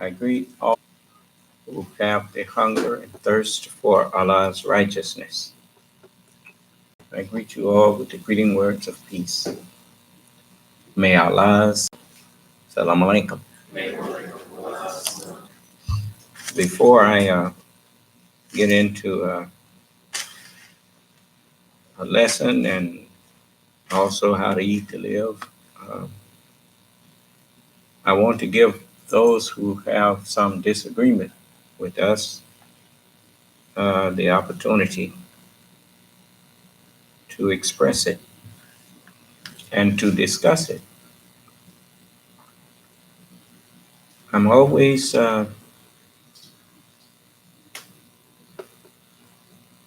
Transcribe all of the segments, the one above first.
I greet all who have the hunger and thirst for Allah's righteousness. I greet you all with the greeting words of peace. May Allah's Salam Alaikum. Before I get into a lesson and also how to eat to live, I want to give those who have some disagreement with us the opportunity to express it and to discuss it. I'm always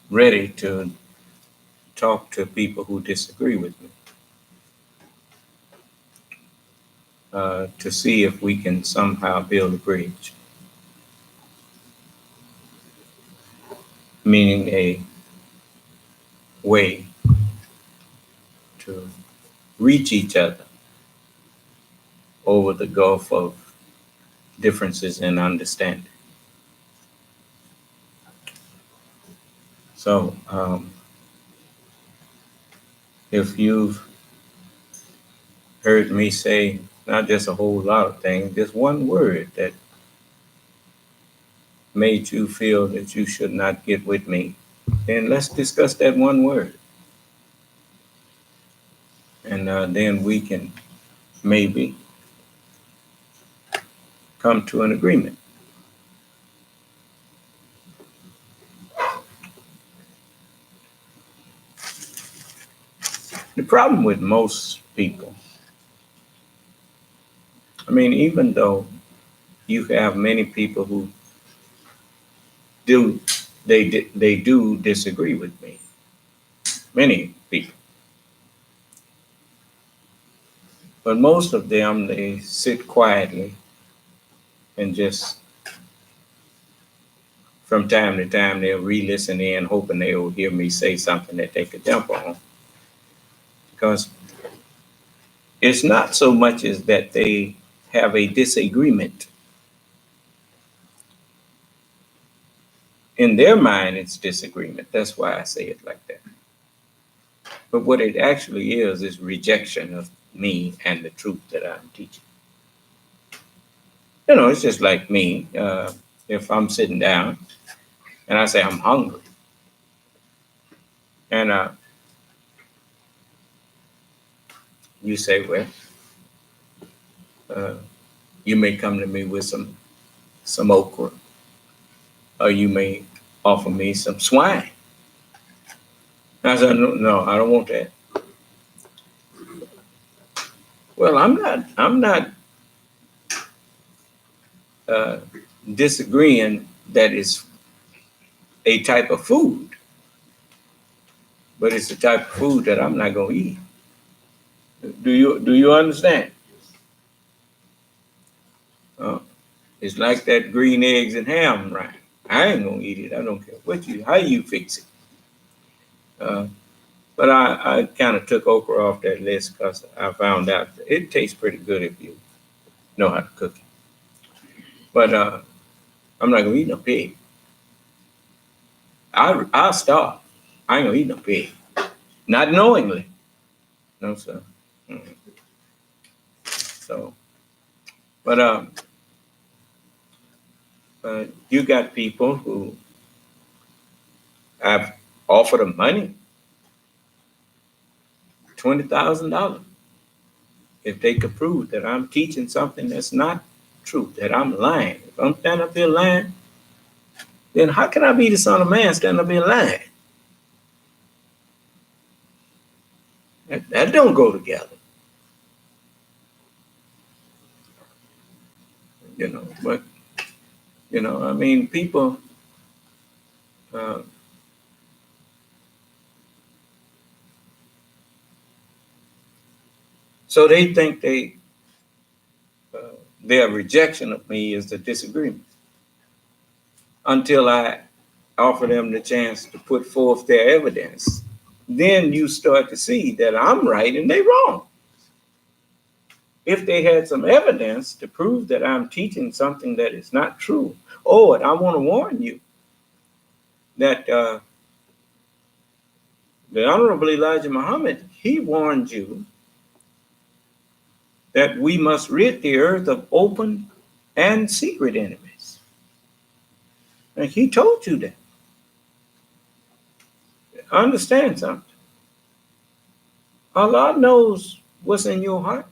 ready to talk to people who disagree with me to see if we can somehow build a bridge, meaning a way to reach each other over the gulf of differences in understanding. So if you've heard me say not just a whole lot of things, just one word that made you feel that you should not get with me, then let's discuss that one word. And then we can maybe come to an agreement. The problem with most people, I mean, even though you have many people who do disagree with me, many people, but most of them, they sit quietly and just from time to time they'll re-listen in, hoping they will hear me say something that they could jump on. Because it's not so much as that they have a disagreement. In their mind, it's disagreement. That's why I say it like that. But what it actually is rejection of me and the truth that I'm teaching. You know, it's just like me. If I'm sitting down and I say I'm hungry, and you say, well, you may come to me with some okra, or you may offer me some swine. And I said, no, I don't want that. Well, I'm not disagreeing that it's a type of food, but it's a type of food that I'm not going to eat. Do you understand? It's like that green eggs and ham, right? I ain't gonna eat it. I don't care how you fix it. But I kind of took okra off that list because I found out it tastes pretty good if you know how to cook it. But I'm not gonna eat no pig. I'll starve. I ain't gonna eat no pig. Not knowingly. No, sir. Mm-hmm. So, but you got people who I've offered them money, $20,000, if they could prove that I'm teaching something that's not true, that I'm lying. If I'm standing up here lying, then how can I be the Son of Man standing up here lying? That don't go together. You know, but, you know, I mean, people, so they think their rejection of me is a disagreement until I offer them the chance to put forth their evidence. Then you start to see that I'm right and they wrong. if they had some evidence to prove that I'm teaching something that is not true. Oh, and I want to warn you that the Honorable Elijah Muhammad, he warned you that we must rid the earth of open and secret enemies. And he told you that. Understand something. Allah knows what's in your heart.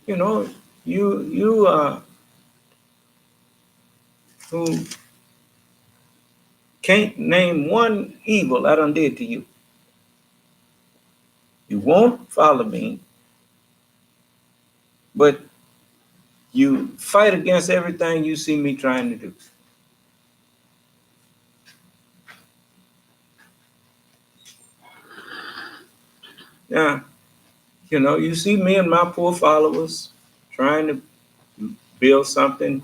You know, you who can't name one evil I done did to you. You won't follow me, but you fight against everything you see me trying to do. Now, you know, you see me and my poor followers trying to build something,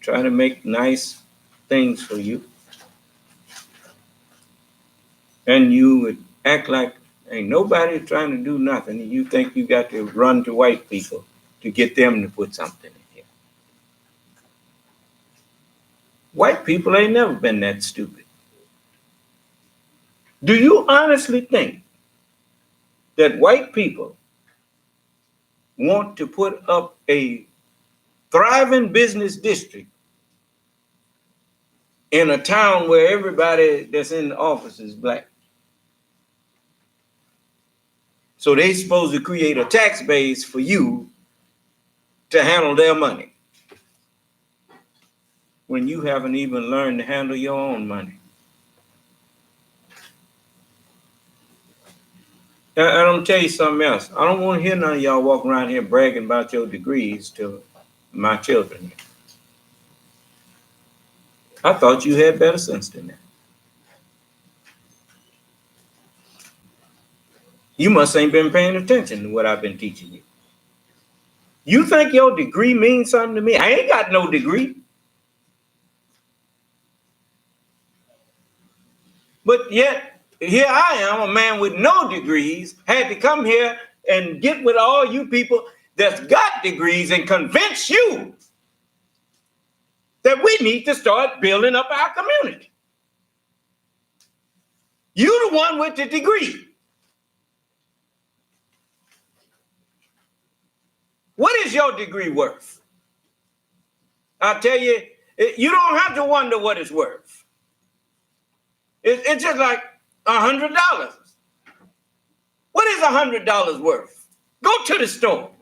trying to make nice things for you. And you would act like ain't nobody trying to do nothing. And you think you got to run to white people to get them to put something in here. White people ain't never been that stupid. Do you honestly think that white people want to put up a thriving business district in a town where everybody that's in the office is black? So they supposed to create a tax base for you to handle their money when you haven't even learned to handle your own money. And I'm gonna tell you something else. I don't want to hear none of y'all walking around here bragging about your degrees to my children. I thought you had better sense than that. You must ain't been paying attention to what I've been teaching you. You think your degree means something to me? I ain't got no degree. But yet, here I am, a man with no degrees, had to come here and get with all you people that's got degrees and convince you that we need to start building up our community. You the one with the degree. What is your degree worth? I tell you, you don't have to wonder what it's worth. It's just like $100. What is $100 worth? Go to the store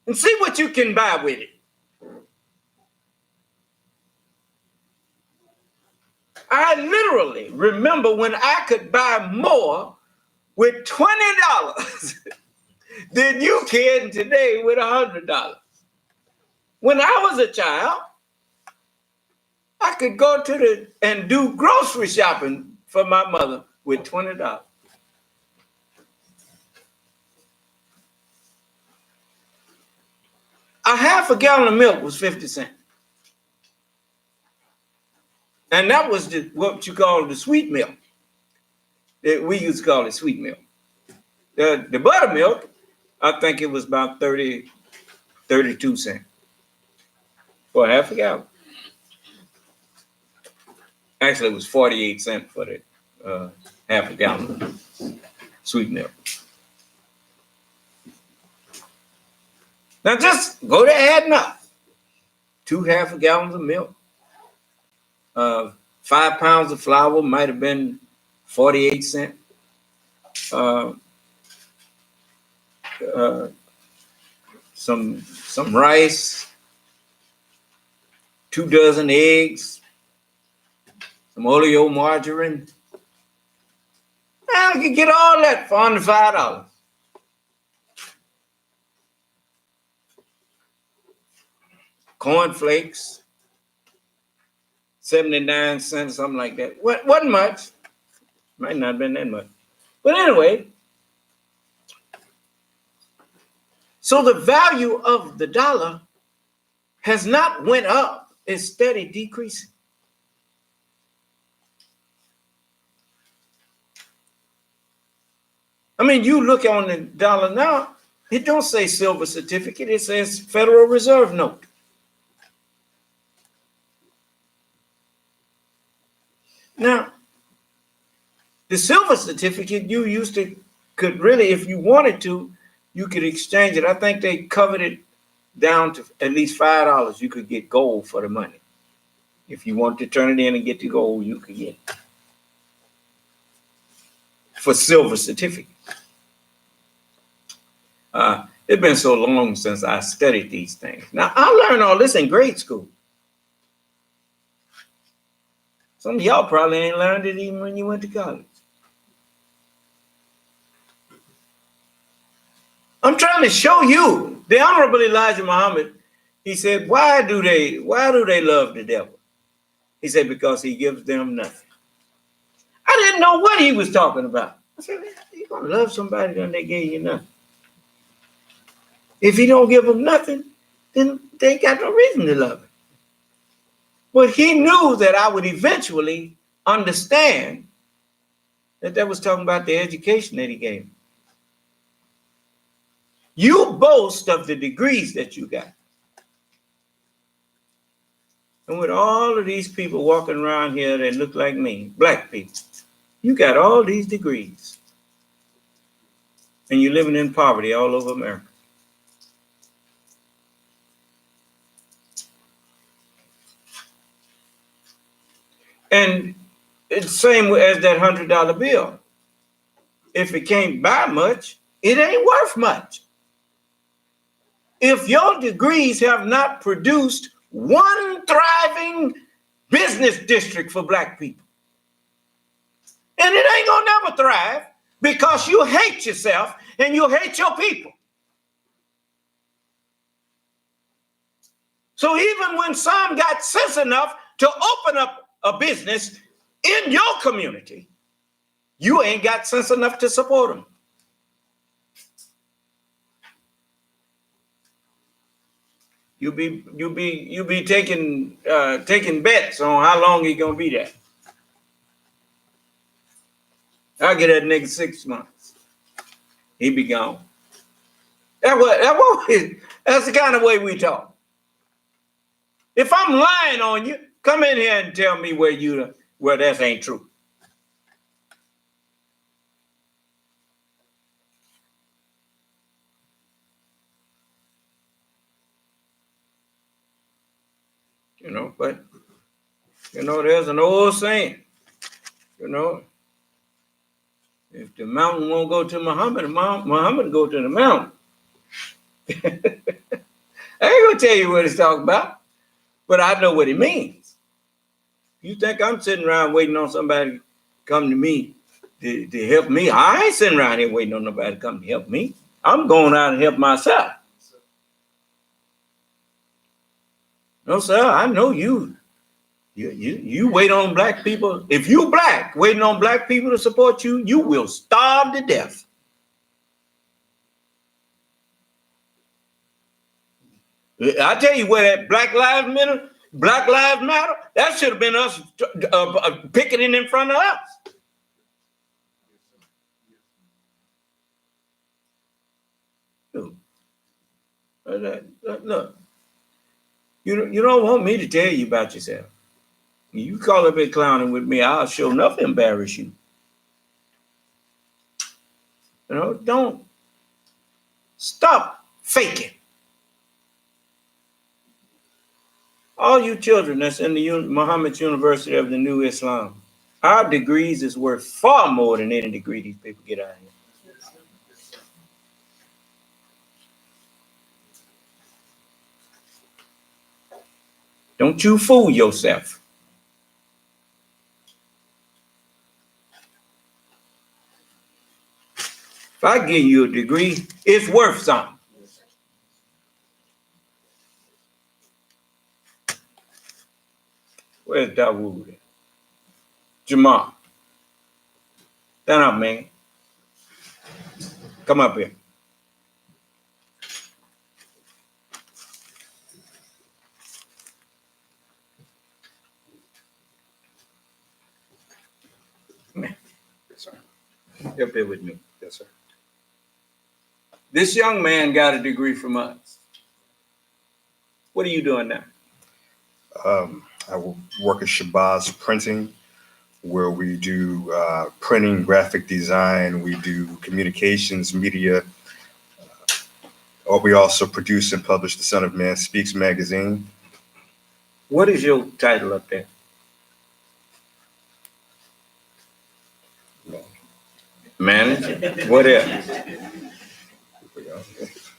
and see what you can buy with it. I literally remember when I could buy more with $20 than you can today with $100. When I was a child, I could go and do grocery shopping for my mother with $20. A half a gallon of milk was 50 cents. And that was what you call the sweet milk. We used to call it sweet milk. The buttermilk, I think it was about 32 cents for a half a gallon. Actually, it was 48 cents for the half a gallon of sweet milk. Now just go to adding up. 2 half a gallons of milk. 5 pounds of flour might have been 48 cents. Some rice, 2 dozen eggs, some oleo margarine. I could get all that for under $5. Cornflakes, 79 cents, something like that. Wasn't much. Might not have been that much. But anyway, so the value of the dollar has not went up. It's steady decreasing. I mean, you look on the dollar now, it don't say silver certificate, it says Federal Reserve note. Now, the silver certificate you used to could really, if you wanted to, you could exchange it. I think they covered it down to at least $5. You could get gold for the money. If you wanted to turn it in and get the gold, you could get it for silver certificate. It's been so long since I studied these things. Now, I learned all this in grade school. Some of y'all probably ain't learned it even when you went to college. I'm trying to show you. The Honorable Elijah Muhammad, he said, why do they love the devil? He said, because he gives them nothing. I didn't know what he was talking about. I said, you're going to love somebody when they gave you nothing. If you don't give them nothing, then they ain't got no reason to love him. But he knew that I would eventually understand that was talking about the education that he gave me. You boast of the degrees that you got. And with all of these people walking around here that look like me, black people, you got all these degrees. And you're living in poverty all over America. And it's the same as that $100 bill. If it can't buy much, it ain't worth much. If your degrees have not produced one thriving business district for black people, and it ain't gonna never thrive because you hate yourself and you hate your people. So even when some got sense enough to open up a business in your community, you ain't got sense enough to support them. You be taking bets on how long he gonna be there. I'll get that nigga 6 months. He be gone. That's the kind of way we talk. If I'm lying on you, come in here and tell me where that ain't true. But there's an old saying, if the mountain won't go to Muhammad, Muhammad go to the mountain. I ain't gonna tell you what it's talking about, but I know what it means. You think I'm sitting around waiting on somebody to come to me to help me? I ain't sitting around here waiting on nobody to come to help me. I'm going out and help myself. No, sir, I know you. You wait on black people. If you black waiting on black people to support you, you will starve to death. I tell you where that Black Lives Matter, that should have been us picketing in front of us. Look, you don't want me to tell you about yourself. You call up here clowning with me, I'll sure enough embarrass you. Don't stop faking. All you children that's in the Muhammad's University of the New Islam, our degrees is worth far more than any degree these people get out of here. Don't you fool yourself. If I give you a degree, it's worth something. Where's Dawood? Jamal. Stand up, man. Come up here. Man. Yes, sir. Up here with me. Yes, sir. This young man got a degree from us. What are you doing now? I work at Shabazz Printing, where we do printing, graphic design, we do communications, media. We also produce and publish the Son of Man Speaks magazine. What is your title up there? Manager? What else?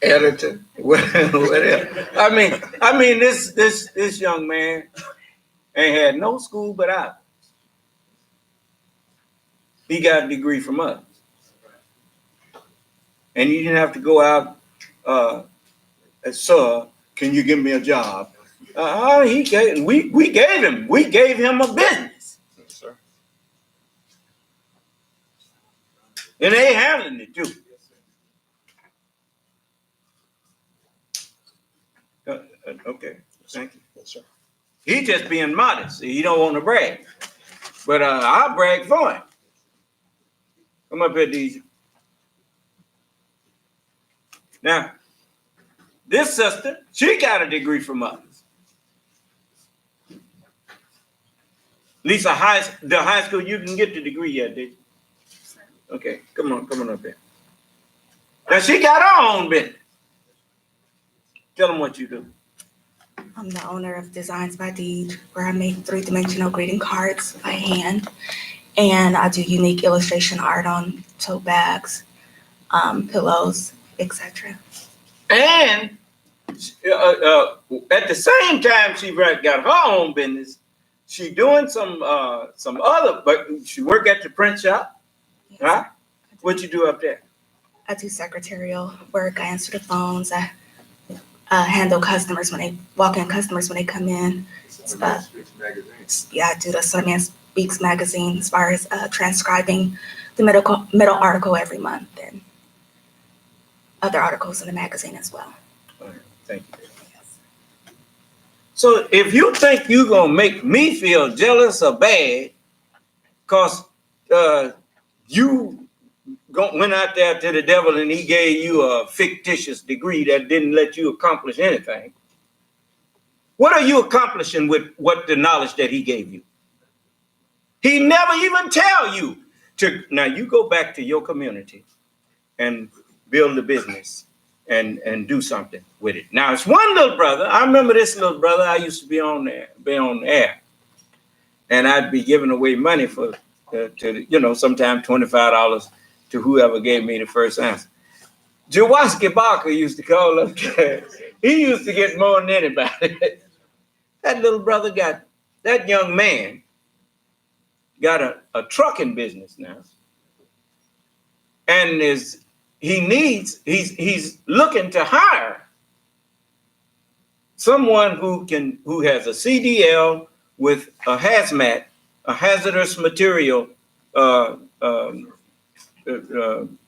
Editor? What else? I mean, this young man ain't had no school but I. He got a degree from us. And he didn't have to go out, sir, can you give me a job? We gave him a business. Yes, sir. And they handling it too. Okay, thank you. Yes, sir. He just being modest. He don't want to brag. But I'll brag for him. Come up here, DJ. Now, this sister, she got a degree from us. At least the high school, you can get the degree yet, did you? Okay, come on up here. Now, she got her own business. Tell them what you do. I'm the owner of Designs by Deed, where I make 3-dimensional greeting cards by hand, and I do unique illustration art on tote bags, pillows, etc. And at the same time, she got her own business. She doing some other, but she work at the print shop, Yes. huh? What you do up there? I do secretarial work. I answer the phones. I handle customers when they walk in, customers when they come in. I do the Son of Man Speaks magazine as far as transcribing the middle article every month and other articles in the magazine as well. All right, thank you. So if you think you're gonna make me feel jealous or bad, cause you went out there to the devil and he gave you a fictitious degree that didn't let you accomplish anything. What are you accomplishing with what the knowledge that he gave you? He never even tell you to. Now you go back to your community and build a business and do something with it. Now it's one little brother. I remember this little brother. I used to be on air, and I'd be giving away money for sometimes $25 to whoever gave me the first answer. Jawaski Barker used to call up there. He used to get more than anybody. That little brother that young man got a trucking business now. And he's looking to hire someone who has a CDL with a hazmat, a hazardous material,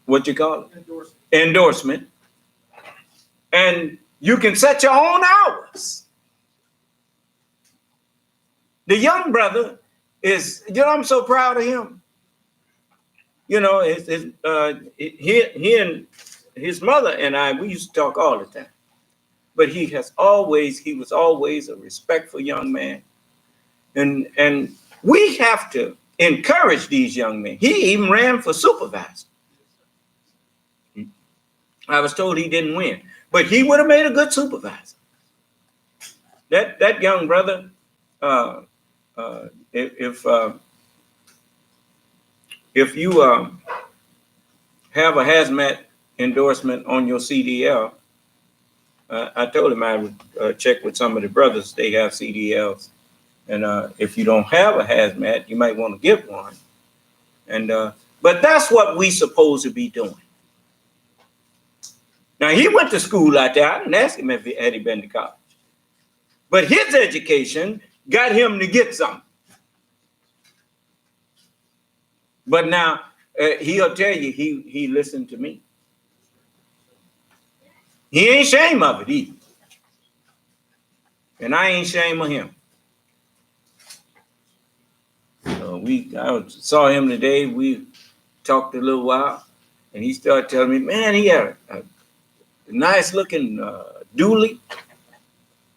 what you call it? Endorsement. And you can set your own hours. The young brother I'm so proud of him. He and his mother and I, we used to talk all the time. But he was always a respectful young man. And we have to encourage these young men. He even ran for supervisor. I was told he didn't win, but he would have made a good supervisor. That young brother, if you have a hazmat endorsement on your CDL, I told him I would check with some of the brothers. They have CDLs, and if you don't have a hazmat, you might want to get one. And but that's what we supposed to be doing. Now he went to school out there. I didn't ask him if he been to college, but his education got him to get something. But now he'll tell you he listened to me. He ain't ashamed of it either. And I ain't ashamed of him. So I saw him today. We talked a little while, and he started telling me, man, he had nice looking dually.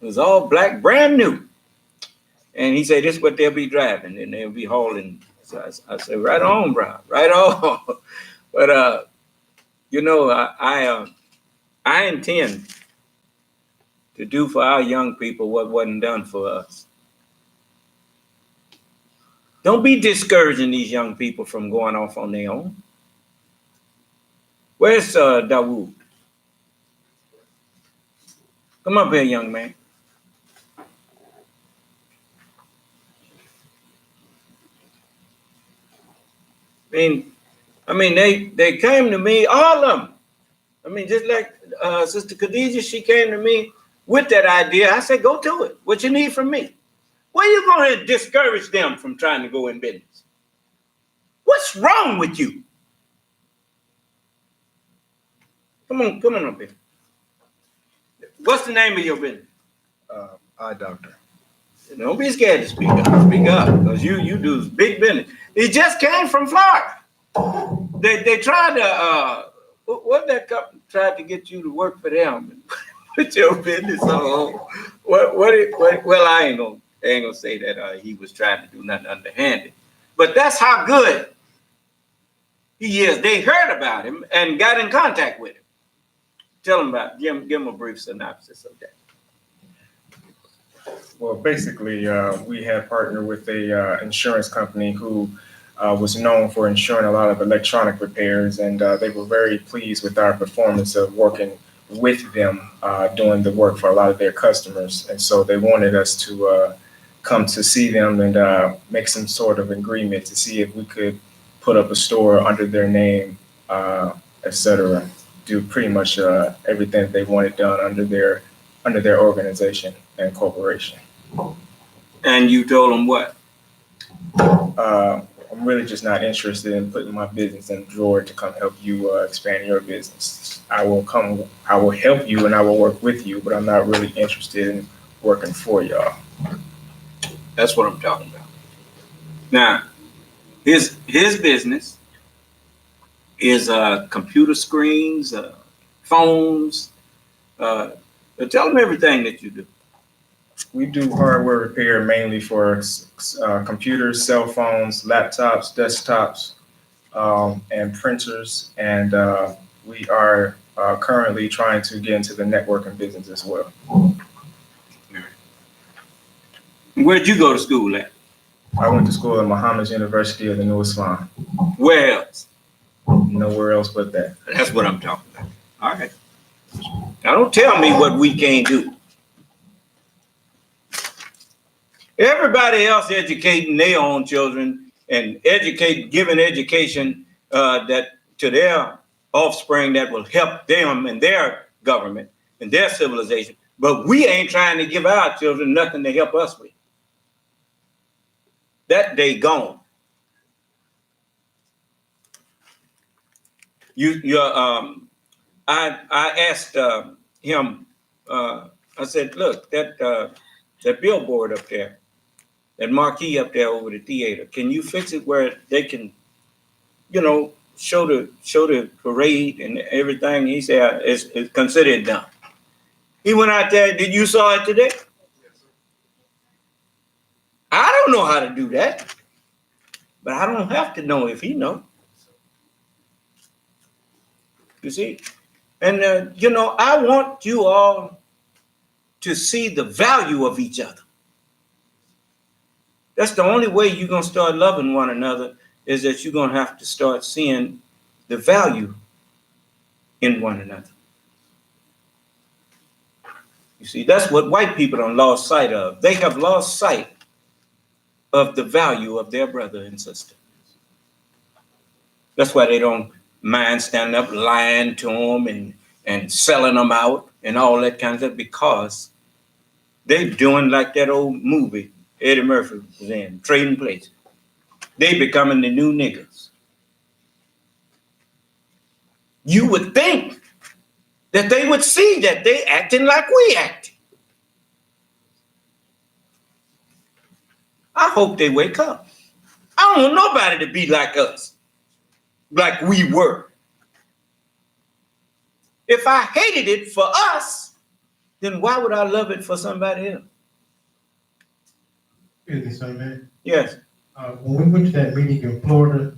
It was all black, brand new. And he said, this is what they'll be driving, and they'll be hauling. So I said, right on, bro, right on. But, you know, I intend to do for our young people what wasn't done for us. Don't be discouraging these young people from going off on their own. Where's Dawood? Come up here, young man. I mean, they came to me, all of them. I mean, just like Sister Khadijah, she came to me with that idea. I said, go to it. What you need from me? Why are you going to discourage them from trying to go in business? What's wrong with you? Come on up here. What's the name of your business? Eye doctor. Don't be scared to speak up. Speak up, because you do big business. He just came from Florida. They tried to what that company tried to get you to work for them and put your business on. Well, I ain't gonna say that he was trying to do nothing underhanded, but that's how good he is. They heard about him and got in contact with him. Tell him about. Give him a brief synopsis of that. Well, basically, we had partnered with a insurance company who was known for insuring a lot of electronic repairs, and they were very pleased with our performance of working with them doing the work for a lot of their customers. And so they wanted us to come to see them and make some sort of agreement to see if we could put up a store under their name, etc. Do pretty much everything they wanted done under their organization and corporation. And you told them what? I'm really just not interested in putting my business in a drawer to come help you expand your business. I will help you and I will work with you, but I'm not really interested in working for y'all. That's what I'm talking about. Now, his business is computer screens, phones. Tell them everything that you do. We do hardware repair mainly for computers, cell phones, laptops, desktops, and printers. And we are currently trying to get into the networking business as well. Where'd you go to school at? I went to school at Muhammad's University of the New Islam. Where else? Nowhere else but that. That's what I'm talking about. All right. Now don't tell me what we can't do. Everybody else educating their own children and giving education that to their offspring that will help them and their government and their civilization. But we ain't trying to give our children nothing to help us with. That day gone. I asked him. I said, look, that billboard up there, that marquee up there over the theater, can you fix it where they can, show the parade and everything? He said, it's considered done. He went out there. Did you saw it today? I don't know how to do that, but I don't have to know if he knows. You see? And, I want you all to see the value of each other. That's the only way you're going to start loving one another, is that you're going to have to start seeing the value in one another. You see, that's what white people have lost sight of. They have lost sight of the value of their brother and sister. That's why they don't mind standing up lying to them and selling them out and all that kind of stuff, because they're doing like that old movie Eddie Murphy was in, Trading Places. They becoming the new niggas. You would think that they would see that they acting like we act. I hope they wake up. I don't want nobody to be like us, like we were. If I hated it for us, then why would I love it for somebody else? Excuse me, son, man. Yes. When we went to that meeting in Florida,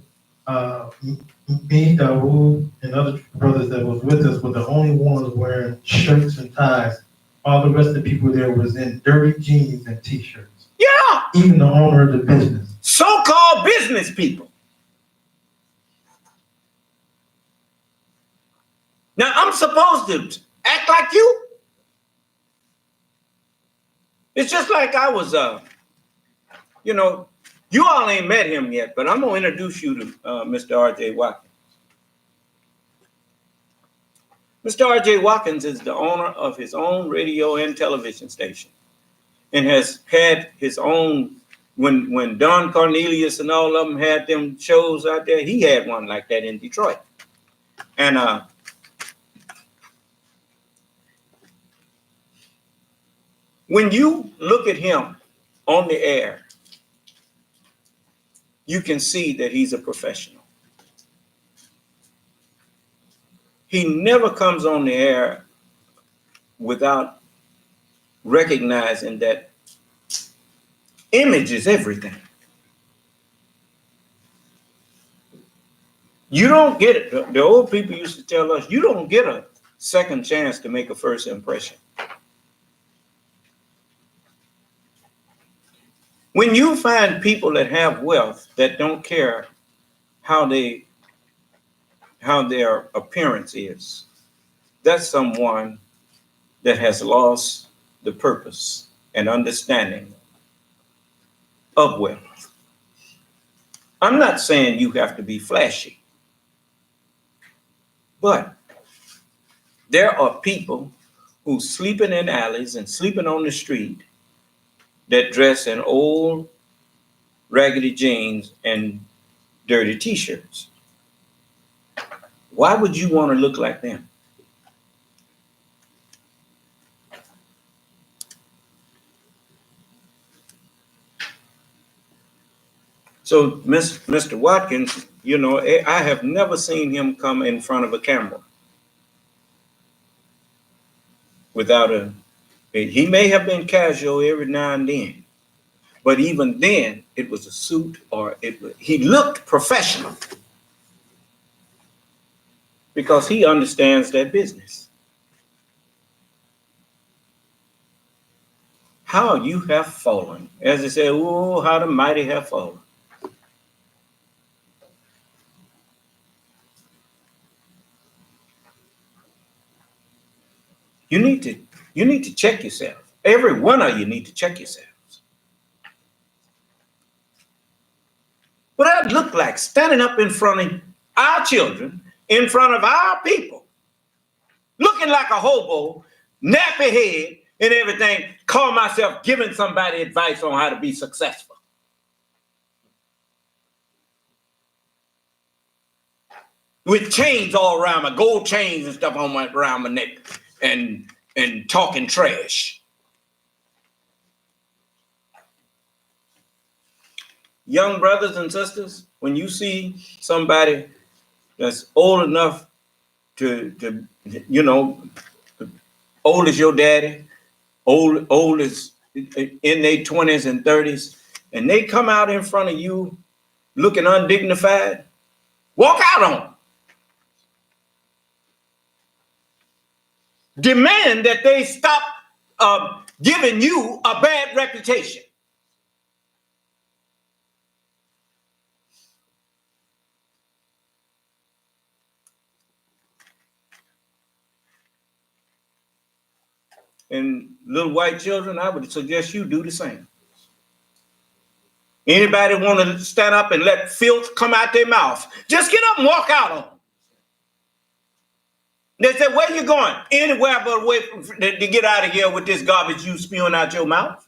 me, Dawood, and other brothers that was with us were the only ones wearing shirts and ties. All the rest of the people there was in dirty jeans and t-shirts. Yeah. Even the owner of the business. So-called business people. Now, I'm supposed to act like you? It's just like I was, you all ain't met him yet, but I'm going to introduce you to Mr. R.J. Watkins. Mr. R.J. Watkins is the owner of his own radio and television station and has had his own, when Don Cornelius and all of them had them shows out there, he had one like that in Detroit. And when you look at him on the air, you can see that he's a professional. He never comes on the air without recognizing that image is everything. You don't get it. The old people used to tell us, you don't get a second chance to make a first impression. When you find people that have wealth that don't care how their appearance is, that's someone that has lost the purpose and understanding of wealth. I'm not saying you have to be flashy, but there are people who sleeping in alleys and sleeping on the street that dress in old raggedy jeans and dirty t-shirts. Why would you want to look like them? So Mr. Watkins, I have never seen him come in front of a camera without he may have been casual every now and then, but even then it was a suit or he looked professional because he understands that business. How you have fallen. As they say, oh, how the mighty have fallen. You need to check yourself. Every one of you need to check yourselves. What that look like standing up in front of our children, in front of our people, looking like a hobo, nappy head and everything, call myself giving somebody advice on how to be successful. With chains all around my, gold chains and stuff around my neck and talking trash. Young brothers and sisters, when you see somebody that's old enough to old as your daddy, old as in their 20s and 30s, and they come out in front of you looking undignified, walk out on them. Demand that they stop giving you a bad reputation. And little white children, I would suggest you do the same. Anybody want to stand up and let filth come out their mouth, just get up and walk out on them. They said, where you going? Anywhere but away to get out of here with this garbage you spewing out your mouth.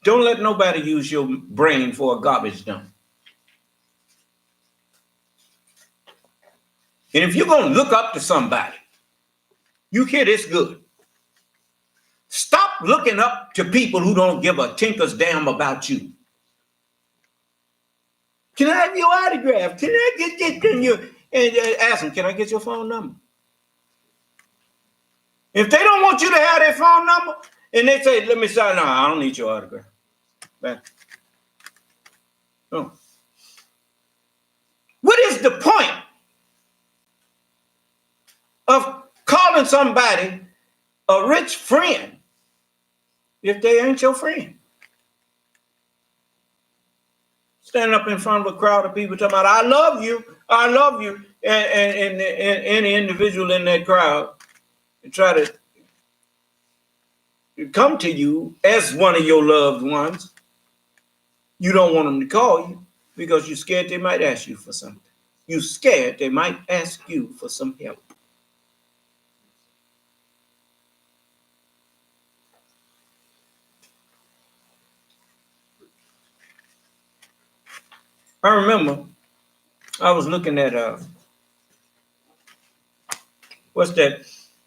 Don't let nobody use your brain for a garbage dump. And if you're going to look up to somebody, you hear this good. Stop Stop looking up to people who don't give a tinker's damn about you. Can I have your autograph? Can I get this? Can you? And ask them, can I get your phone number? If they don't want you to have their phone number, and they say, let me sign, no, I don't need your autograph. Man. No. What is the point of calling somebody a rich friend if they ain't your friend? Standing up in front of a crowd of people talking about, I love you, and any individual in that crowd and try to come to you as one of your loved ones. You don't want them to call you because you're scared they might ask you for something. You're scared they might ask you for some help. I remember I was looking at what's that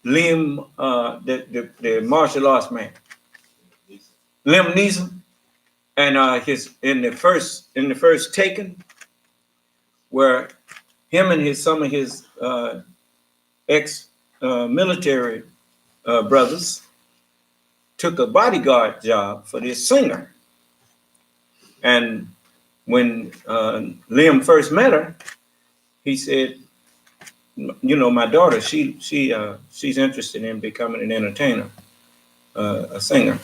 Liam the martial arts man, Liam Neeson, and his in the first Taken, where him and some of his ex military brothers took a bodyguard job for this singer, and when Liam first met her, he said, you know, my daughter, she's interested in becoming an entertainer, a singer.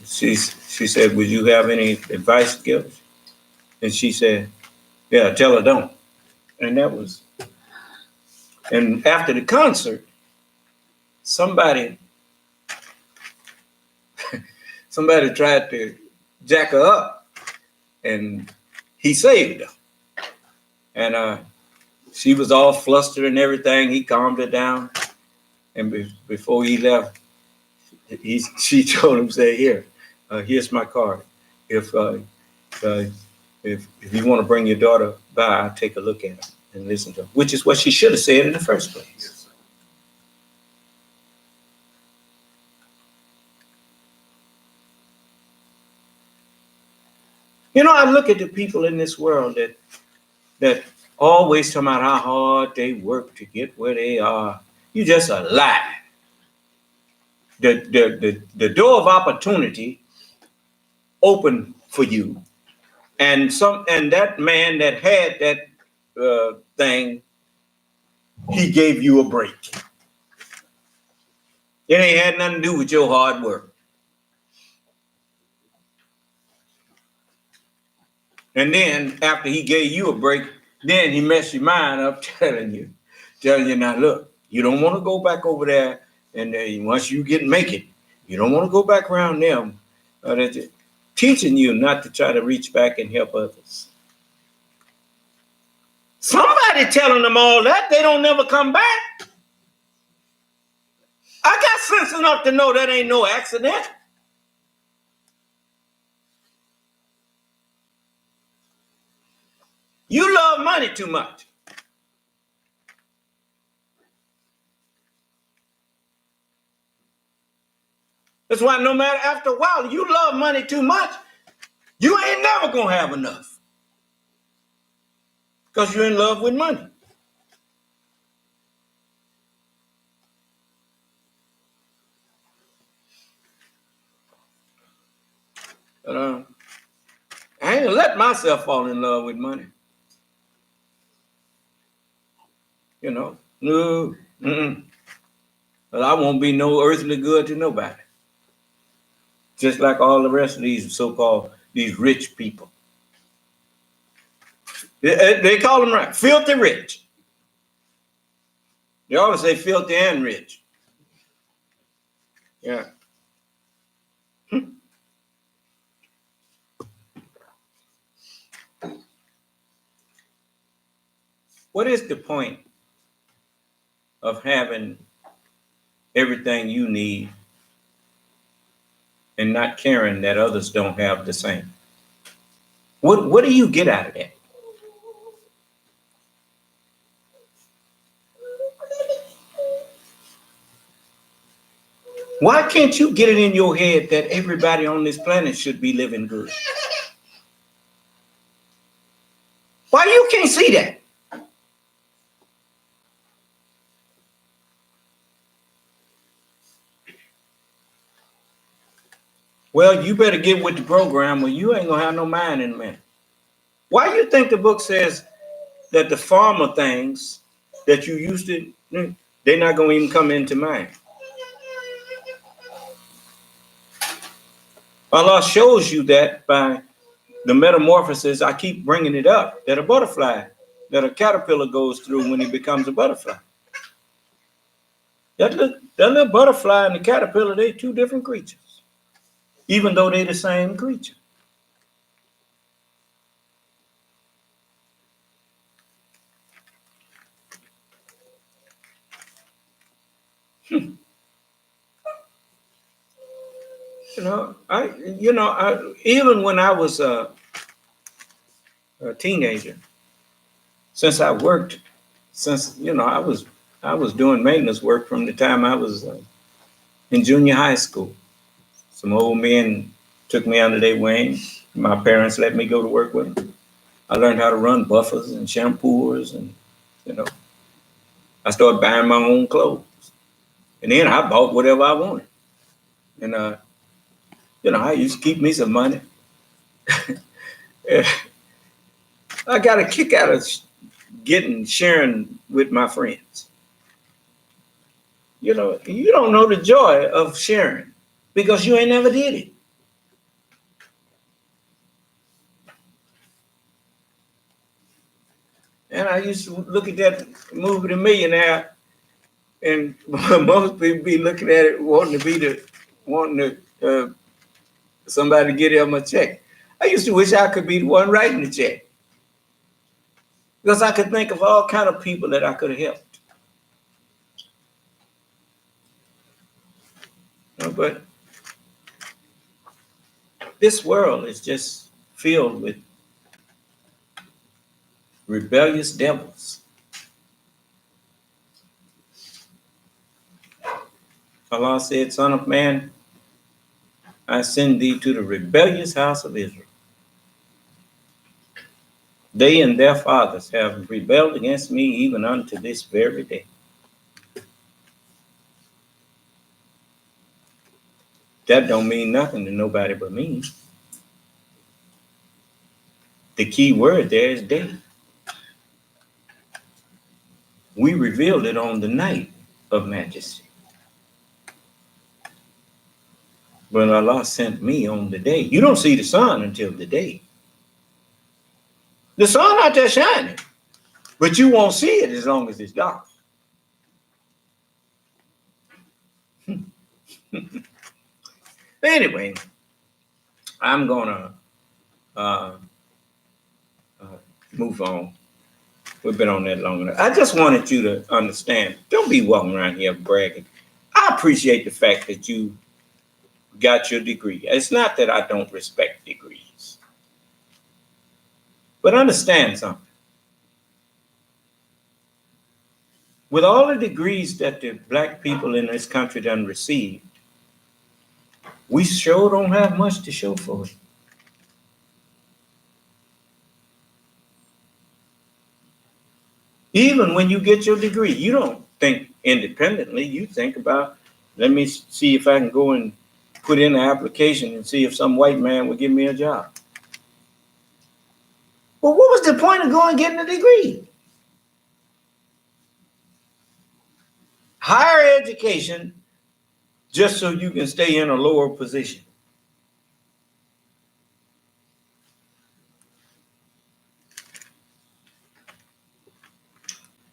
She said, would you have any advice to give? And she said, yeah, tell her don't. And and after the concert, somebody tried to jack her up, and he saved her. And she was all flustered and everything. He calmed her down. And before he left, she told him, say, here, here's my card. If you want to bring your daughter by, I'll take a look at her and listen to her, which is what she should have said in the first place. You know, I look at the people in this world that always talk about how hard they work to get where they are. You just a lie. The door of opportunity open for you, and that man that had that thing, he gave you a break. It ain't had nothing to do with your hard work. And then after he gave you a break, then he messed your mind up, telling you now, look, you don't want to go back over there, and once you make it, you don't want to go back around them. Teaching you not to try to reach back and help others. Somebody telling them all that, they don't never come back. I got sense enough to know that ain't no accident. You love money too much. That's why no matter, after a while, you love money too much, you ain't never going to have enough. Because you're in love with money. But I ain't let myself fall in love with money. You know, no, but I won't be no earthly good to nobody. Just like all the rest of these so-called, these rich people. They call them right, filthy rich. They always say filthy and rich. Yeah. What is the point of having everything you need and not caring that others don't have the same? What do you get out of that? Why can't you get it in your head that everybody on this planet should be living good? Why you can't see that? Well, you better get with the program or you ain't gonna have no mind in a minute. Why you think the book says that the former things that you used to, they're not gonna even come into mind? Allah shows you that by the metamorphosis. I keep bringing it up, that a butterfly, that a caterpillar goes through when he becomes a butterfly. That little butterfly and the caterpillar, they're two different creatures, even though they're the same creature. Even when I was a teenager, since I worked, I was doing maintenance work from the time I was in junior high school. Some old men took me under their wing. My parents let me go to work with them. I learned how to run buffers and shampoos, and I started buying my own clothes. And then I bought whatever I wanted. And I used to keep me some money. I got a kick out of sharing with my friends. You don't know the joy of sharing because you ain't never did it. And I used to look at that movie, The Millionaire, and most people be looking at it wanting somebody to get him a check. I used to wish I could be the one writing the check because I could think of all kind of people that I could have helped. But this world is just filled with rebellious devils. Allah said, "Son of man, I send thee to the rebellious house of Israel. They and their fathers have rebelled against me even unto this very day." That don't mean nothing to nobody but me. The key word there is day. We revealed it on the night of majesty. But Allah sent me on the day. You don't see the sun until the day. The sun out there shining, but you won't see it as long as it's dark. Anyway, I'm gonna move on. We've been on that long enough. I just wanted you to understand. Don't be walking around here bragging. I appreciate the fact that you got your degree. It's not that I don't respect degrees. But understand something. With all the degrees that the black people in this country done received, we sure don't have much to show for it. Even when you get your degree, you don't think independently. You think about, let me see if I can go and put in an application and see if some white man will give me a job. Well, what was the point of going and getting a degree? Higher education just so you can stay in a lower position.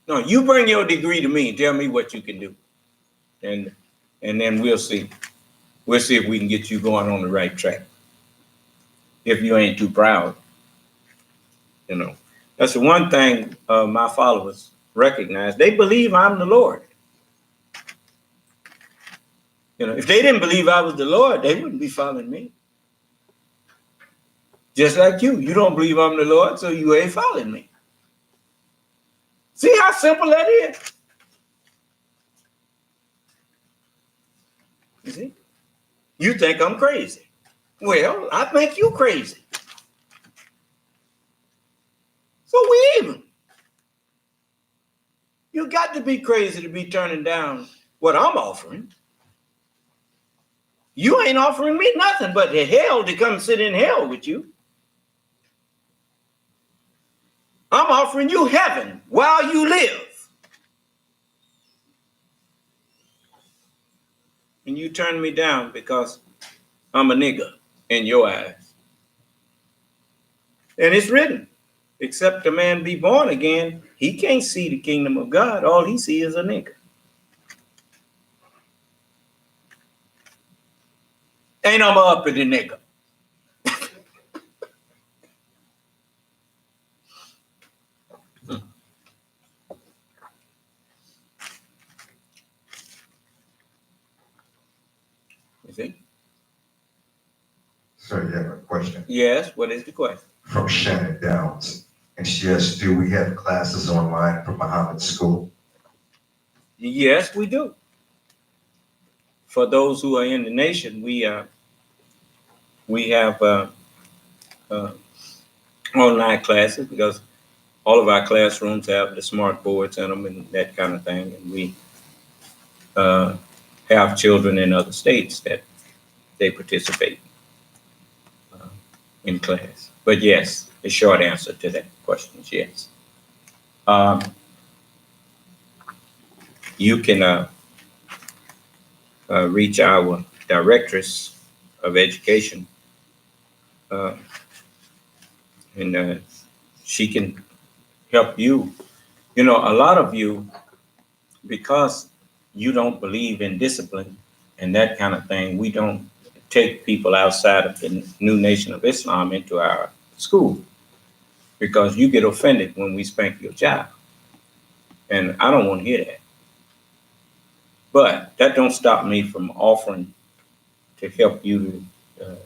No, you bring your degree to me and tell me what you can do. And then we'll see. We'll see if we can get you going on the right track. If you ain't too proud. That's the one thing my followers recognize. They believe I'm the Lord. If they didn't believe I was the Lord, they wouldn't be following me. Just like you. You don't believe I'm the Lord, so you ain't following me. See how simple that is? You see? You think I'm crazy. Well, I think you crazy. So we even. You got to be crazy to be turning down what I'm offering. You ain't offering me nothing but the hell to come sit in hell with you. I'm offering you heaven while you live. And you turn me down because I'm a nigger in your eyes. And it's written, except a man be born again, he can't see the kingdom of God. All he sees is a nigger. Ain't I'm up at the nigger. You see? Sir, you have a question Yes, what is the question? from Shannon Downs. And she asks, do we have classes online for Muhammad School? Yes, we do. For those who are in the nation, we have online classes because all of our classrooms have the smart boards in them and that kind of thing. And we have children in other states that they participate in class. But yes, the short answer to that question is yes. You can reach our directress of education, and she can help you. You know, a lot of you, because you don't believe in discipline and that kind of thing, we don't take people outside of the new nation of Islam into our school because you get offended when we spank your child. And I don't want to hear that. But that don't stop me from offering to help you to,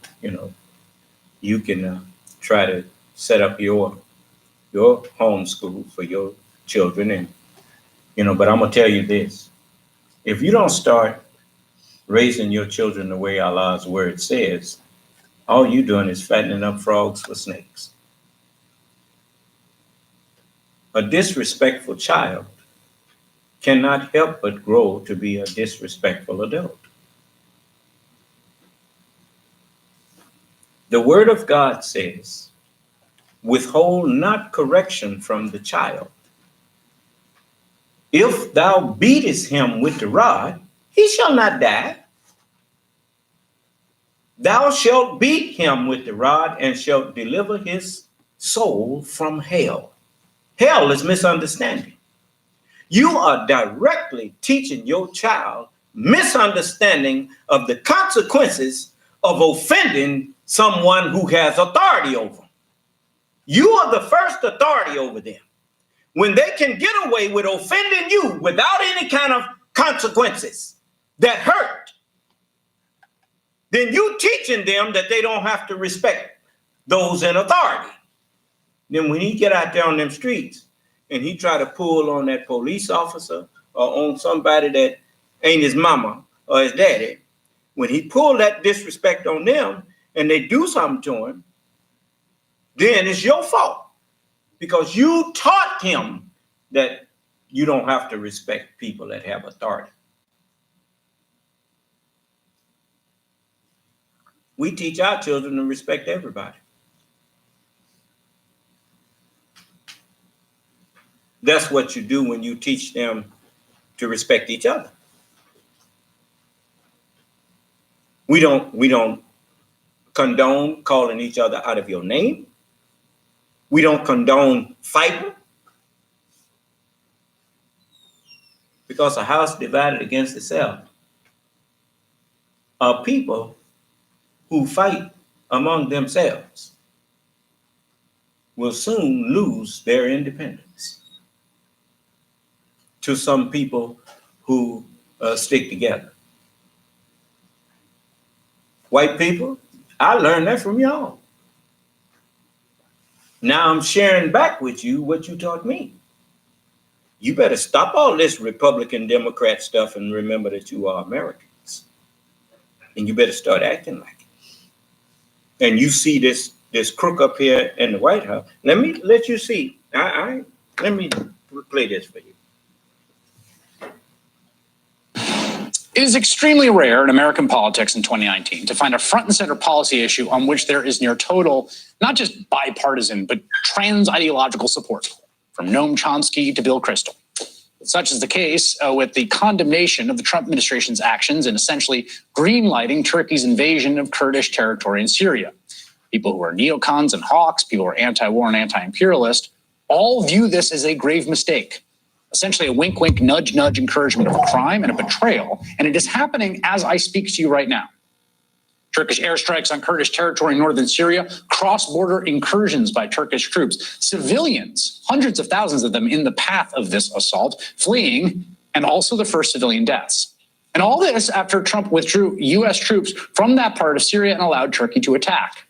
you can try to set up your home school for your children. And, but I'm going to tell you this. If you don't start raising your children the way Allah's word says, all you're doing is fattening up frogs for snakes. A disrespectful child cannot help but grow to be a disrespectful adult. The word of God says, withhold not correction from the child. If thou beatest him with the rod, he shall not die. Thou shalt beat him with the rod and shalt deliver his soul from hell. Hell is misunderstanding. You are directly teaching your child misunderstanding of the consequences of offending someone who has authority over them. You are the first authority over them. When they can get away with offending you without any kind of consequences that hurt, then you teaching them that they don't have to respect those in authority. Then when he get out there on them streets and he try to pull on that police officer or on somebody that ain't his mama or his daddy, when he pull that disrespect on them and they do something to him, then it's your fault because you taught him that you don't have to respect people that have authority. We teach our children to respect everybody. That's what you do when you teach them to respect each other. We don't condone calling each other out of your name. We don't condone fighting. Because a house divided against itself are people who fight among themselves will soon lose their independence to some people who stick together. White people, I learned that from y'all. Now I'm sharing back with you what you taught me. You better stop all this Republican Democrat stuff and remember that you are Americans. And you better start acting like it. And you see this crook up here in the White House. Let me let you see. Let me play this for you. It is extremely rare in American politics in 2019 to find a front and center policy issue on which there is near total, not just bipartisan, but trans-ideological support, from Noam Chomsky to Bill Kristol. Such is the case with the condemnation of the Trump administration's actions in essentially greenlighting Turkey's invasion of Kurdish territory in Syria. People who are neocons and hawks, people who are anti-war and anti-imperialist, all view this as a grave mistake. Essentially a wink, wink, nudge, nudge encouragement of a crime and a betrayal. And it is happening as I speak to you right now. Turkish airstrikes on Kurdish territory in northern Syria, cross-border incursions by Turkish troops, civilians, hundreds of thousands of them in the path of this assault, fleeing, and also the first civilian deaths. And all this after Trump withdrew U.S. troops from that part of Syria and allowed Turkey to attack.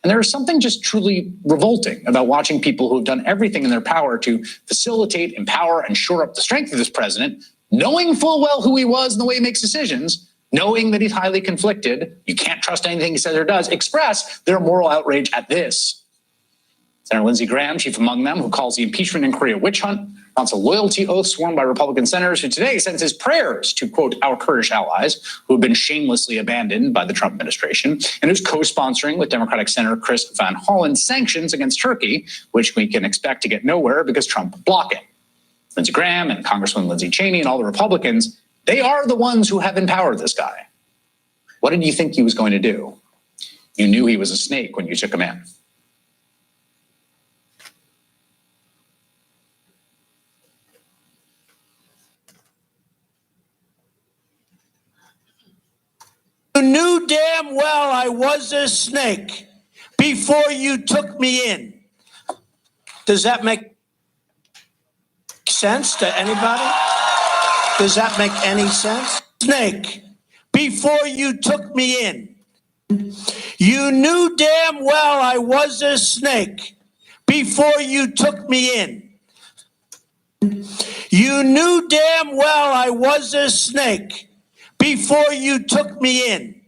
And there is something just truly revolting about watching people who have done everything in their power to facilitate, empower, and shore up the strength of this president, knowing full well who he was and the way he makes decisions, knowing that he's highly conflicted, you can't trust anything he says or does, express their moral outrage at this. Senator Lindsey Graham, chief among them, who calls the impeachment inquiry a witch hunt, wants a loyalty oath sworn by Republican senators who today sends his prayers to, quote, our Kurdish allies who have been shamelessly abandoned by the Trump administration, and who's co-sponsoring with Democratic Senator Chris Van Hollen sanctions against Turkey, which we can expect to get nowhere because Trump will block it. Lindsey Graham and Congresswoman Lindsey Cheney and all the Republicans, they are the ones who have empowered this guy. What did you think he was going to do? You knew he was a snake when you took him in. You knew damn well I was a snake before you took me in. Does that make sense to anybody? Does that make any sense? Snake, before you took me in. You knew damn well I was a snake before you took me in. You knew damn well I was a snake before you took me in.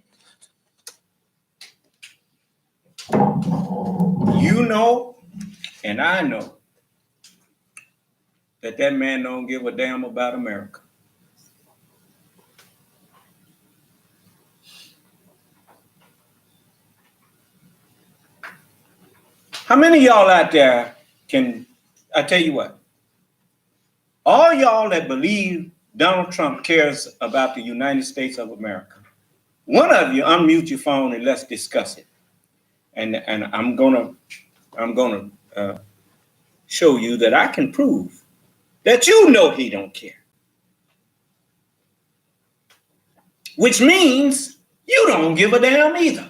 You know, and I know that man don't give a damn about America. How many of y'all out there I tell you what, all y'all that believe Donald Trump cares about the United States of America, one of you unmute your phone and let's discuss it. And I'm gonna show you that I can prove that you know he don't care. Which means you don't give a damn either.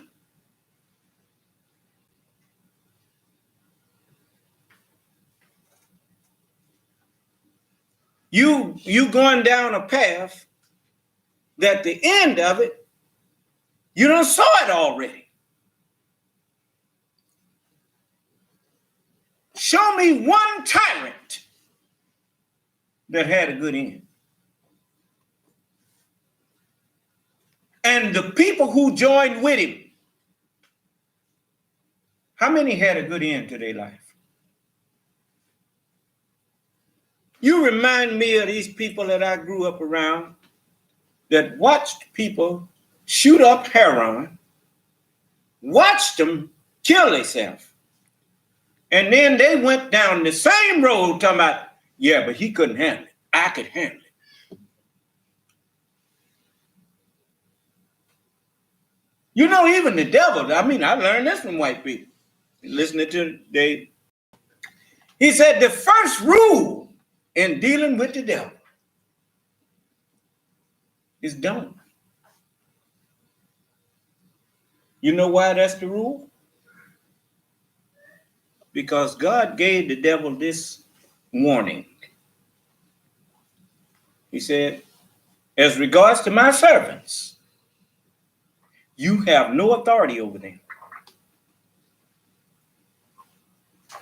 You going down a path that the end of it, you done saw it already. Show me one tyrant that had a good end. And the people who joined with him, how many had a good end to their life? You remind me of these people that I grew up around that watched people shoot up heroin, watched them kill themselves. And then they went down the same road talking about, yeah, but he couldn't handle it. I could handle it. You know, even the devil, I learned this from white people. Listening to he said the first rule in dealing with the devil is don't. You know why that's the rule? Because God gave the devil this warning. He said, as regards to my servants, you have no authority over them.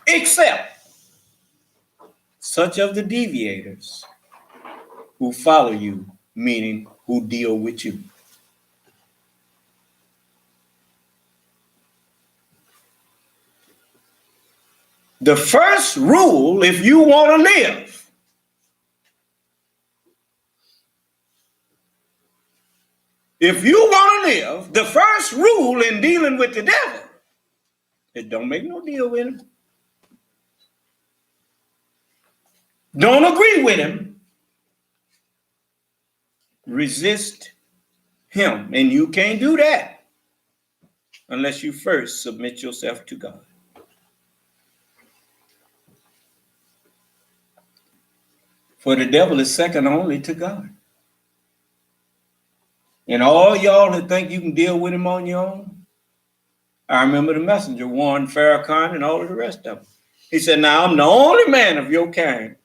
Except such of the deviators who follow you, meaning who deal with you. The first rule, if you want to live, the first rule in dealing with the devil is don't make no deal with him. Don't agree with him. Resist him. And you can't do that unless you first submit yourself to God. For the devil is second only to God. And all y'all that think you can deal with him on your own, I remember the messenger warned Farrakhan and all of the rest of them. He said, now I'm the only man of your kind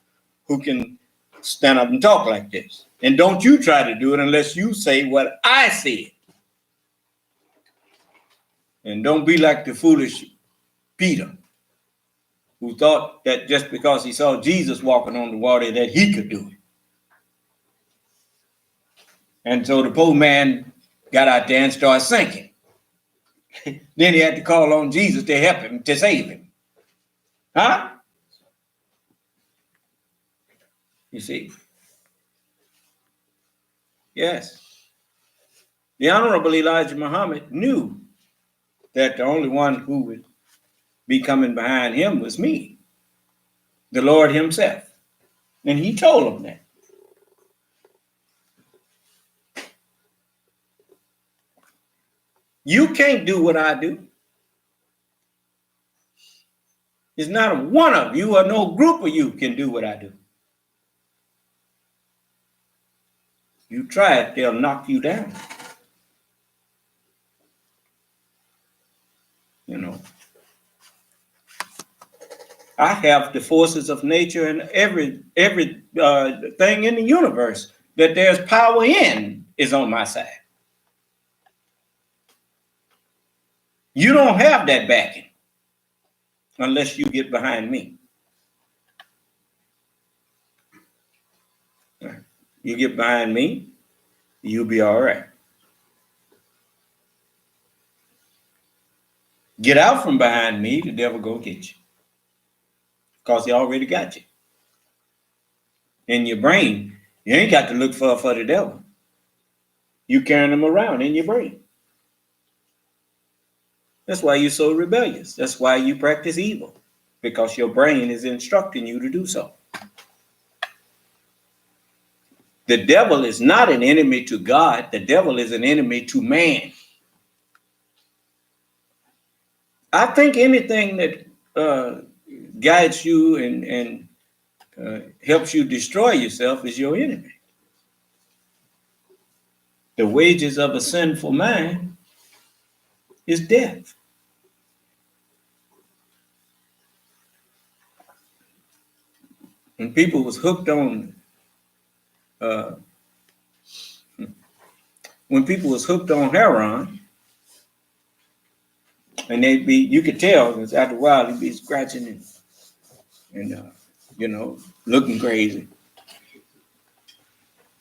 who can stand up and talk like this. And don't you try to do it unless you say what I said. And don't be like the foolish Peter, who thought that just because he saw Jesus walking on the water that he could do it. And so the poor man got out there and started sinking. Then he had to call on Jesus to help him, to save him. Huh? You see? Yes. The Honorable Elijah Muhammad knew that the only one who would be coming behind him was me, the Lord himself. And he told him that. You can't do what I do. It's not one of you or no group of you can do what I do. You try it, they'll knock you down. You know, I have the forces of nature and every thing in the universe that there's power in is on my side. You don't have that backing unless you get behind me. You get behind me, you'll be all right. Get out from behind me, the devil go get you. Because he already got you. In your brain, you ain't got to look for the devil. You carrying him around in your brain. That's why you're so rebellious. That's why you practice evil. Because your brain is instructing you to do so. The devil is not an enemy to God. The devil is an enemy to man. I think anything that guides you and helps you destroy yourself is your enemy. The wages of a sinful mind is death. When people was hooked on heroin, and you could tell, because after a while he'd be scratching and looking crazy.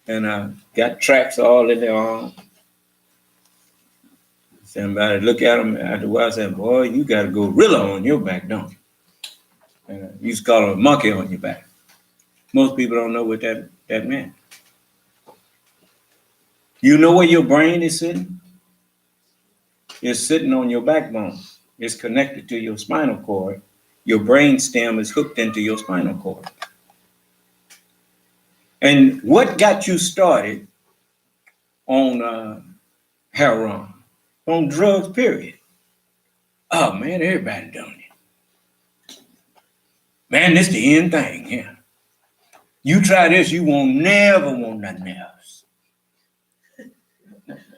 And got tracks all in their arm. Somebody look at him after a while and say, boy, you got a gorilla on your back, don't you? And you used to call him a monkey on your back. Most people don't know what that meant. You know where your brain is sitting? It's sitting on your backbone. It's connected to your spinal cord. Your brain stem is hooked into your spinal cord. And what got you started on heroin, on drugs, period? Oh, man, everybody done it. Man, this the end thing here. You try this, you won't never want nothing else.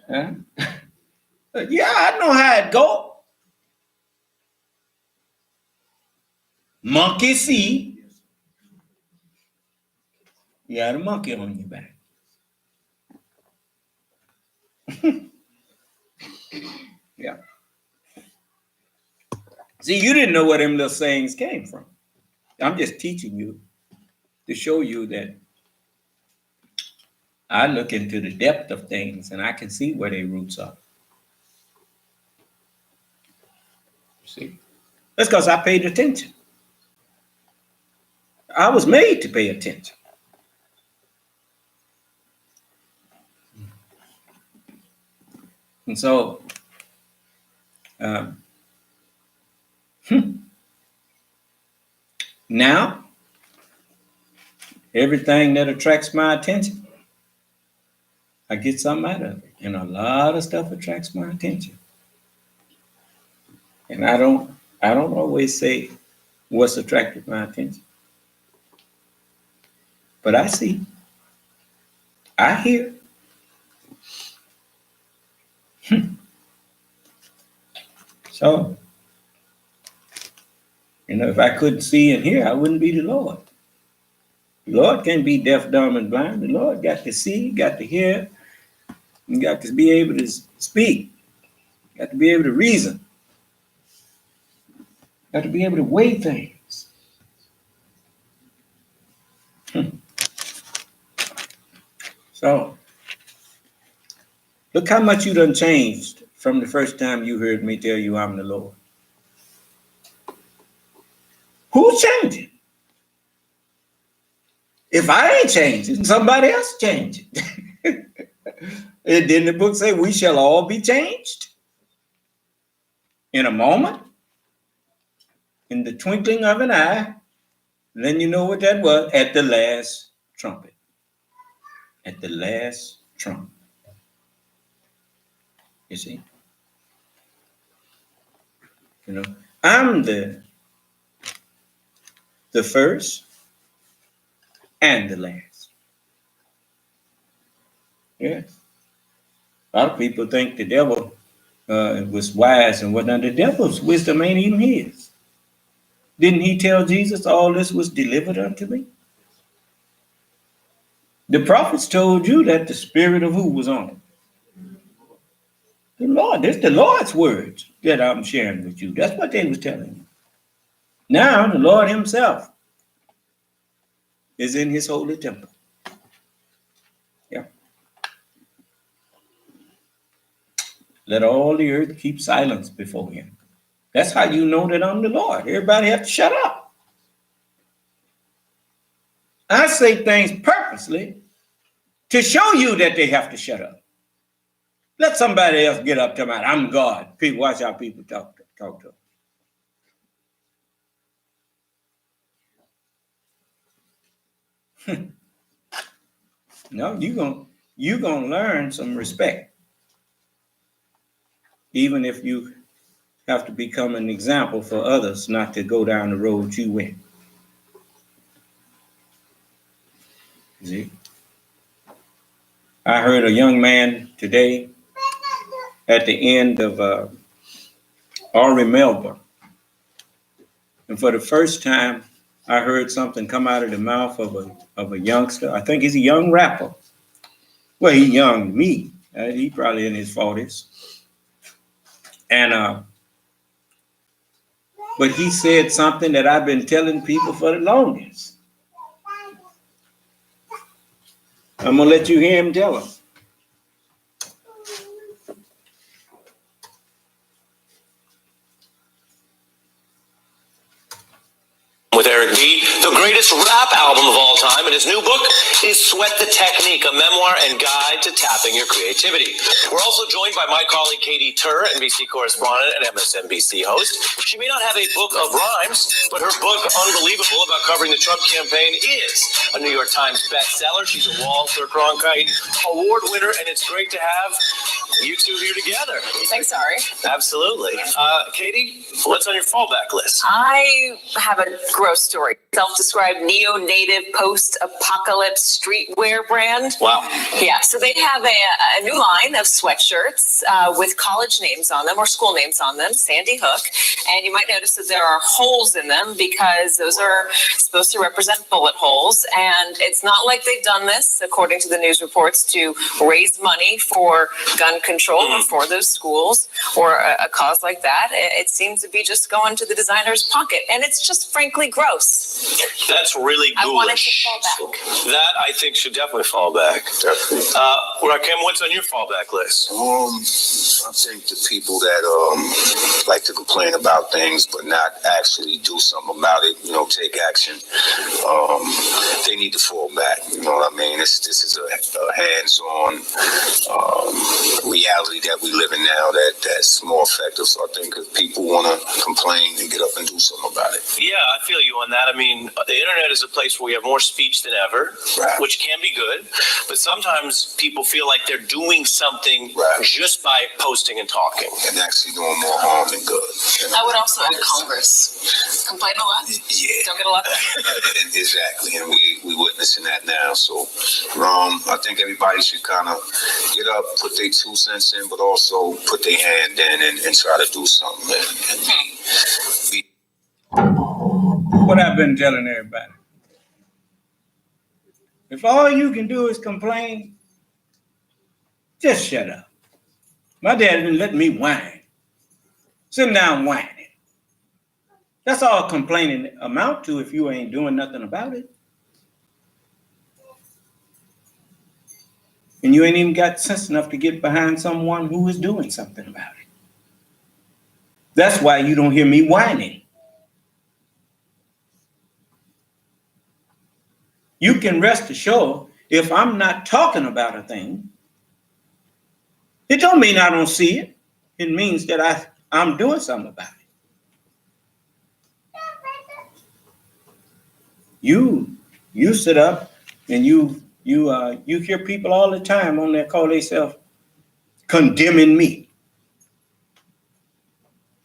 Huh? Yeah, I know how it go. Monkey see. You got a monkey on your back. Yeah. See, you didn't know where them little sayings came from. I'm just teaching you to show you that I look into the depth of things and I can see where their roots are. See? That's because I paid attention. I was made to pay attention. And so, now, everything that attracts my attention, I get something out of it. And a lot of stuff attracts my attention. And I don't always say what's attracted my attention. But I see, I hear. So, if I couldn't see and hear, I wouldn't be the Lord. The Lord can't be deaf, dumb, and blind. The Lord got to see, got to hear, and got to be able to speak, got to be able to reason, got to be able to weigh things. So, look how much you done changed from the first time you heard me tell you I'm the Lord. Who's changing? If I ain't changing, somebody else changing. Didn't the book say we shall all be changed? In a moment? In the twinkling of an eye? Then you know what that was? At the last trumpet. At the last trumpet. You see? I'm the first and the last. Yes. A lot of people think the devil was wise and whatnot. The devil's wisdom ain't even his. Didn't he tell Jesus all this was delivered unto me? The prophets told you that the spirit of who was on him? The Lord. This is the Lord's words that I'm sharing with you. That's what they was telling you. Now the Lord himself is in his holy temple. Yeah. Let all the earth keep silence before him. That's how you know that I'm the Lord. Everybody have to shut up. I say things purposely to show you that they have to shut up. Let somebody else get up to me. I'm God. People, watch how people talk to them. No, you're gonna learn some respect. Even if you have to become an example for others not to go down the road you went. See? I heard a young man today at the end of Ari Melba. And for the first time, I heard something come out of the mouth of a youngster. I think he's a young rapper. Well, he's young to me. He's probably in his 40s. And but he said something that I've been telling people for the longest. I'm gonna let you hear him tell him. With Eric B., the greatest rap album of all time, and his new book is Sweat the Technique, a memoir and guide to tapping your creativity. We're also joined by my colleague Katie Tur, NBC correspondent and MSNBC host. She may not have a book of rhymes, but her book, Unbelievable, about covering the Trump campaign, is a New York Times bestseller. She's a Walter Cronkite Award winner, and it's great to have you two here together. Thanks, Ari. Absolutely. Katie, what's on your fallback list? I have a gross story. Self-described neo-native post-apocalypse streetwear brand. Wow. Yeah, so they have a new line of sweatshirts with college names on them or school names on them, Sandy Hook. And you might notice that there are holes in them because those are supposed to represent bullet holes. And it's not like they've done this, according to the news reports, to raise money for gun control for those schools or a cause like that, it seems to be just going to the designer's pocket. And it's just frankly gross. That's really ghoulish. I want it to fall back. That I think should definitely fall back. Definitely. Rakim, what's on your fallback list? I think the people that like to complain about things but not actually do something about it, take action, they need to fall back. You know what I mean? This is a hands-on reality that we live in now that's more effective. So I think if people want to complain, they get up and do something about it. Yeah, I feel you on that. I mean, the internet is a place where we have more speech than ever, Right. which can be good. But sometimes people feel like they're doing something Right. just by posting and talking. And actually doing more harm than good. I would also add Congress. Complain a lot. Yeah. Don't get a lot. Exactly, and we witnessing that now. So, I think everybody should kind of get up, put their 2 cents in, but also put their hand in and try to do something. And be What I've been telling everybody. If all you can do is complain, just shut up. My dad didn't let me whine. Sitting down whining. That's all complaining amount to if you ain't doing nothing about it. And you ain't even got sense enough to get behind someone who is doing something about it. That's why you don't hear me whining. You can rest assured if I'm not talking about a thing, it don't mean I don't see it. It means that I'm doing something about it. You sit up and you hear people all the time on there call themselves condemning me.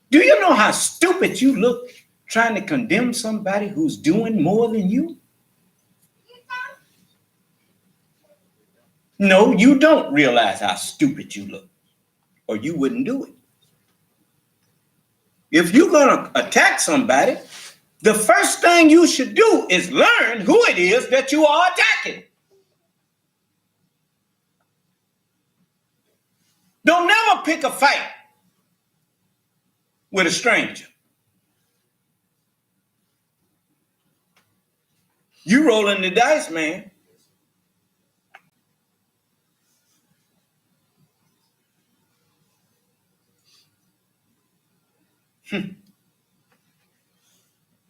Do you know how stupid you look trying to condemn somebody who's doing more than you? No, you don't realize how stupid you look, or you wouldn't do it. If you're going to attack somebody, the first thing you should do is learn who it is that you are attacking. Don't never pick a fight with a stranger. You rolling the dice, man.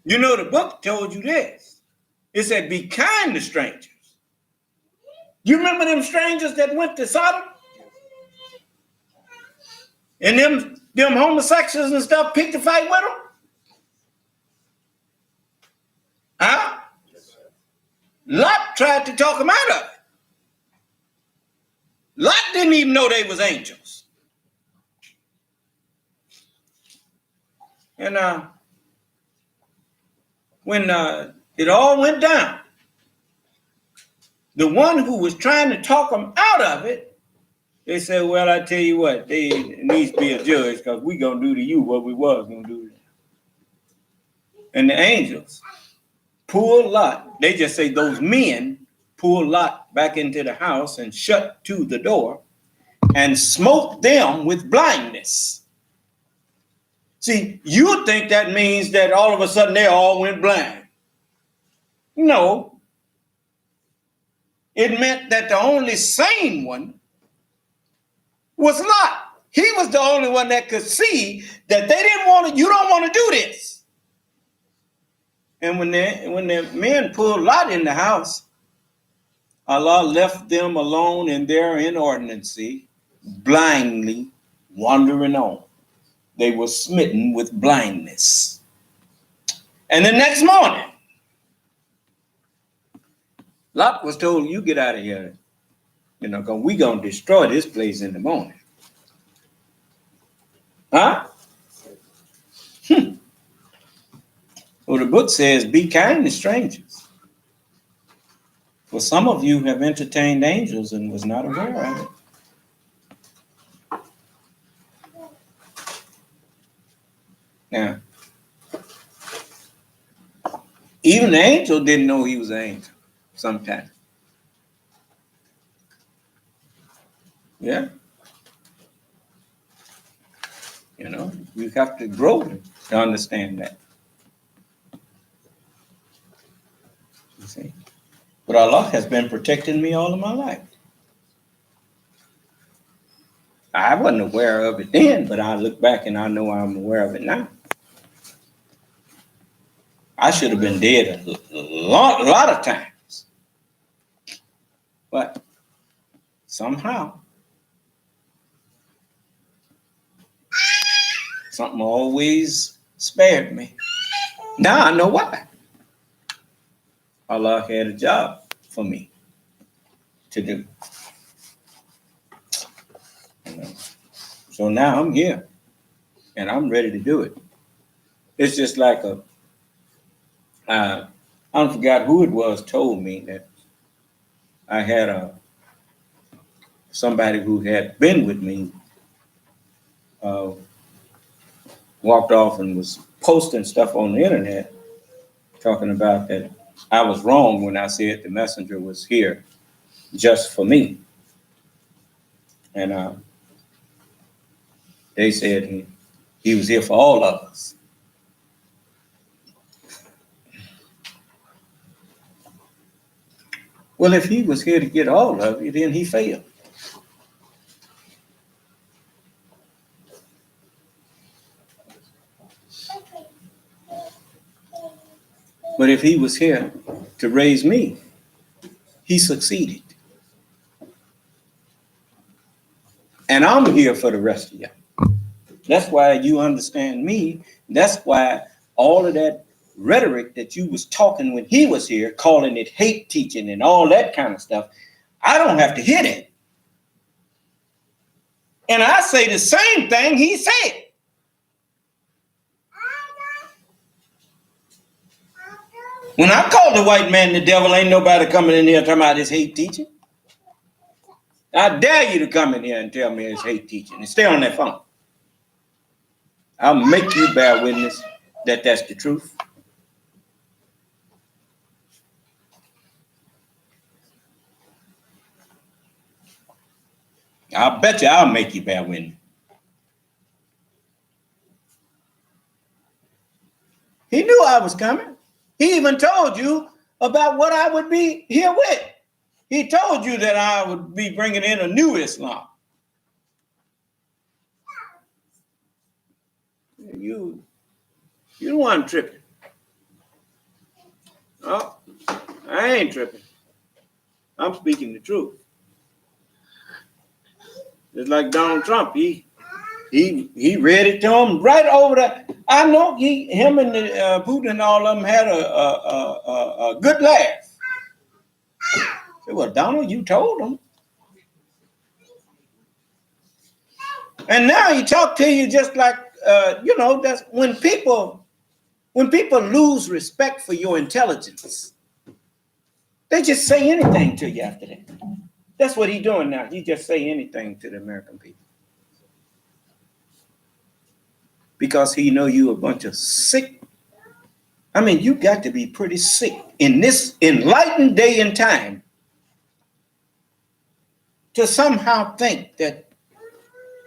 You know, the book told you this. It said, be kind to strangers. You remember them strangers that went to Sodom? And them homosexuals and stuff picked a fight with them? Huh? Lot tried to talk them out of it. Lot didn't even know they was angels. And when it all went down, the one who was trying to talk them out of it, they said, well, I tell you what, there needs to be a judge because we're going to do to you what we was going to do to them. And the angels pulled Lot. They just say those men pulled Lot back into the house and shut to the door and smote them with blindness. See, you think that means that all of a sudden they all went blind. No. It meant that the only sane one was Lot. He was the only one that could see that they didn't want to, you don't want to do this. And when the men pulled Lot in the house, Allah left them alone in their inordinancy, blindly wandering on. They were smitten with blindness. And the next morning, Lot was told, you get out of here, because we're going to destroy this place in the morning. Huh? Well, the book says, be kind to strangers. For some of you have entertained angels and was not aware of it. Now, even the angel didn't know he was an angel sometimes. Yeah. You know, you have to grow to understand that. You see? But Allah has been protecting me all of my life. I wasn't aware of it then, but I look back and I know I'm aware of it now. I should have been dead a lot of times. But somehow, something always spared me. Now I know why. Allah had a job for me to do. You know? So now I'm here and I'm ready to do it. It's just like I forgot who it was told me that I had somebody who had been with me walked off and was posting stuff on the internet talking about that I was wrong when I said the messenger was here just for me. And they said he was here for all of us. Well, if he was here to get all of you, then he failed. But if he was here to raise me, he succeeded. And I'm here for the rest of y'all. That's why you understand me. That's why all of that rhetoric that you was talking when he was here, calling it hate teaching and all that kind of stuff, I don't have to hear that. And I say the same thing he said. When I call the white man the devil, ain't nobody coming in here talking about this hate teaching. I dare you to come in here and tell me it's hate teaching and stay on that phone. I'll make you bear witness that that's the truth. I'll bet you I'll make you bear witness. He knew I was coming. He even told you about what I would be here with. He told you that I would be bringing in a new Islam. You don't want tripping. Oh, I ain't tripping. I'm speaking the truth. It's like Donald Trump. He read it to him right over there. I know him and Putin and all of them had a good laugh. I said, well, Donald, you told him. And now he talked to you just like, that's when people lose respect for your intelligence, they just say anything to you after that. That's what he's doing now. He just say anything to the American people. Because he know you a bunch of sick. I mean, you got to be pretty sick in this enlightened day and time to somehow think that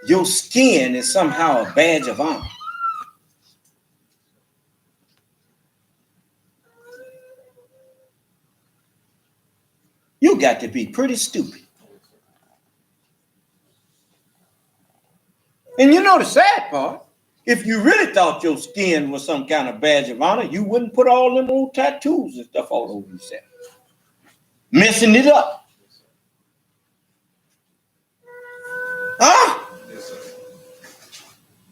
your skin is somehow a badge of honor. You got to be pretty stupid. And you know the sad part, if you really thought your skin was some kind of badge of honor, you wouldn't put all them old tattoos and stuff all over yourself, messing it up. Huh?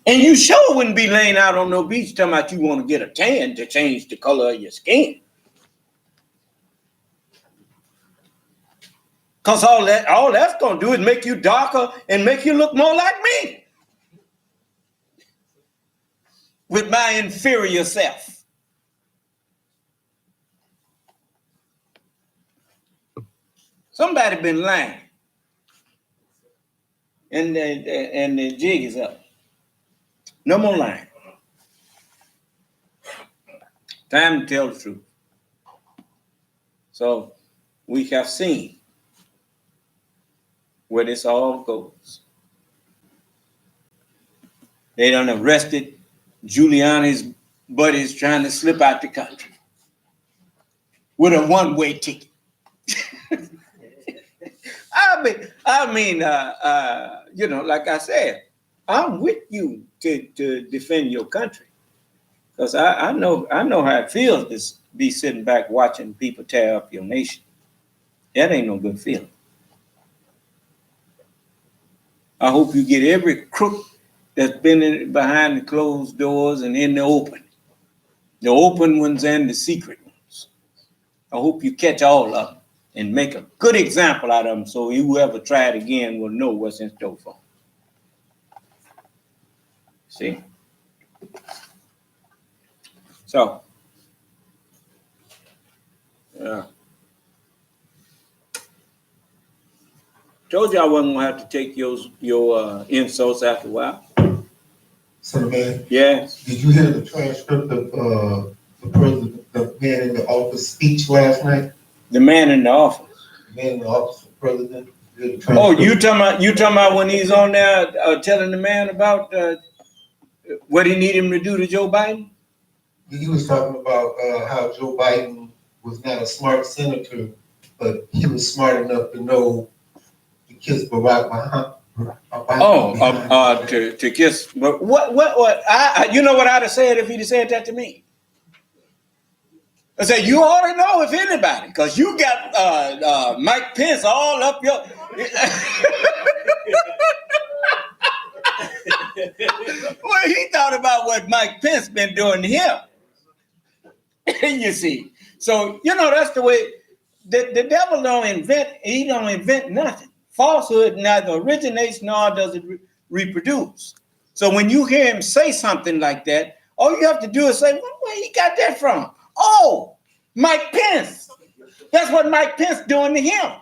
And you sure wouldn't be laying out on no beach talking about you want to get a tan to change the color of your skin. Because all that's going to do is make you darker and make you look more like me. With my inferior self. Somebody been lying. And the jig is up. No more lying. Time to tell the truth. So we have seen where this all goes. They done arrested Giuliani's buddies trying to slip out the country with a one-way ticket. You know, like I said, I'm with you to defend your country, because I know how it feels to be sitting back watching people tear up your nation. That ain't no good feeling. I hope you get every crook that's been behind the closed doors and in the open ones and the secret ones. I hope you catch all of them and make a good example out of them, so whoever try it again will know what's in store for them. See? So, told you I wasn't gonna have to take your insults after a while. So, man, Yes. did you hear the transcript of the president, the man in the office speech last night? The man in the office. The man in the office of president. Oh, you talking about when he's on there telling the man about what he need him to do to Joe Biden? He was talking about how Joe Biden was not a smart senator, but he was smart enough to know to kiss Barack Obama. To kiss. But what? You know what I'd have said if he'd have said that to me? I said, you ought to know if anybody, because you got Mike Pence all up your. Well, he thought about what Mike Pence been doing to him. You see, so you know that's the way the devil don't invent nothing. Falsehood neither originates nor does it reproduce. So when you hear him say something like that, all you have to do is say, well, where he got that from? Oh, Mike Pence. That's what Mike Pence doing to him.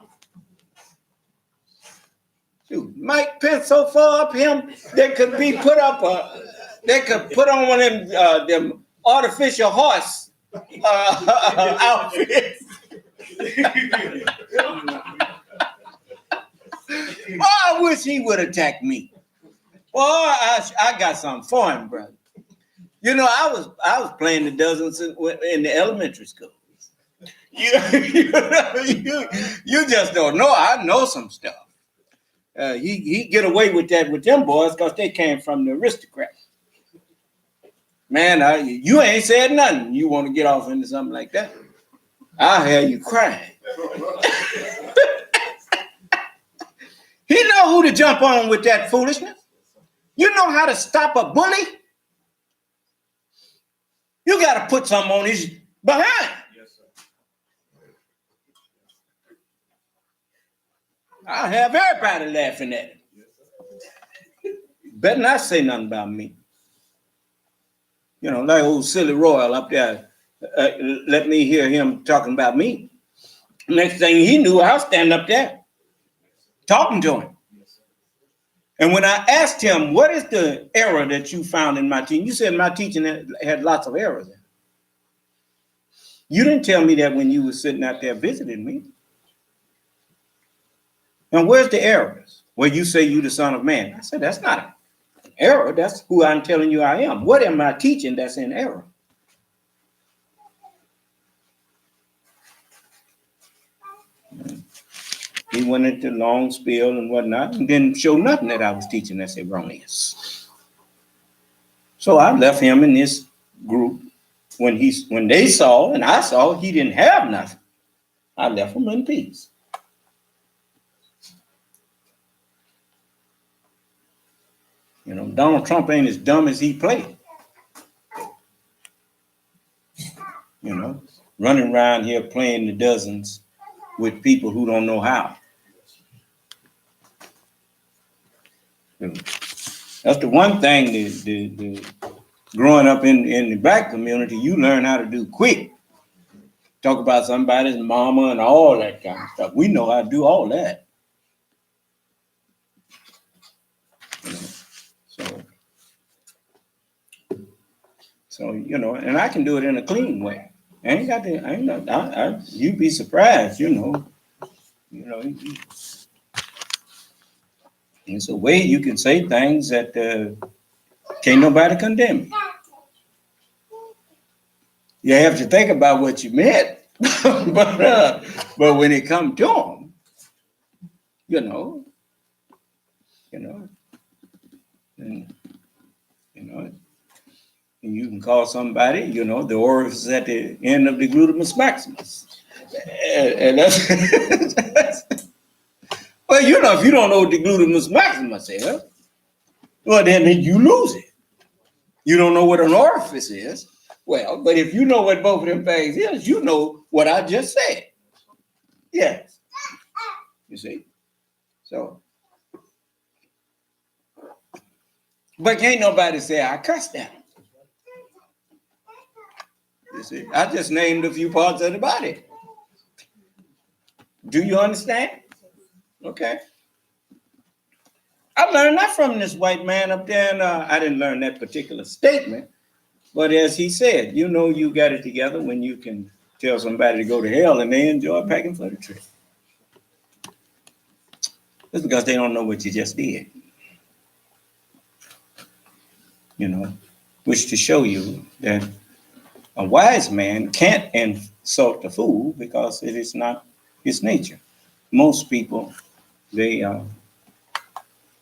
Dude, Mike Pence so far up him, they could put on one of them artificial horse outfits. Oh, I wish he would attack me. Boy, I got something for him, brother. You know, I was playing the dozens in the elementary school. You just don't know. I know some stuff. He get away with that with them boys because they came from the aristocrats. Man, you ain't said nothing. You want to get off into something like that? I'll have you crying. He know who to jump on with that foolishness. You know how to stop a bully? You got to put something on his behind. Yes, sir. I'll have everybody laughing at him. Yes, sir. Better not say nothing about me. You know, like old silly Royal up there, let me hear him talking about me. Next thing he knew, I was standing up there talking to him. And when I asked him, what is the error that you found in my teaching? You said my teaching had lots of errors in it. You didn't tell me that when you were sitting out there visiting me. Now, where's the errors? Where you say you the Son of Man. I said, that's not an error. That's who I'm telling you I am. What am I teaching that's in error? He went into long spiel and whatnot and didn't show nothing that I was teaching that's erroneous. So I left him in this group. When they saw and I saw he didn't have nothing, I left him in peace. You know, Donald Trump ain't as dumb as he played. You know, running around here playing the dozens with people who don't know how. That's the one thing the growing up in the black community, you learn how to do quick. Talk about somebody's mama and all that kind of stuff. We know how to do all that. You know, so you know, and I can do it in a clean way. You'd be surprised, you know. You know, it's a way you can say things that Can't nobody condemn you. You have to think about what you meant. but when it comes to them, you know, and, and you can call somebody, the orifice at the end of the gluteus maximus. And that's, well, if you don't know what the gluteus maximus is, well, then you lose it. You don't know what an orifice is. Well, but if you know what both of them things is, you know what I just said. Yes. You see? So, but can't nobody say I cussed at him. You see? I just named a few parts of the body. Do you understand? Okay. I learned that from this white man up there, and I didn't learn that particular statement, but as he said, you got it together when you can tell somebody to go to hell and they enjoy packing for the trip. It's because they don't know what you just did. Which to show you that a wise man can't insult a fool because it is not his nature. Most people, they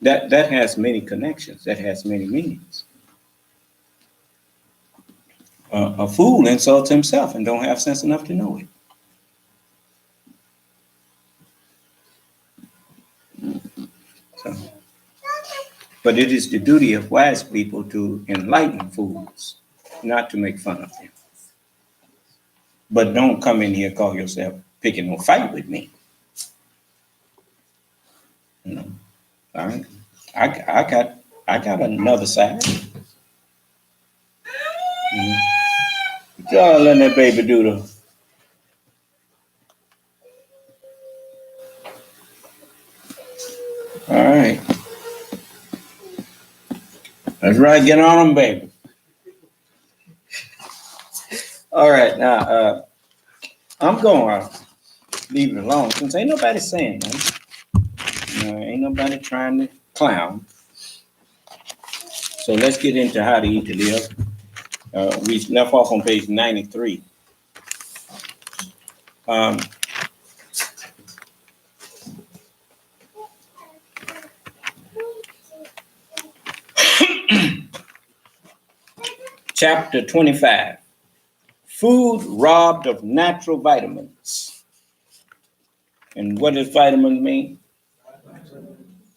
that has many connections, that has many meanings. A fool insults himself and don't have sense enough to know it. So, but it is the duty of wise people to enlighten fools, not to make fun of them. But don't come in here call yourself picking no fight with me. All right. I got another side. Y'all letting that baby do the. All right. That's right. Get on them, baby. All right. Now, I'm going to leave it alone since ain't nobody saying nothing. Ain't nobody trying to clown. So let's get into how to eat to live. We left off on page 93. Chapter 25. Food robbed of natural vitamins. And what does vitamins mean?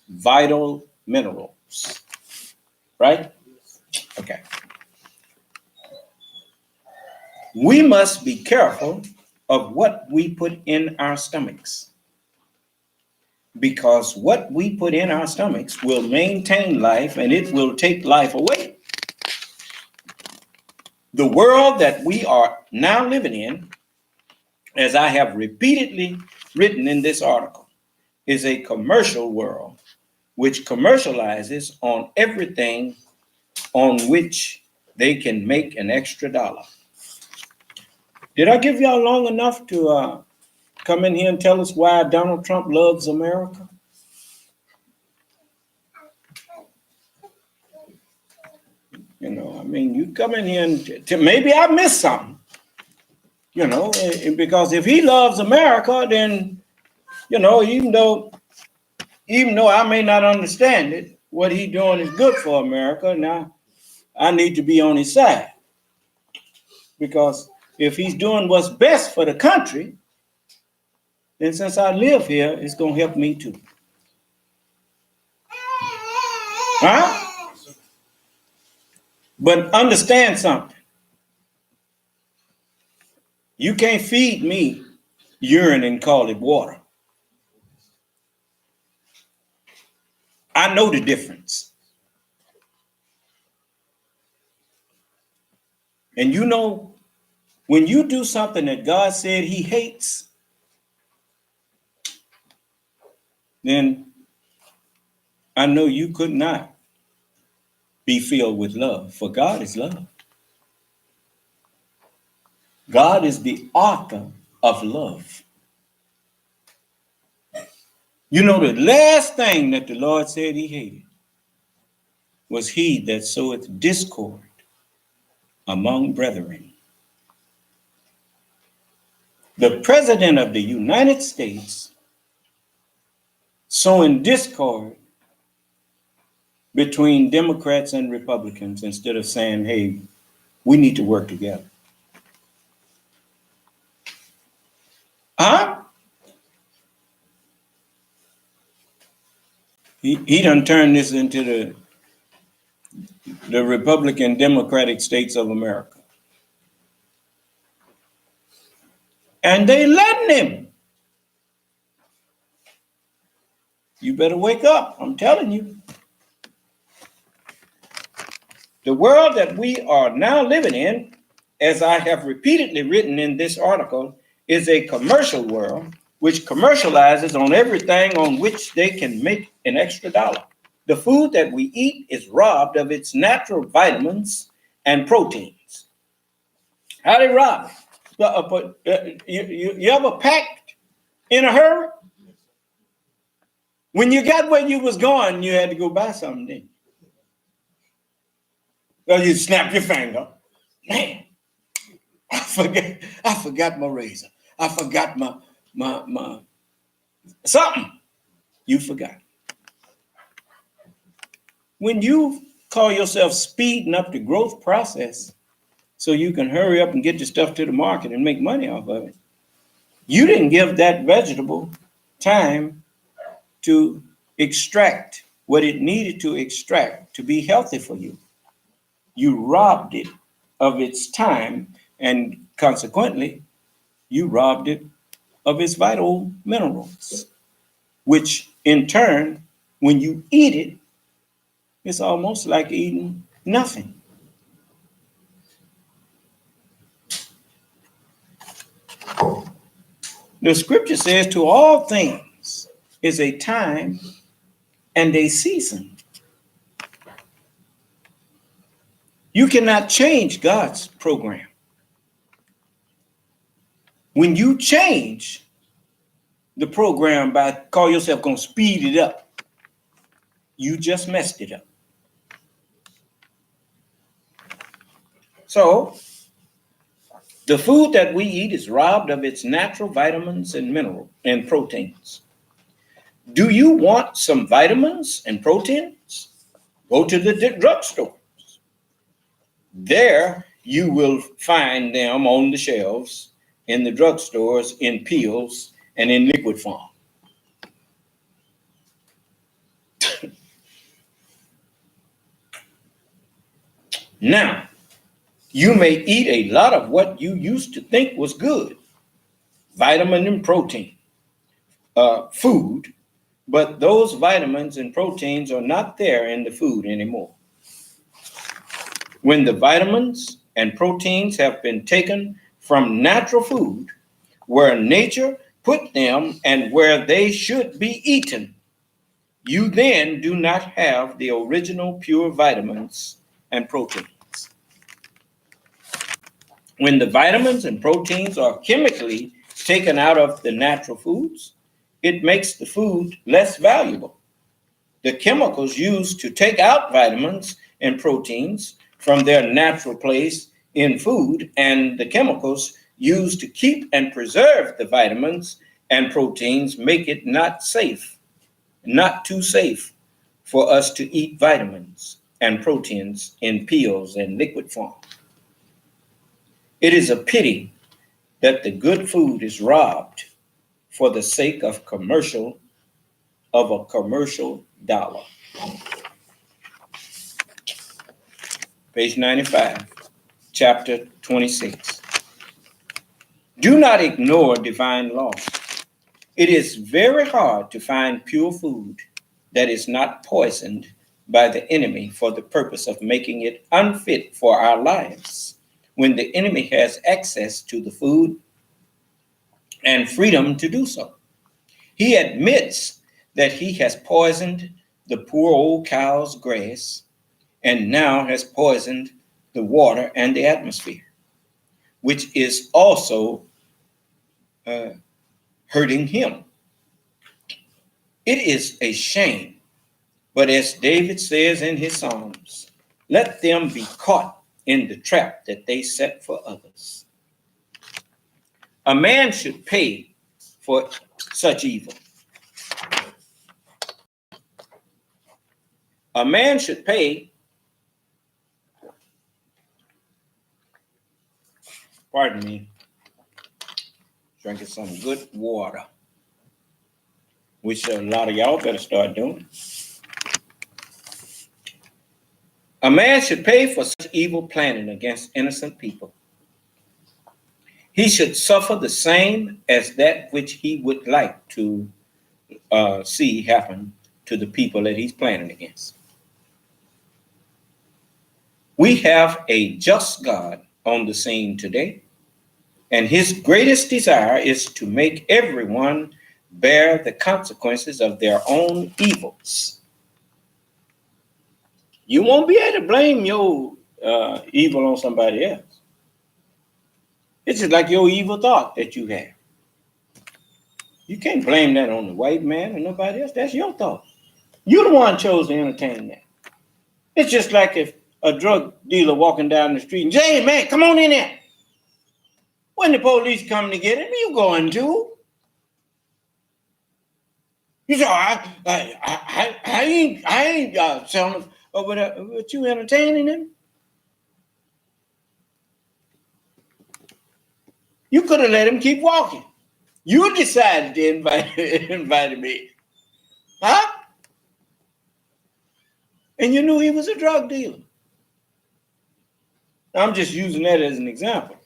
Vital minerals. Right? Okay. We must be careful of what we put in our stomachs, because what we put in our stomachs will maintain life and it will take life away. The world that we are now living in, as I have repeatedly written in this article, is a commercial world which commercializes on everything on which they can make an extra dollar. Did I give y'all long enough to come in here and tell us why Donald Trump loves America? You come in here and maybe I missed something, because if he loves America, then, even though I may not understand it, what he's doing is good for America. Now, I need to be on his side, because if he's doing what's best for the country, then since I live here, it's going to help me too. Huh? But understand something. You can't feed me urine and call it water. I know the difference. And when you do something that God said he hates, then I know you could not be filled with love, for God is love. God is the author of love. The last thing that the Lord said he hated was he that soweth discord among brethren. The President of the United States sowing discord between Democrats and Republicans instead of saying, hey, we need to work together. Huh? He done turned this into the Republican Democratic States of America. And they letting him. You better wake up, I'm telling you. The world that we are now living in, as I have repeatedly written in this article, is a commercial world which commercializes on everything on which they can make an extra dollar. The food that we eat is robbed of its natural vitamins and proteins. How they rob it? You ever packed in a hurry? When you got where you was going, you had to go buy something, didn't you? Well, you snap your finger. Man, I forgot my razor. I forgot my something. You forgot. When you call yourself speeding up the growth process so you can hurry up and get your stuff to the market and make money off of it, you didn't give that vegetable time to extract what it needed to extract to be healthy for you. You robbed it of its time, and consequently, you robbed it of its vital minerals, which in turn, when you eat it, it's almost like eating nothing. The scripture says, to all things is a time and a season. You cannot change God's program. When you change the program by call yourself going to speed it up, you just messed it up. So, the food that we eat is robbed of its natural vitamins and minerals and proteins. Do you want some vitamins and proteins? Go to the drugstores. There you will find them on the shelves in the drugstores in pills and in liquid form. Now, you may eat a lot of what you used to think was good, vitamin and protein, food, but those vitamins and proteins are not there in the food anymore. When the vitamins and proteins have been taken from natural food, where nature put them and where they should be eaten, you then do not have the original pure vitamins and proteins. When the vitamins and proteins are chemically taken out of the natural foods, it makes the food less valuable. The chemicals used to take out vitamins and proteins from their natural place in food and the chemicals used to keep and preserve the vitamins and proteins make it not too safe for us to eat vitamins and proteins in pills and liquid form. It is a pity that the good food is robbed for the sake of a commercial dollar. Page 95, chapter 26. Do not ignore divine law. It is very hard to find pure food that is not poisoned by the enemy for the purpose of making it unfit for our lives, when the enemy has access to the food and freedom to do so. He admits that he has poisoned the poor old cow's grass and now has poisoned the water and the atmosphere, which is also hurting him. It is a shame, But as David says in his Psalms, let them be caught in the trap that they set for others. A man should pay for such evil. A man should pay, pardon me, drinking some good water, which a lot of y'all better start doing. A man should pay for such evil planning against innocent people. He should suffer the same as that which he would like to see happen to the people that he's planning against. We have a just God on the scene today, and his greatest desire is to make everyone bear the consequences of their own evils. You won't be able to blame your evil on somebody else. It's just like your evil thought that you have. You can't blame that on the white man or nobody else. That's your thought. You're the one chose to entertain that. It's just like if a drug dealer walking down the street and say, hey, man, come on in there. When the police come to get him, you going to? You say, I ain't selling him over there, but you entertaining him? You could have let him keep walking. You decided to invite him in. Huh? And you knew he was a drug dealer. I'm just using that as an example.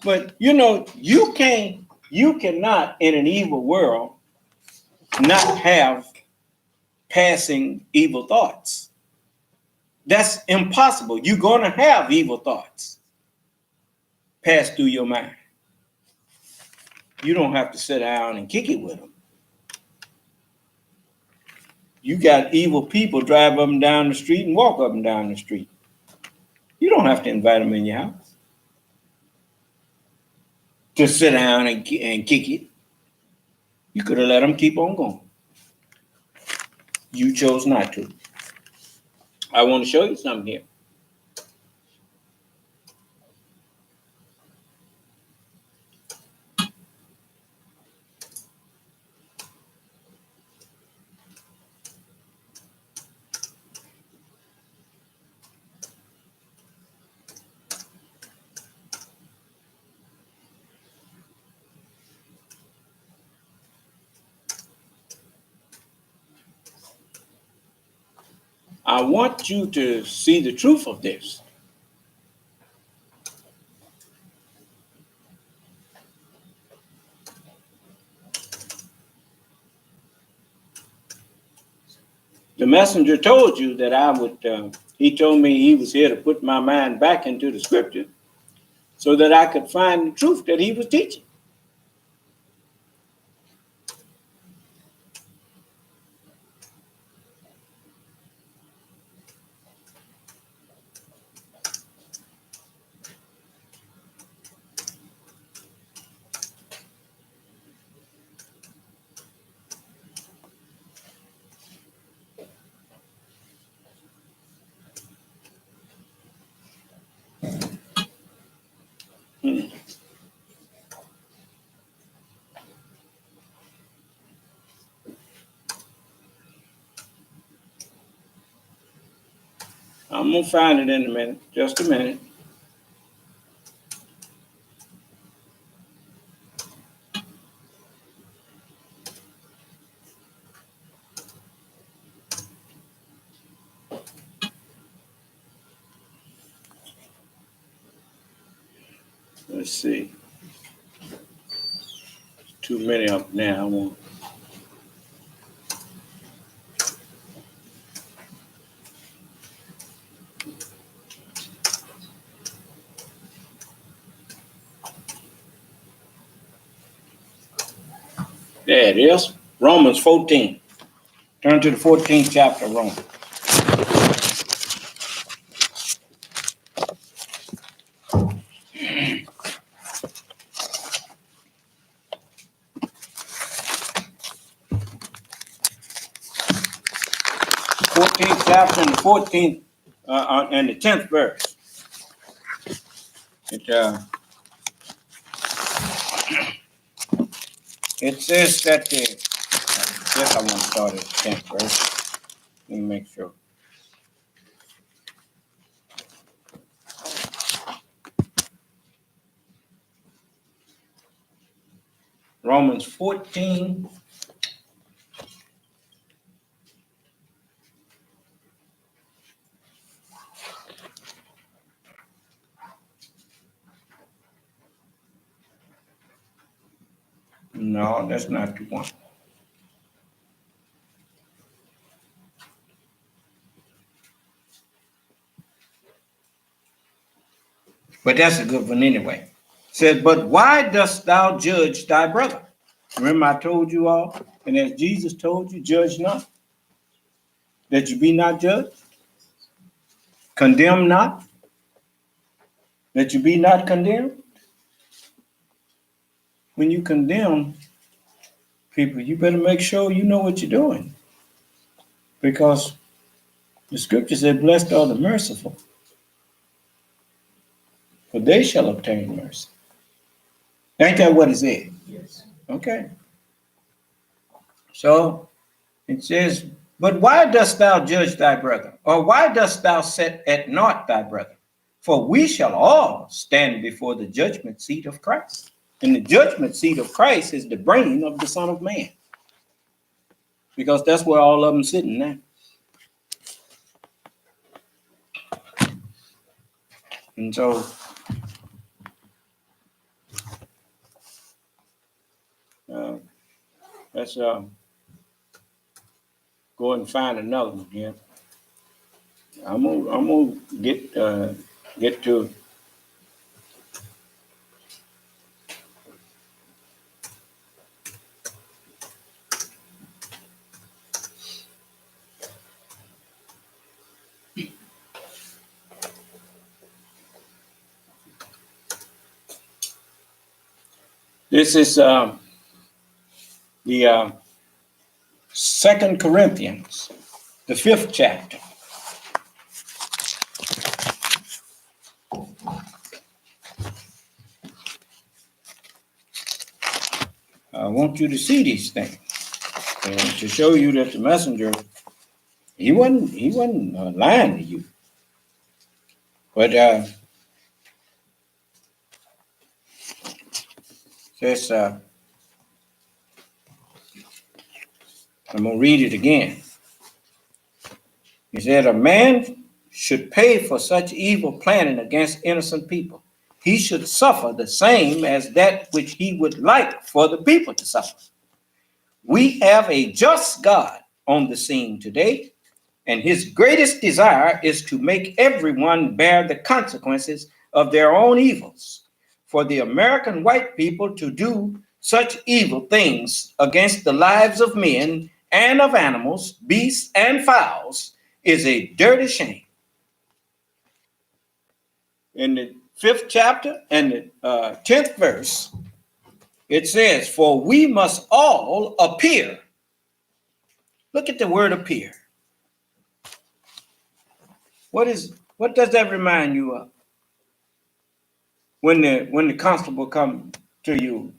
But you know, you cannot in an evil world not have passing evil thoughts. That's impossible. You're going to have evil thoughts pass through your mind. You don't have to sit down and kick it with them. You got evil people drive up and down the street and walk up and down the street. You don't have to invite them in your house to sit down and kick it. You could have let them keep on going. You chose not to. I want to show you something here. I want you to see the truth of this. The messenger told you that I would, he told me he was here to put my mind back into the scripture so that I could find the truth that he was teaching. I'm going to find it in a minute, just a minute. Let's see. Too many up now. I won't. There it is. Romans 14. Turn to the 14th chapter of Romans. chapter and the 14th and the 10th verse. It says that I guess I want to start at the 10th verse. Let me make sure. Romans 14. No, that's not the one. But that's a good one anyway. It says, but why dost thou judge thy brother? Remember I told you all, and as Jesus told you, judge not, that you be not judged. Condemn not, that you be not condemned. When you condemn people, you better make sure you know what you're doing. Because the scripture said, blessed are the merciful, for they shall obtain mercy. Ain't that what it said? Yes. Okay. So it says, but why dost thou judge thy brother? Or why dost thou set at naught thy brother? For we shall all stand before the judgment seat of Christ. And the judgment seat of Christ is the brain of the Son of Man. Because that's where all of them sitting now. And so let's go and find another one here. I'm gonna get to it. This is the 2 Corinthians, the 5th chapter. I want you to see these things and to show you that the messenger, he wasn't lying to you. But says, I'm going to read it again. He said, a man should pay for such evil planning against innocent people. He should suffer the same as that which he would like for the people to suffer. We have a just God on the scene today, and his greatest desire is to make everyone bear the consequences of their own evils. For the American white people to do such evil things against the lives of men and of animals, beasts, and fowls is a dirty shame. In the 5th chapter and the 10th verse, it says, for we must all appear. Look at the word appear. What does that remind you of? When the constable come to you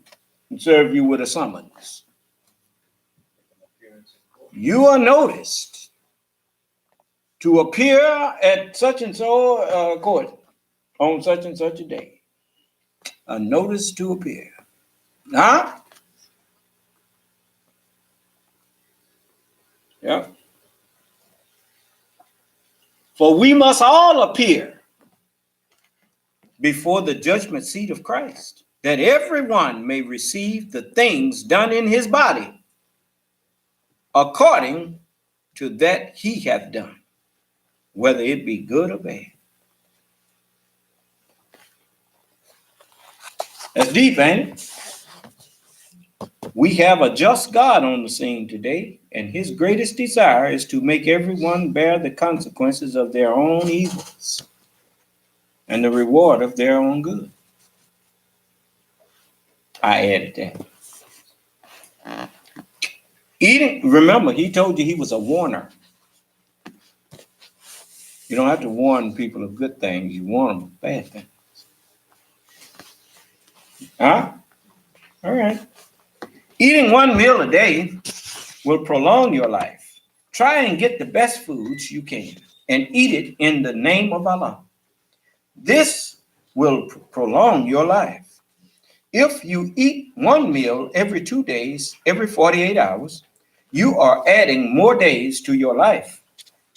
and serve you with a summons. You are noticed to appear at such and so court on such and such a day. A notice to appear. Huh? Yeah. For we must all appear before the judgment seat of Christ, that everyone may receive the things done in his body according to that he hath done, whether it be good or bad. That's deep, ain't it? We have a just God on the scene today, and his greatest desire is to make everyone bear the consequences of their own evils and the reward of their own good. I added that. Remember, he told you he was a warner. You don't have to warn people of good things. You warn them of bad things. Huh? All right. Eating one meal a day will prolong your life. Try and get the best foods you can and eat it in the name of Allah. This will prolong your life. If you eat one meal every 2 days, every 48 hours, you are adding more days to your life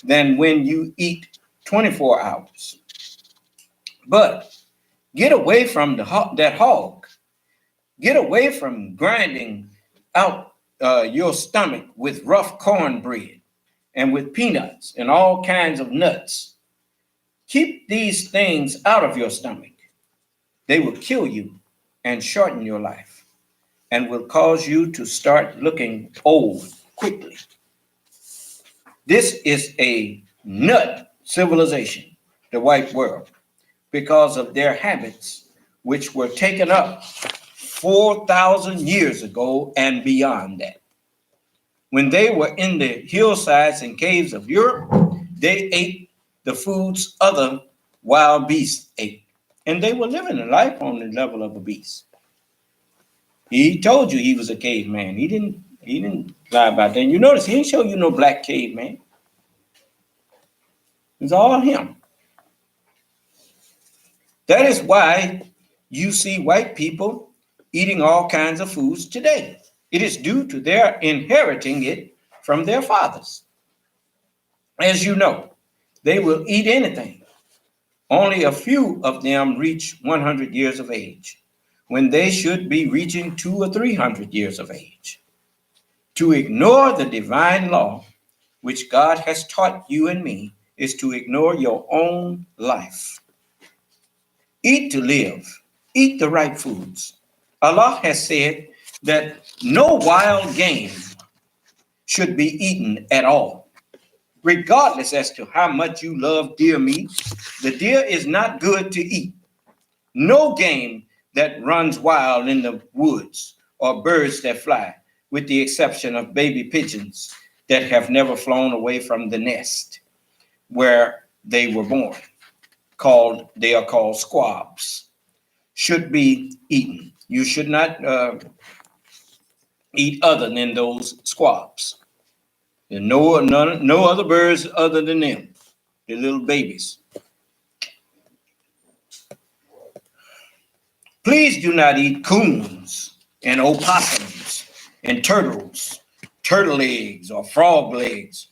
than when you eat 24 hours. But get away from that hog. Get away from grinding out your stomach with rough cornbread and with peanuts and all kinds of nuts. Keep these things out of your stomach. They will kill you and shorten your life and will cause you to start looking old quickly. This is a nut civilization, the white world, because of their habits, which were taken up 4,000 years ago and beyond that. When they were in the hillsides and caves of Europe, they ate the foods other wild beasts ate. And they were living a life on the level of a beast. He told you he was a caveman. He didn't lie about that. And you notice he didn't show you no black caveman. It's all him. That is why you see white people eating all kinds of foods today. It is due to their inheriting it from their fathers. As you know, they will eat anything. Only a few of them reach 100 years of age, when they should be reaching 200 or 300 years of age. To ignore the divine law, which God has taught you and me, is to ignore your own life. Eat to live. Eat the right foods. Allah has said that no wild game should be eaten at all. Regardless as to how much you love deer meat, the deer is not good to eat. No game that runs wild in the woods or birds that fly, with the exception of baby pigeons that have never flown away from the nest where they were born. They are called squabs, should be eaten. You should not eat other than those squabs. There are no other birds other than them, the little babies. Please do not eat coons and opossums and turtles, turtle eggs or frog legs.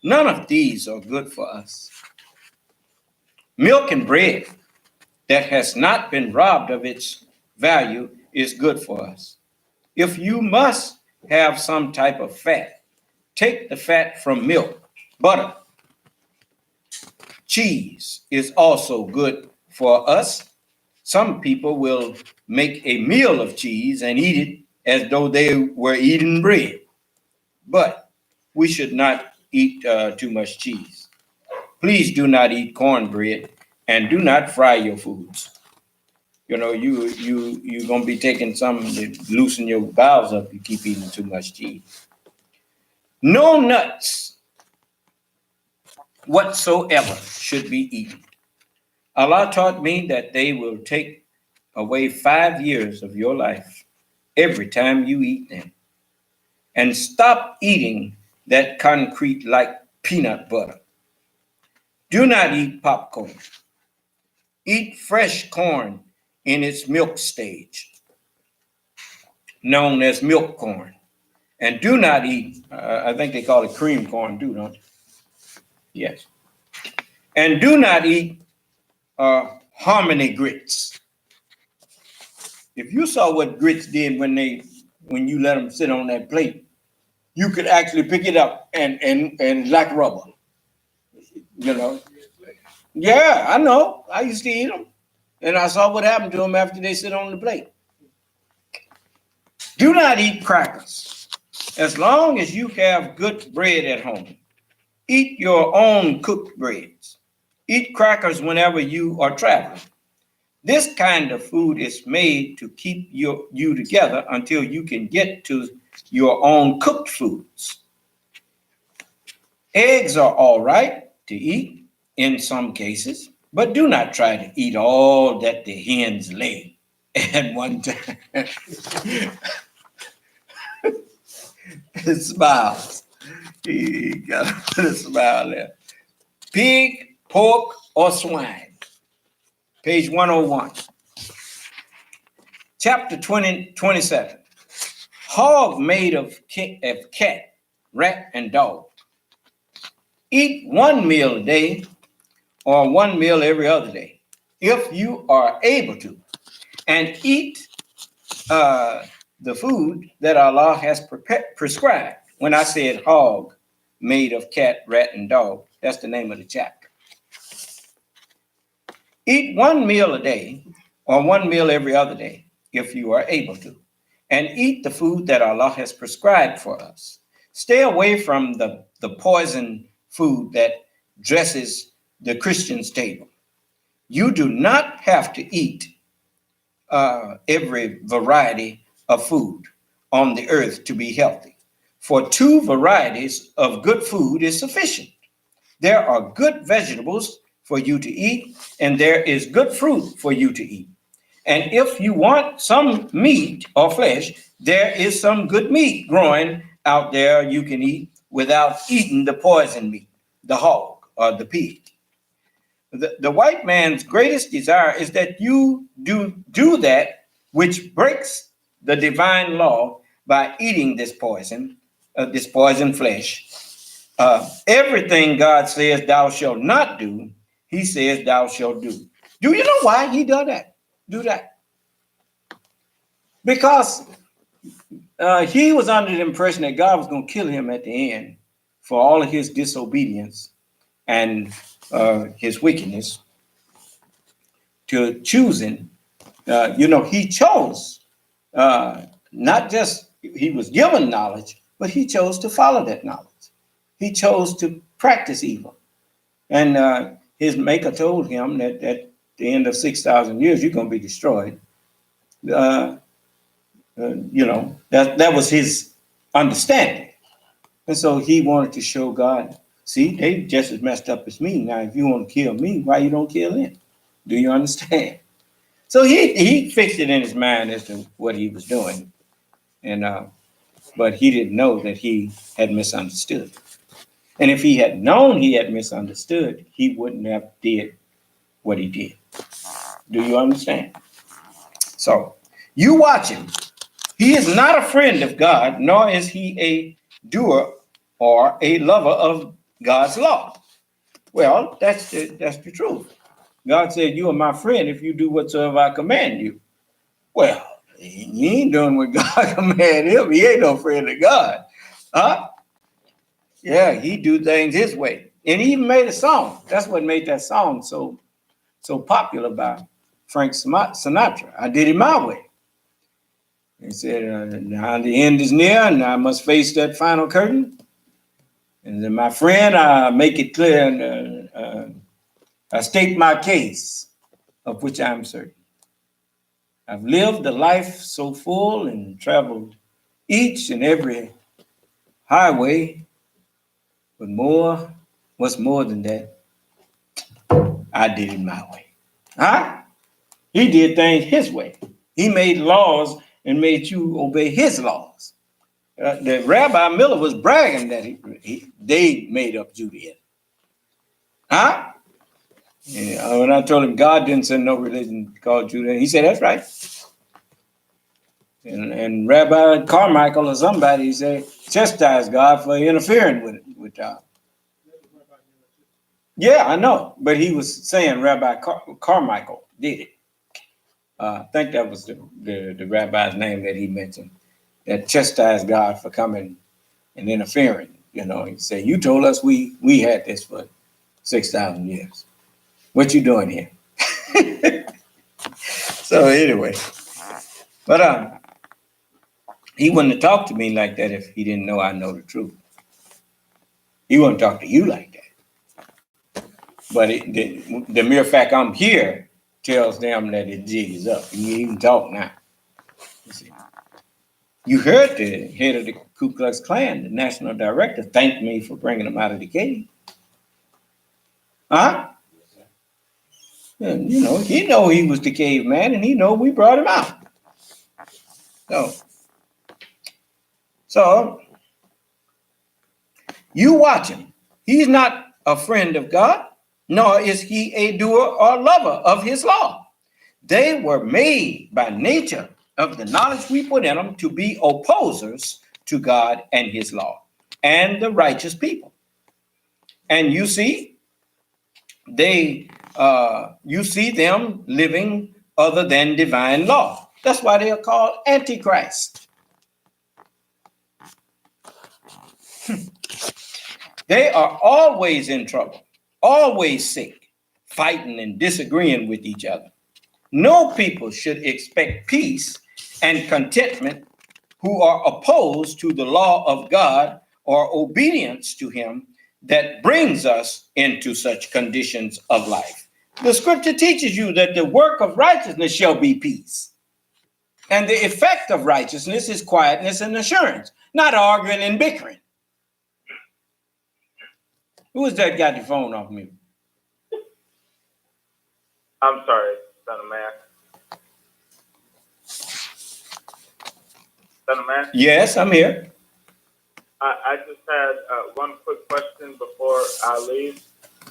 None of these are good for us. Milk and bread that has not been robbed of its value is good for us. If you must have some type of fat, take the fat from milk. Butter, cheese is also good for us. Some people will make a meal of cheese and eat it as though they were eating bread. But we should not eat too much cheese. Please do not eat cornbread and do not fry your foods. You know, you're gonna be taking something to loosen your bowels up. You keep eating too much cheese. No nuts whatsoever should be eaten. Allah taught me that they will take away 5 years of your life every time you eat them. And stop eating that concrete like peanut butter. Do not eat popcorn. Eat fresh corn in its milk stage, known as milk corn. And do not eat, I think they call it cream corn too, don't they? Yes. And do not eat harmony grits. If you saw what grits did when you let them sit on that plate, you could actually pick it up and like rubber. You know? Yeah, I know. I used to eat them. And I saw what happened to them after they sit on the plate. Do not eat crackers. As long as you have good bread at home, eat your own cooked breads. Eat crackers whenever you are traveling. This kind of food is made to keep you together until you can get to your own cooked foods. Eggs are all right to eat in some cases, but do not try to eat all that the hens lay at one time. It smiles. He got a little smile there. Pig, pork, or swine. Page 101. Chapter 27. Hog made of cat, rat, and dog. Eat one meal a day or one meal every other day, if you are able to, and eat the food that Allah has prescribed. When I said hog made of cat, rat, and dog, that's the name of the chapter. Eat one meal a day or one meal every other day, if you are able to, and eat the food that Allah has prescribed for us. Stay away from the poison food that dresses the Christian's table. You do not have to eat every variety of food on the earth to be healthy. For 2 varieties of good food is sufficient. There are good vegetables for you to eat, and there is good fruit for you to eat. And if you want some meat or flesh, there is some good meat growing out there you can eat without eating the poison meat, the hog or the pig. The white man's greatest desire is that you do that which breaks the divine law by eating this poison flesh. Everything God says thou shalt not do, he says thou shalt do. Do you know why he does that? Do that. Because he was under the impression that God was going to kill him at the end for all of his disobedience and his wickedness to choosing. He chose, not just he was given knowledge, but he chose to follow that knowledge. He chose to practice evil. And his maker told him that at the end of 6,000 years, you're going to be destroyed. That was his understanding. And so he wanted to show God, see, they just as messed up as me. Now, if you want to kill me, why you don't kill him? Do you understand? So he fixed it in his mind as to what he was doing. And but he didn't know that he had misunderstood. And if he had known he had misunderstood, he wouldn't have did what he did. Do you understand? So you watch him. He is not a friend of God, nor is he a doer or a lover of God's law. Well, that's the truth. God said, you are my friend if you do whatsoever I command you. Well, he ain't doing what God commanded him. He ain't no friend of God. Huh? Yeah, he do things his way. And he even made a song. That's what made that song so popular by Frank Sinatra. I did it my way. He said, now the end is near and I must face that final curtain. And then, my friend, I make it clear and I state my case, of which I'm certain. I've lived a life so full and traveled each and every highway, but what's more than that? I did it my way. Huh? He did things his way. He made laws and made you obey his laws. The Rabbi Miller was bragging that they made up Judaism. Huh? Yeah, when I told him God didn't send no religion called Judaism, he said, that's right. And Rabbi Carmichael or somebody, he said, chastise God for interfering with God. Yeah, I know. But he was saying Rabbi Carmichael did it. I think that was the rabbi's name that he mentioned, that chastised God for coming and interfering. He said, you told us we had this for 6,000 years. What you doing here? So anyway, but he wouldn't have talked to me like that if he didn't know I know the truth. He wouldn't talk to you like that. But the mere fact I'm here tells them that his jig is up. You even talk now. You heard the head of the Ku Klux Klan, the national director, thanked me for bringing him out of the cave. Huh? And, he know he was the caveman, and he know we brought him out. So you watch him. He's not a friend of God, nor is he a doer or lover of his law. They were made by nature of the knowledge we put in them to be opposers to God and his law and the righteous people. And you see, you see them living other than divine law. That's why they are called antichrist. They are always in trouble, always sick, fighting and disagreeing with each other. No people should expect peace and contentment who are opposed to the law of God or obedience to him that brings us into such conditions of life. The scripture teaches you that the work of righteousness shall be peace. And the effect of righteousness is quietness and assurance, not arguing and bickering. Who is that got the phone off mute? I'm sorry, son of man. Son of man? Yes, I'm here. I just had one quick question before I leave.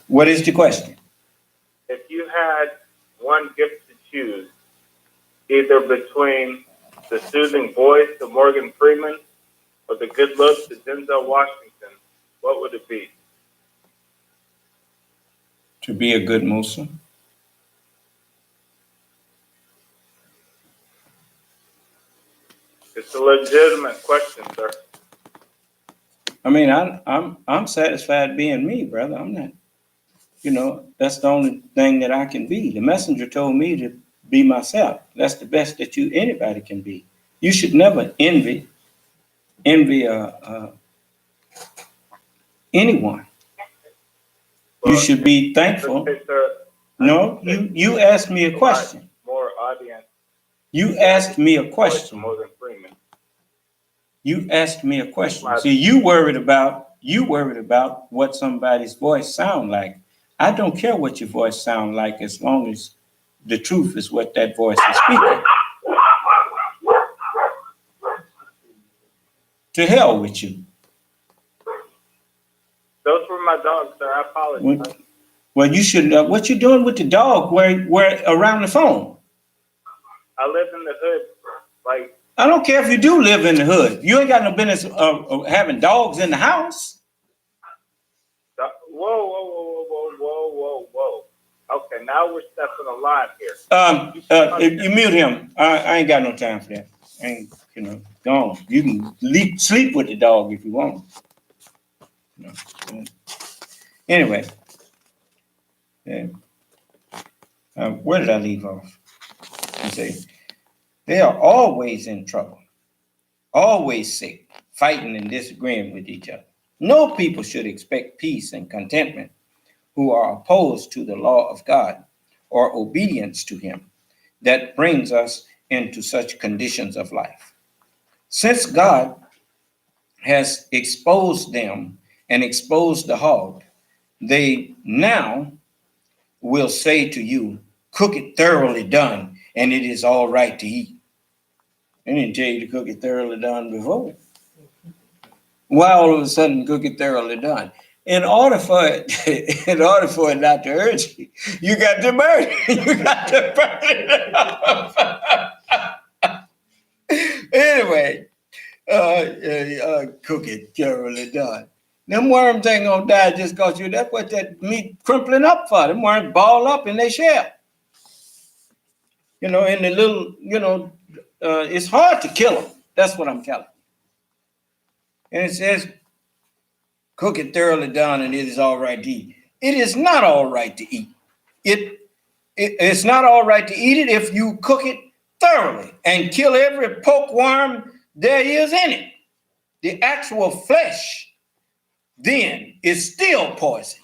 What is the question? If you had one gift to choose, either between the soothing voice of Morgan Freeman or the good looks of Denzel Washington, what would it be? To be a good Muslim. It's a legitimate question, sir. I mean, I'm satisfied being me, brother. I'm not, that's the only thing that I can be. The messenger told me to be myself. That's the best that anybody can be. You should never envy anyone. You should be thankful. No, you asked me a question. More audience. You asked me a question. Morgan Freeman. You asked me a question. See, you worried about what somebody's voice sound like. I don't care what your voice sound like as long as the truth is what that voice is speaking. To hell with you. Those were my dogs, sir. I apologize. Well, you shouldn't. What you doing with the dog? Where around the phone? I live in the hood, like. I don't care if you do live in the hood. You ain't got no business having dogs in the house. Whoa. Okay, now we're stepping a line here. If you mute him, I ain't got no time for that. I ain't, go on. You can sleep with the dog if you want. Anyway, where did I leave off? You say, they are always in trouble, always sick, fighting and disagreeing with each other. No people should expect peace and contentment who are opposed to the law of God or obedience to him that brings us into such conditions of life. Since God has exposed them and exposed the hog, they now will say to you, cook it thoroughly done, and it is all right to eat. I didn't tell you to cook it thoroughly done before. Why all of a sudden cook it thoroughly done? In order for it not to hurt you, you got to burn it. You got to burn it. Anyway, cook it thoroughly done. Them worms ain't gonna die just because that's what that meat crumpling up for. Them worms ball up in their shell. In the little, it's hard to kill them. That's what I'm telling you. And it says, cook it thoroughly done and it is all right to eat. It is not all right to eat. It's not all right to eat it if you cook it thoroughly and kill every poke worm there is in it. The actual flesh then is still poison.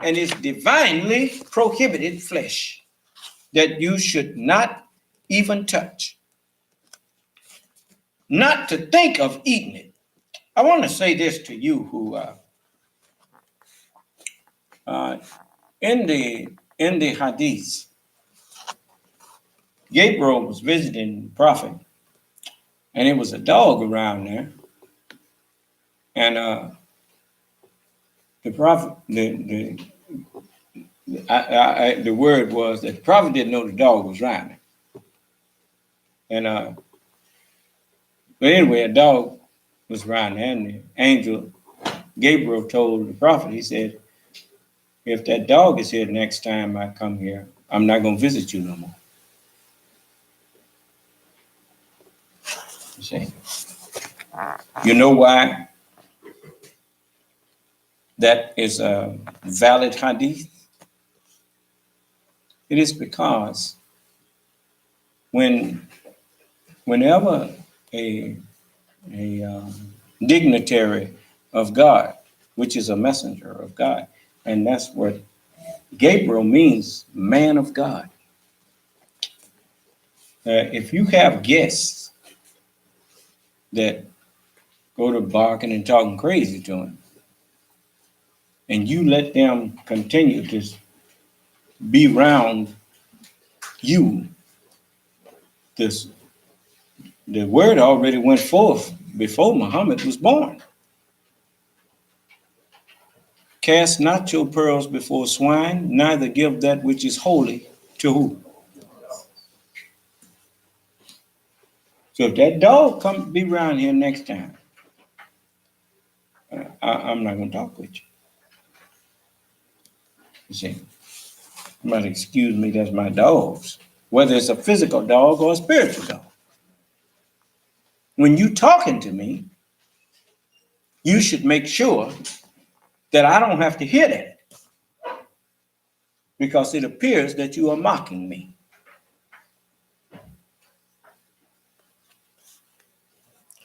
And it's divinely prohibited flesh that you should not even touch. Not to think of eating it. I want to say this to you In the Hadith, Gabriel was visiting the prophet, and it was a dog around there. And the prophet, the word was that the prophet didn't know the dog was around there. And but anyway, a dog was around there, and the angel Gabriel told the prophet, he said, if that dog is here the next time I come here, I'm not going to visit you no more. You see? You know why that is a valid hadith? It is because whenever a dignitary of God, which is a messenger of God, and that's what Gabriel means, man of God. If you have guests that go to barking and talking crazy to him, and you let them continue to be around you, the word already went forth before Muhammad was born. Cast not your pearls before swine, neither give that which is holy to who? So if that dog come be around here next time, I'm not going to talk with you. You see, you might excuse me, that's my dogs, whether it's a physical dog or a spiritual dog. When you talking to me, you should make sure that I don't have to hear that, because it appears that you are mocking me.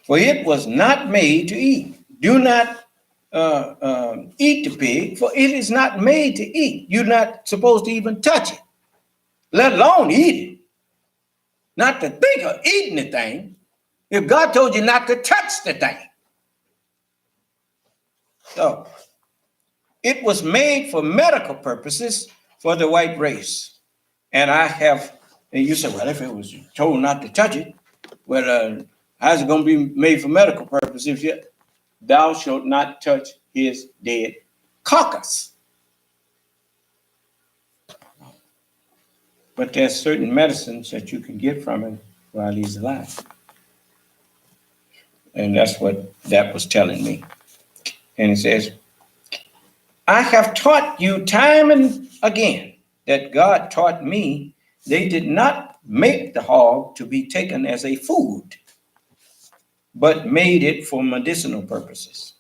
For it was not made to eat. Do not eat the pig, for it is not made to eat. You're not supposed to even touch it, let alone eat it. Not to think of eating the thing, if God told you not to touch the thing. So it was made for medical purposes for the white race. And you say, well, if it was told not to touch it, well, how's it going to be made for medical purposes if thou shalt not touch his dead carcass? But there's certain medicines that you can get from him while he's alive. And that's what that was telling me. And it says, I have taught you time and again that God taught me they did not make the hog to be taken as a food, but made it for medicinal purposes.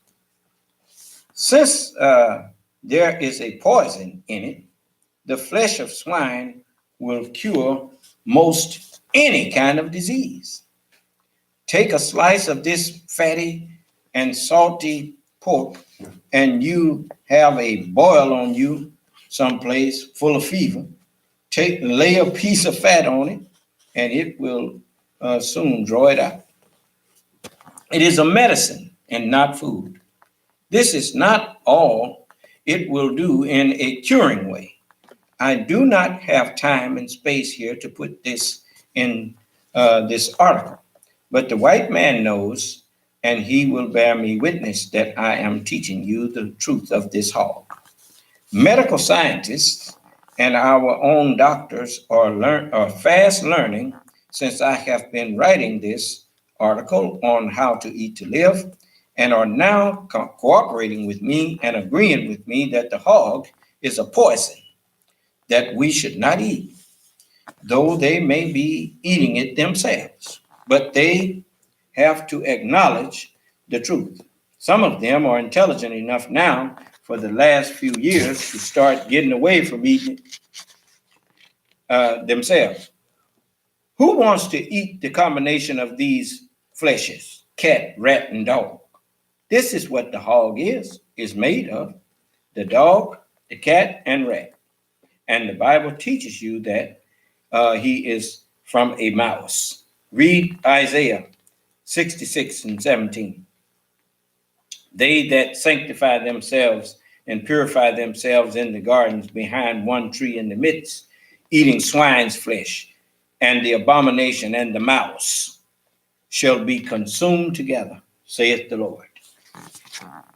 Since there is a poison in it, the flesh of swine will cure most any kind of disease. Take a slice of this fatty and salty pork, and you have a boil on you someplace full of fever. Lay a piece of fat on it, and it will soon draw it out. It is a medicine and not food. This is not all it will do in a curing way. I do not have time and space here to put this in this article, but the white man knows, and he will bear me witness that I am teaching you the truth of this hog. Medical scientists and our own doctors are fast learning, since I have been writing this article on how to eat to live, and are now cooperating with me and agreeing with me that the hog is a poison that we should not eat, though they may be eating it themselves. But they have to acknowledge the truth. Some of them are intelligent enough now for the last few years to start getting away from eating themselves. Who wants to eat the combination of these fleshes, cat, rat, and dog? This is what the hog is made of, the dog, the cat, and rat. And the Bible teaches you that he is from a mouse. Read Isaiah 66 and 17. They that sanctify themselves and purify themselves in the gardens behind one tree in the midst, eating swine's flesh, and the abomination and the mouse shall be consumed together, saith the Lord.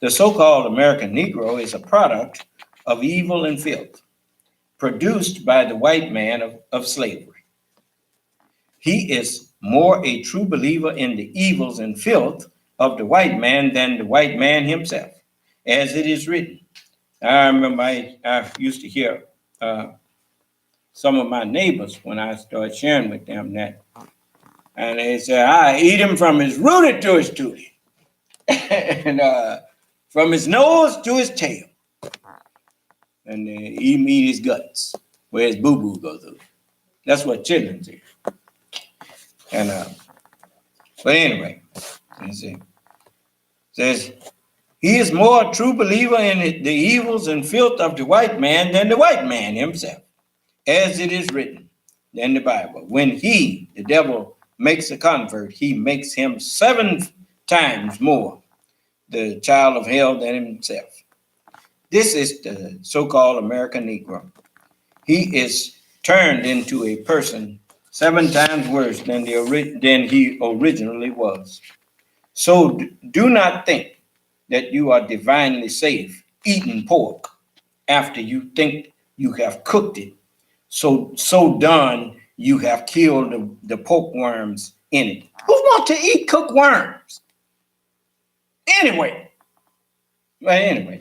The so-called American Negro is a product of evil and filth, produced by the white man of slavery. He is more a true believer in the evils and filth of the white man than the white man himself, as it is written. I remember I used to hear some of my neighbors when I started sharing with them that, and they said, I eat him from his rooty to his tooty, and from his nose to his tail, and even eat his guts, where his boo-boo goes through. That's what children do. And but anyway, it says, he is more a true believer in the evils and filth of the white man than the white man himself, as it is written in the Bible. When he, the devil, makes a convert, he makes him 7 times more the child of hell than himself. This is the so-called American Negro. He is turned into a person 7 times worse than he originally was. So do not think that you are divinely safe eating pork after you think you have cooked it. So done, you have killed the pork worms in it. Who want to eat cooked worms? Anyway,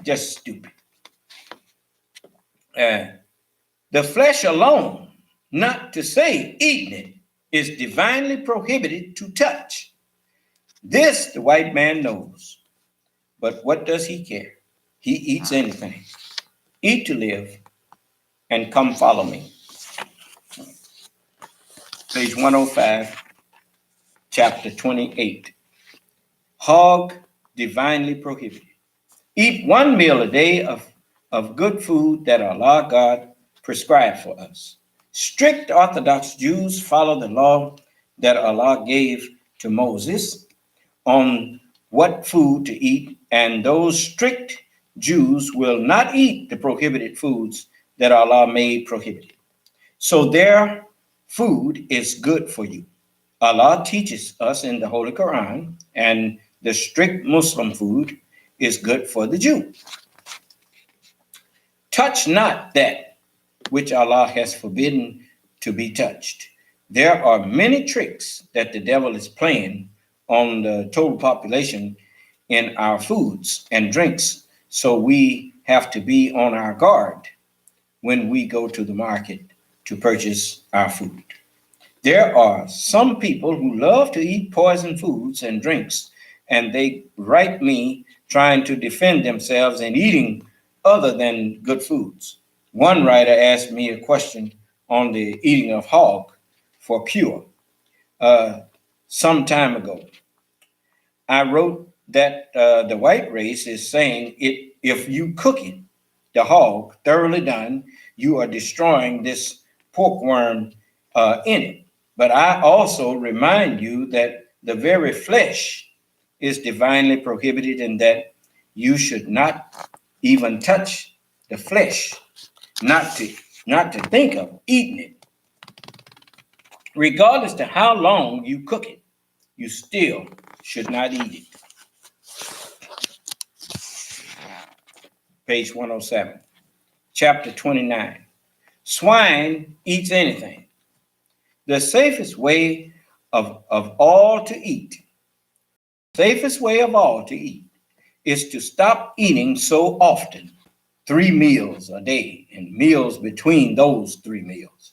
just stupid. The flesh alone, not to say eating it, is divinely prohibited to touch. This the white man knows. But what does he care? He eats anything. Eat to live and come follow me. Page 105, chapter 28. Hog divinely prohibited. Eat 1 meal a day of good food that Allah God prescribed for us. Strict Orthodox Jews follow the law that Allah gave to Moses on what food to eat, and those strict Jews will not eat the prohibited foods that Allah made prohibited. So their food is good for you. Allah teaches us in the Holy Quran, and the strict Muslim food is good for the Jew. Touch not that which Allah has forbidden to be touched. There are many tricks that the devil is playing on the total population in our foods and drinks, so we have to be on our guard when we go to the market to purchase our food. There are some people who love to eat poison foods and drinks, and they write me trying to defend themselves in eating other than good foods. One writer asked me a question on the eating of hog for cure some time ago. I wrote that the white race is saying if you cook it, the hog, thoroughly done, you are destroying this pork worm in it. But I also remind you that the very flesh is divinely prohibited, and that you should not even touch the flesh, not to think of eating it. Regardless to how long you cook it, you still should not eat it. Page 107, chapter 29. Swine eats anything. The safest way of all to eat is to stop eating so often, 3 meals a day and meals between those 3 meals.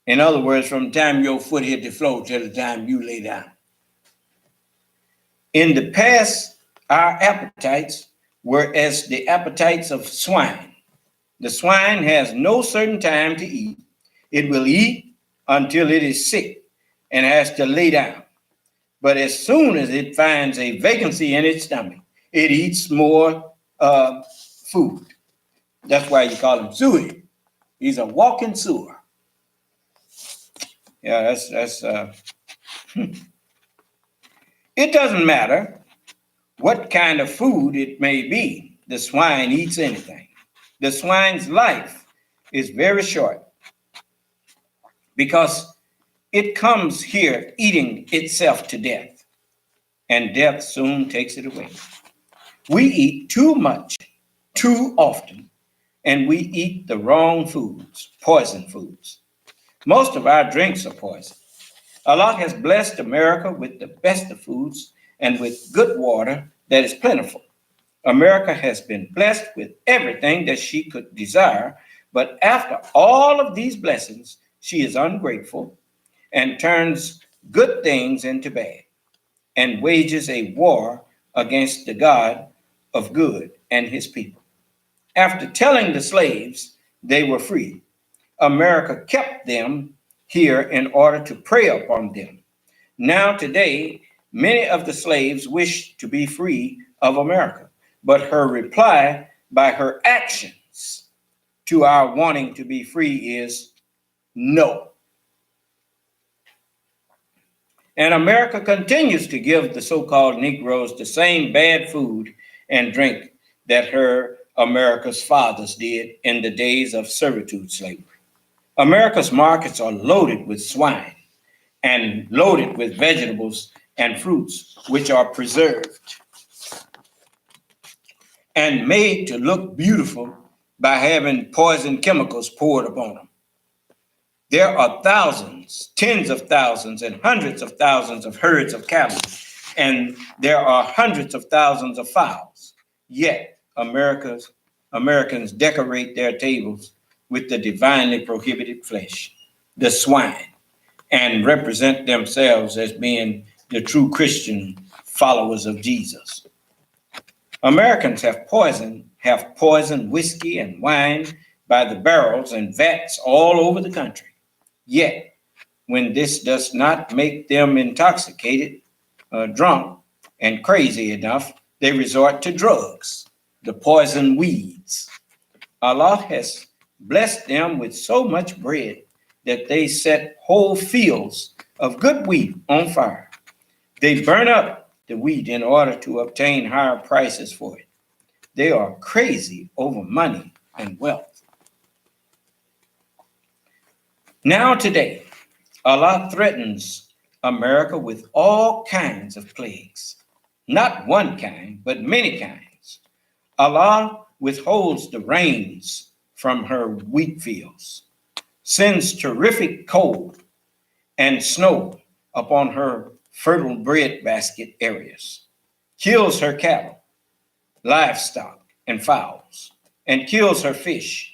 In other words, from the time your foot hit the floor till the time you lay down. In the past, our appetites were as the appetites of swine. The swine has no certain time to eat. It will eat until it is sick and has to lay down. But as soon as it finds a vacancy in its stomach, it eats more food. That's why you call him Suey. He's a walking sewer. Yeah, that's It doesn't matter what kind of food it may be. the swine eats anything. The swine's life is very short because it comes here eating itself to death, and death soon takes it away. We eat too much, too often, and we eat the wrong foods, poison foods. Most of our drinks are poison. Allah has blessed America with the best of foods and with good water that is plentiful. America has been blessed with everything that she could desire, but after all of these blessings, she is ungrateful and turns good things into bad and wages a war against the God of good and his people. After telling the slaves they were free, America kept them here in order to prey upon them. Now, today, many of the slaves wish to be free of America, but her reply by her actions to our wanting to be free is no. And America continues to give the so-called Negroes the same bad food and drink that her America's fathers did in the days of servitude slavery. America's markets are loaded with swine and loaded with vegetables and fruits, which are preserved and made to look beautiful by having poison chemicals poured upon them. There are thousands, tens of thousands, and hundreds of thousands of herds of cattle, and there are hundreds of thousands of fowls. Yet Americans decorate their tables with the divinely prohibited flesh, the swine, and represent themselves as being the true Christian followers of Jesus. Americans have poisoned whiskey and wine by the barrels and vats all over the country. Yet, when this does not make them intoxicated, drunk, and crazy enough, they resort to drugs, the poison weeds. Allah has blessed them with so much bread that they set whole fields of good wheat on fire. They burn up the wheat in order to obtain higher prices for it. They are crazy over money and wealth. Now today, Allah threatens America with all kinds of plagues. Not one kind, but many kinds. Allah withholds the rains from her wheat fields, sends terrific cold and snow upon her fertile breadbasket areas, kills her cattle, livestock, and fowls, and kills her fish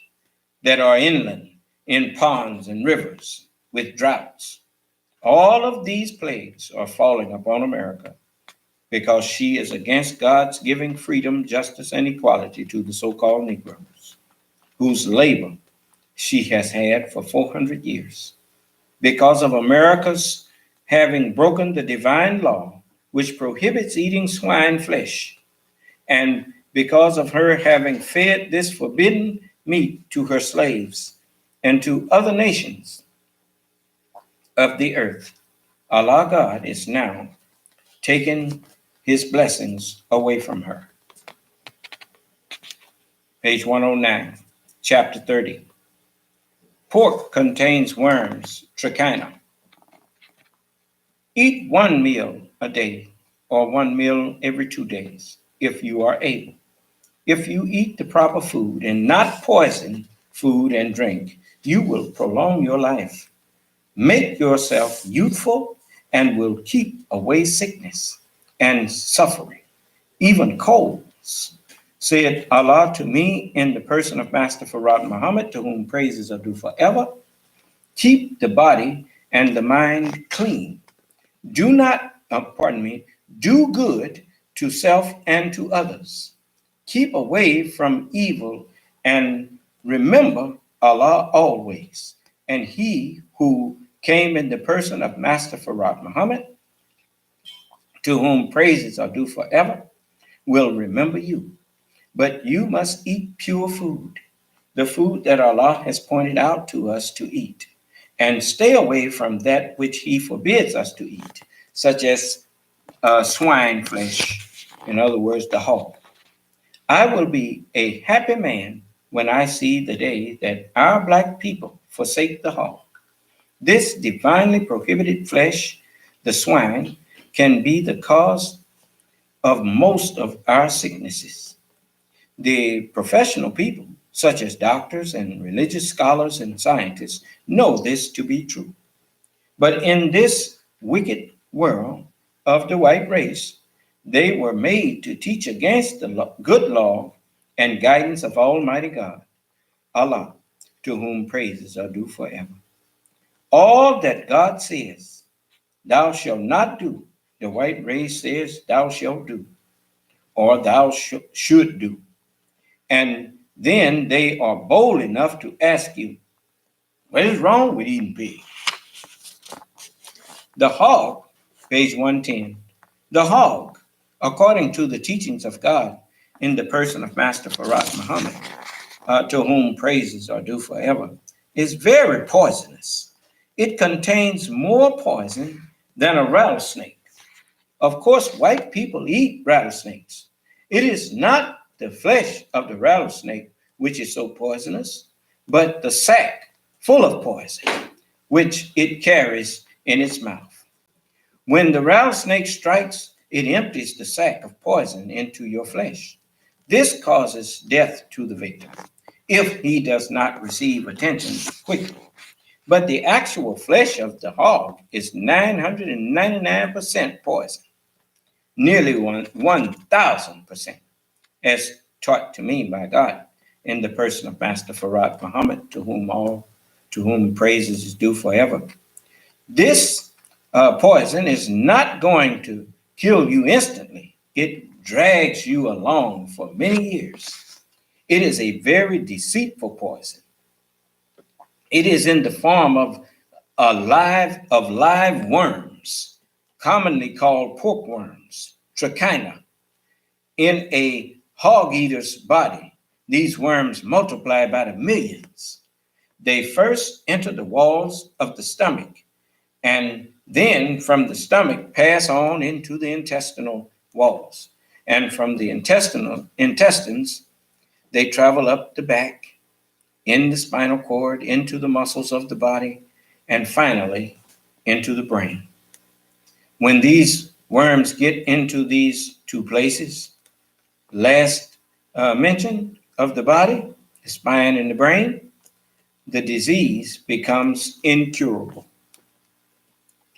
that are inland in ponds and rivers with droughts. All of these plagues are falling upon America because she is against God's giving freedom, justice, and equality to the so-called Negroes, whose labor she has had for 400 years. Because of America's having broken the divine law, which prohibits eating swine flesh, and because of her having fed this forbidden meat to her slaves and to other nations of the earth, Allah God is now taking his blessings away from her. Page 109, chapter 30. Pork contains worms, trichina. Eat one meal a day or one meal every 2 days, if you are able. If you eat the proper food and not poison food and drink, you will prolong your life, make yourself youthful, and will keep away sickness and suffering, even colds, said Allah to me in the person of Master Farad Muhammad, to whom praises are due forever. Keep the body and the mind clean. Do good to self and to others. Keep away from evil and remember Allah always. And he who came in the person of Master Farad Muhammad, to whom praises are due forever, will remember you. But you must eat pure food, the food that Allah has pointed out to us to eat, and stay away from that which he forbids us to eat, such as swine flesh, in other words, the hog. I will be a happy man when I see the day that our black people forsake the hog. This divinely prohibited flesh, the swine, can be the cause of most of our sicknesses. The professional people, such as doctors and religious scholars and scientists, know this to be true. But in this wicked world of the white race, they were made to teach against the good law and guidance of Almighty God, Allah, to whom praises are due forever. All that God says, thou shalt not do, the white race says, thou shalt do, or thou should do. And then they are bold enough to ask you, what is wrong with eating pig? The hog, page 110, the hog, according to the teachings of God in the person of Master Farad Muhammad, to whom praises are due forever, is very poisonous. It contains more poison than a rattlesnake. Of course, white people eat rattlesnakes. It is not the flesh of the rattlesnake which is so poisonous, but the sac full of poison, which it carries in its mouth. When the rattlesnake strikes, it empties the sac of poison into your flesh. This causes death to the victim if he does not receive attention quickly. But the actual flesh of the hog is 999% poison, nearly 1,000%, as taught to me by God in the person of Master Farad Muhammad, to whom praises is due forever. This poison is not going to kill you instantly. It drags you along for many years. It is a very deceitful poison. It is in the form of live worms, commonly called porkworms, trichina. In a hog eater's body, these worms multiply by the millions. They first enter the walls of the stomach, and then from the stomach pass on into the intestinal walls. And from the intestines, they travel up the back, in the spinal cord, into the muscles of the body, and finally into the brain. When these worms get into these two places, last mentioned of the body, the spine and the brain, the disease becomes incurable.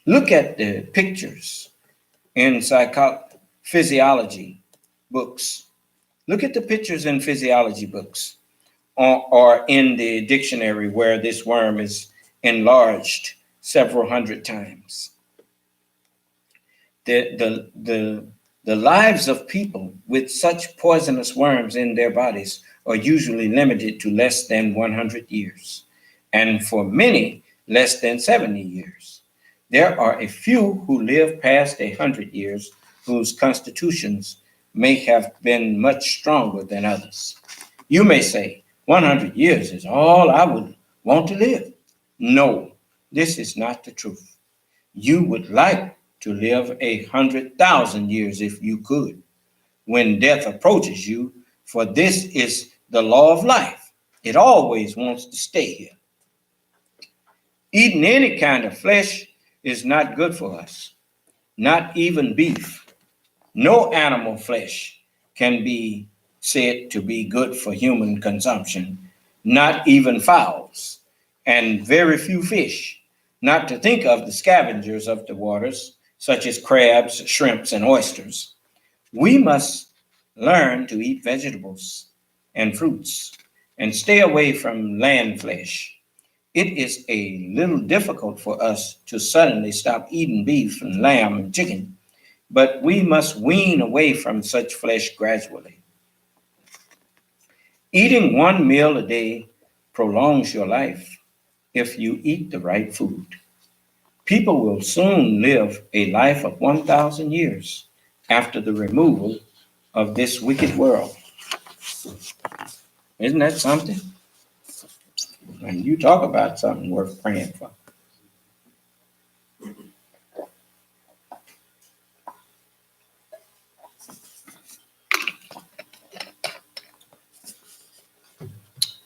Look at the pictures in physiology books. Look at the pictures in physiology books or in the dictionary where this worm is enlarged several hundred times. The lives of people with such poisonous worms in their bodies are usually limited to less than 100 years, and for many, less than 70 years. There are a few who live past 100 years whose constitutions may have been much stronger than others. You may say, 100 years is all I would want to live. No, this is not the truth. You would like to live 100,000 years if you could, when death approaches you, for this is the law of life. It always wants to stay here. Eating any kind of flesh is not good for us, not even beef. No animal flesh can be said to be good for human consumption, not even fowls, and very few fish, not to think of the scavengers of the waters, such as crabs, shrimps, and oysters. We must learn to eat vegetables and fruits and stay away from land flesh. It is a little difficult for us to suddenly stop eating beef and lamb and chicken, but we must wean away from such flesh gradually. Eating one meal a day prolongs your life if you eat the right food. People will soon live a life of 1,000 years after the removal of this wicked world. Isn't that something? And you talk about something worth praying for.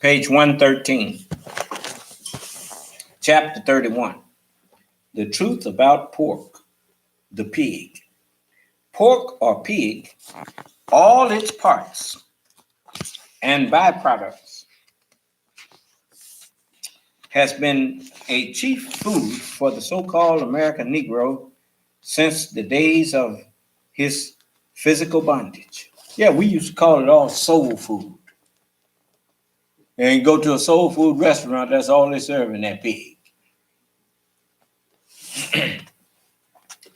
Page 113, chapter 31. The truth about pork, the pig. Pork or pig, all its parts and byproducts, has been a chief food for the so-called American Negro since the days of his physical bondage. Yeah, we used to call it all soul food. And you go to a soul food restaurant, that's all they serve in that pig.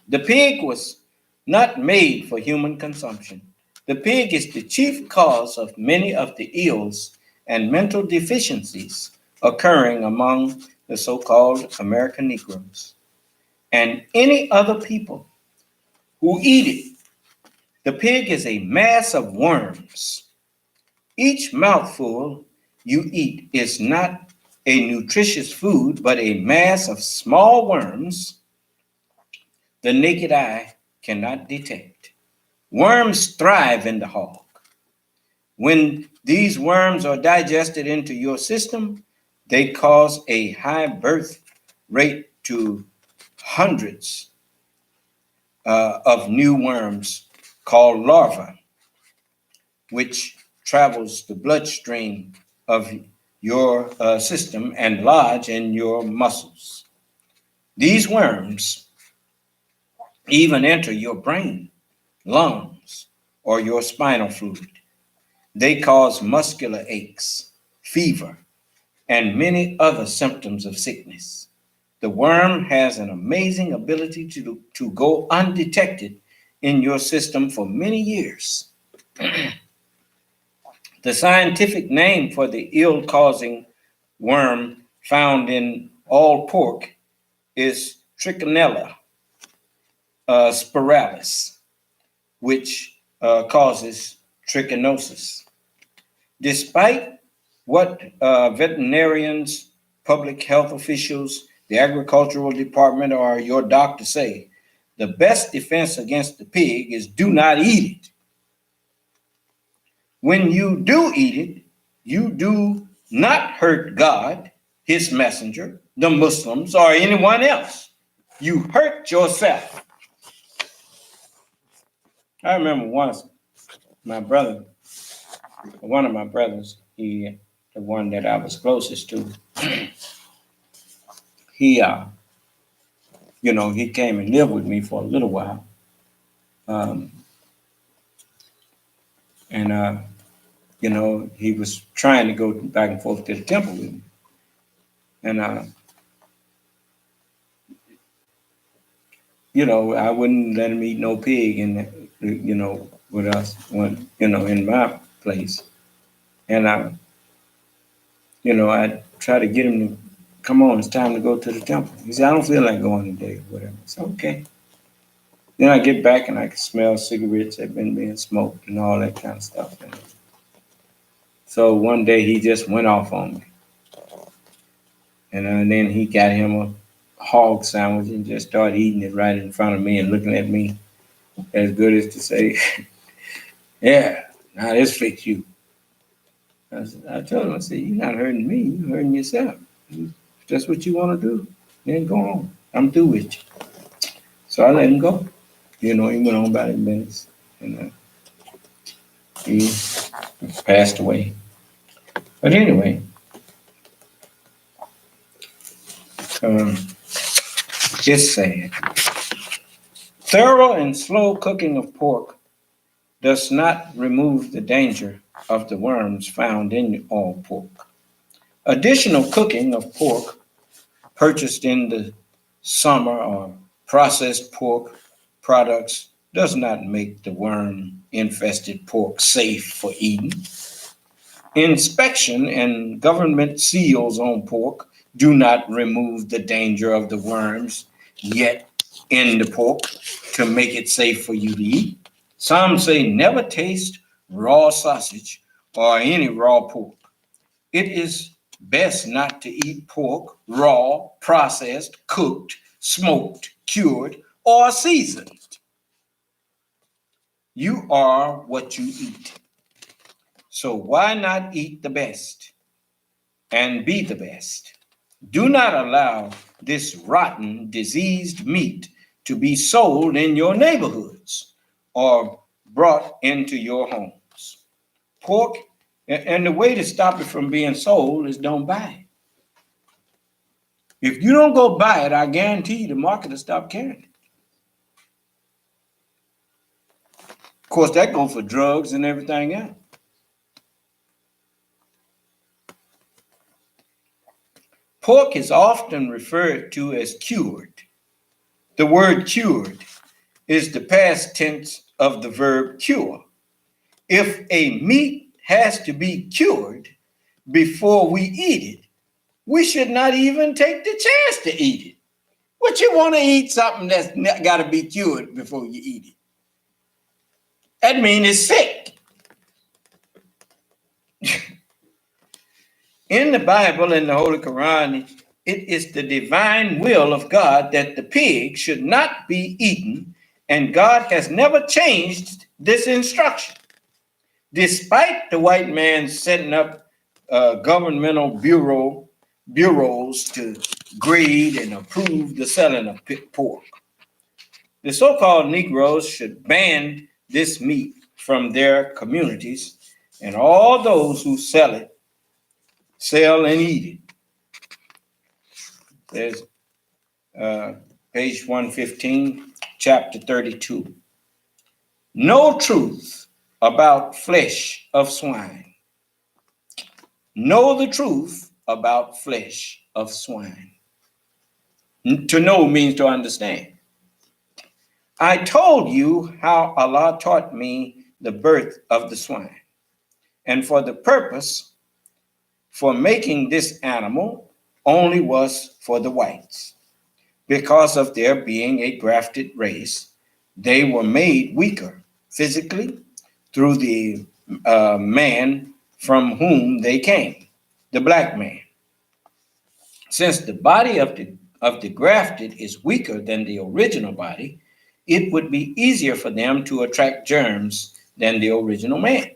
The pig was not made for human consumption. The pig is the chief cause of many of the ills and mental deficiencies occurring among the so-called American Negroes and any other people who eat it. The pig is a mass of worms. Each mouthful you eat is not a nutritious food, but a mass of small worms the naked eye cannot detect. Worms thrive in the hog. When these worms are digested into your system, they cause a high birth rate to hundreds of new worms called larvae, which travels the bloodstream of your system and lodge in your muscles. These worms even enter your brain, lungs, or your spinal fluid. They cause muscular aches, fever, and many other symptoms of sickness. The worm has an amazing ability to go undetected in your system for many years. The scientific name for the ill-causing worm found in all pork is Trichinella spiralis, which causes trichinosis. Despite what veterinarians, public health officials, the agricultural department, or your doctor say, the best defense against the pig is do not eat it. When you do eat it, you do not hurt God, his messenger, the Muslims, or anyone else. You hurt yourself. I remember once my brother, one of my brothers, the one that I was closest to, he came and lived with me for a little while. He was trying to go back and forth to the temple with me. And, I wouldn't let him eat no pig with us, in my place. And, I try to get him to come on, it's time to go to the temple. He said, I don't feel like going today, or whatever. I said, okay. Then I get back and I can smell cigarettes that have been being smoked and all that kind of stuff. So one day he just went off on me. And then he got him a hog sandwich and just started eating it right in front of me and looking at me as good as to say, yeah, now this fits you. I told him, I said, you're not hurting me, you're hurting yourself. If that's what you want to do, then go on. I'm through with you. So I let him go. He went on about his business. And he passed away. But anyway, it's sad. Thorough and slow cooking of pork does not remove the danger of the worms found in all pork. Additional cooking of pork purchased in the summer or processed pork products does not make the worm-infested pork safe for eating. Inspection and government seals on pork do not remove the danger of the worms yet in the pork to make it safe for you to eat. Some say never taste raw sausage or any raw pork. It is best not to eat pork raw, processed, cooked, smoked, cured, or seasoned. You are what you eat. So why not eat the best? and be the best. Do not allow this rotten, diseased meat to be sold in your neighborhoods or brought into your homes. Pork, and the way to stop it from being sold is don't buy it. If you don't go buy it, I guarantee you the market will stop carrying it. Of course, that goes for drugs and everything else. Pork is often referred to as cured. The word cured is the past tense of the verb cure. If a meat has to be cured before we eat it, we should not even take the chance to eat it. What you want to eat something that's got to be cured before you eat it? That means it's sick. In the Bible, in the Holy Quran, it is the divine will of God that the pig should not be eaten, and God has never changed this instruction. Despite the white man setting up governmental bureaus to grade and approve the selling of pork, the so-called Negroes should ban this meat from their communities, and all those who sell and eat it. There's page 115, chapter 32. No truth about flesh of swine. Know the truth about flesh of swine. To know means to understand. I told you how Allah taught me the birth of the swine, and for the purpose for making this animal only was for the whites. Because of their being a grafted race, they were made weaker physically through the man from whom they came, the black man. Since the body of the grafted is weaker than the original body, it would be easier for them to attract germs than the original man.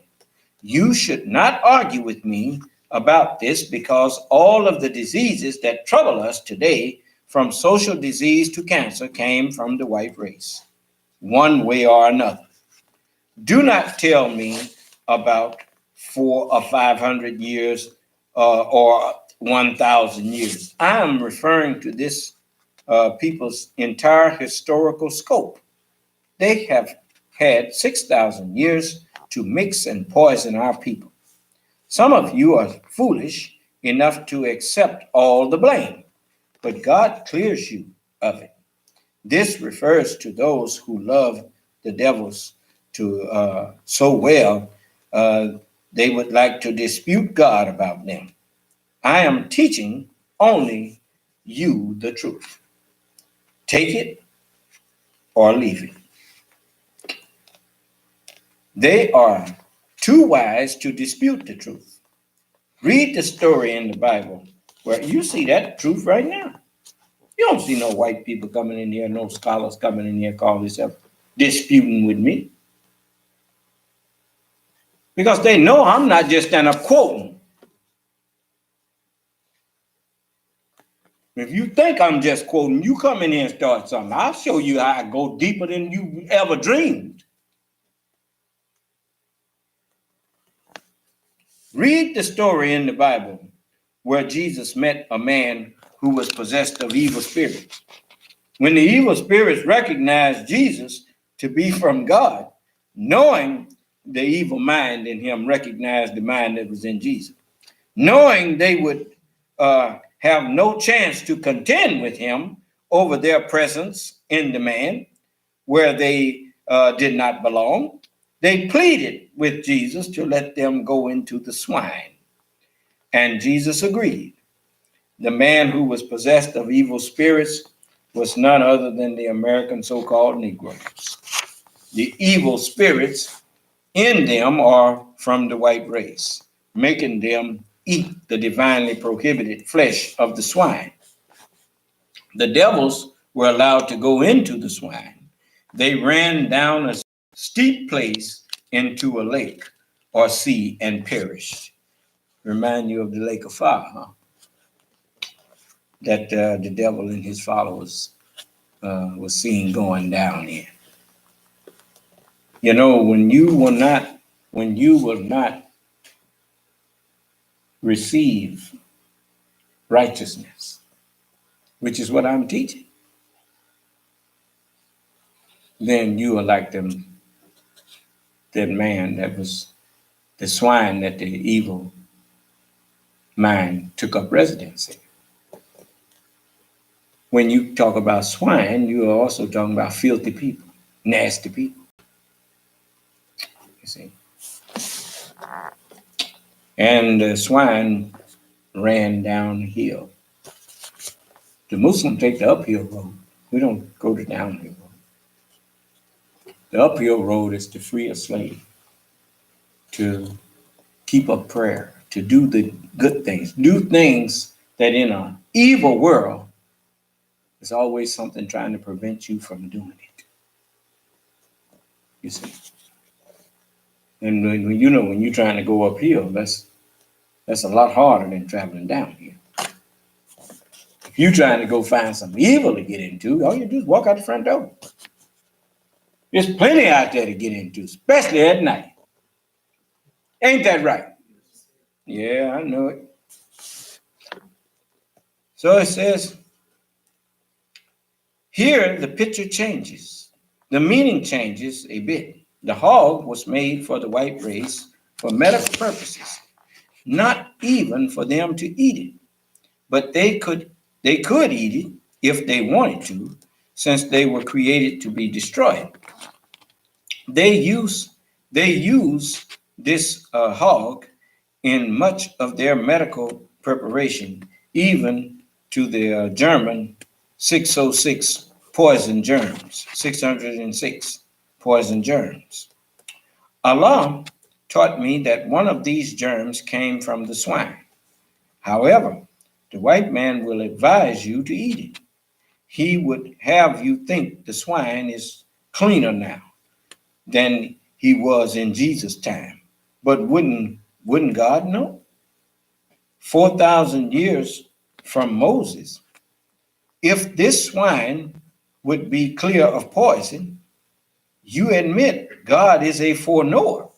You should not argue with me about this, because all of the diseases that trouble us today, from social disease to cancer, came from the white race, one way or another. Do not tell me about 400 or 500 years or 1,000 years. I am referring to this people's entire historical scope. They have had 6,000 years to mix and poison our people. Some of you are foolish enough to accept all the blame, but God clears you of it. This refers to those who love the devils so well, they would like to dispute God about them. I am teaching only you the truth. Take it or leave it. They are too wise to dispute the truth. Read the story in the Bible where you see that truth right now. You don't see no white people coming in here, no scholars coming in here, call themselves disputing with me. Because they know I'm not just stand up quoting. If you think I'm just quoting, you come in here and start something. I'll show you how I go deeper than you ever dreamed. Read the story in the Bible where Jesus met a man who was possessed of evil spirits. When the evil spirits recognized Jesus to be from God, knowing the evil mind in him recognized the mind that was in Jesus, knowing they would have no chance to contend with him over their presence in the man where they did not belong, they pleaded with Jesus to let them go into the swine. And Jesus agreed. The man who was possessed of evil spirits was none other than the American so-called Negroes. The evil spirits in them are from the white race, making them eat the divinely prohibited flesh of the swine. The devils were allowed to go into the swine. They ran down a steep place into a lake or sea and perished. Remind you of the lake of fire, huh? That the devil and his followers was seen going down in. You know, when you will not receive righteousness, which is what I'm teaching, then you are like that man that was the swine that the evil mind took up residence in. When you talk about swine, you are also talking about filthy people, nasty people. You see. And the swine ran downhill. The Muslims take the uphill road. We don't go the downhill road. The uphill road is to free a slave, to keep up prayer, to do the good things, do things that in an evil world is always something trying to prevent you from doing it. You see. And when you're trying to go uphill, that's a lot harder than traveling downhill. If you're trying to go find some evil to get into, all you do is walk out the front door. There's plenty out there to get into, especially at night. Ain't that right? Yeah, I know it. So it says, here the picture changes. The meaning changes a bit. The hog was made for the white race for medical purposes, not even for them to eat it. But they could eat it if they wanted to, since they were created to be destroyed. They use this hog in much of their medical preparation, even to the German 606 poison germs, 606 poison germs. Allah taught me that one of these germs came from the swine. However, the white man will advise you to eat it. He would have you think the swine is cleaner now than he was in Jesus' time. But wouldn't God know? 4,000 years from Moses, if this swine would be clear of poison, you admit God is a foreknower.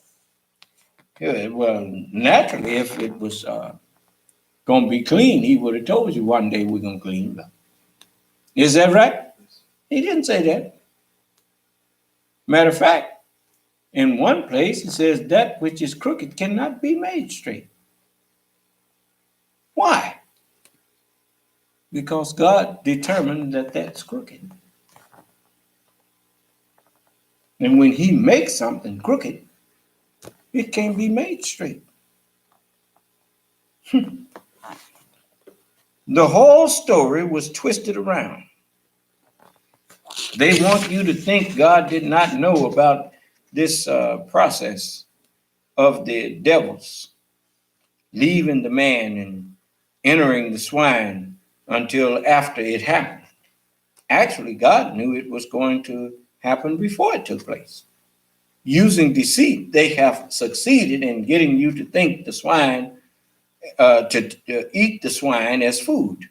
Yeah, well, naturally, if it was going to be clean, he would have told you one day we're going to clean it up. Is that right? He didn't say that. Matter of fact, in one place, it says that which is crooked cannot be made straight. Why? Because God determined that that's crooked. And when he makes something crooked, it can't be made straight. The whole story was twisted around. They want you to think God did not know about this process of the devils leaving the man and entering the swine until after it happened. Actually, God knew it was going to happen before it took place. Using deceit, they have succeeded in getting you to think the swine, to eat the swine as food,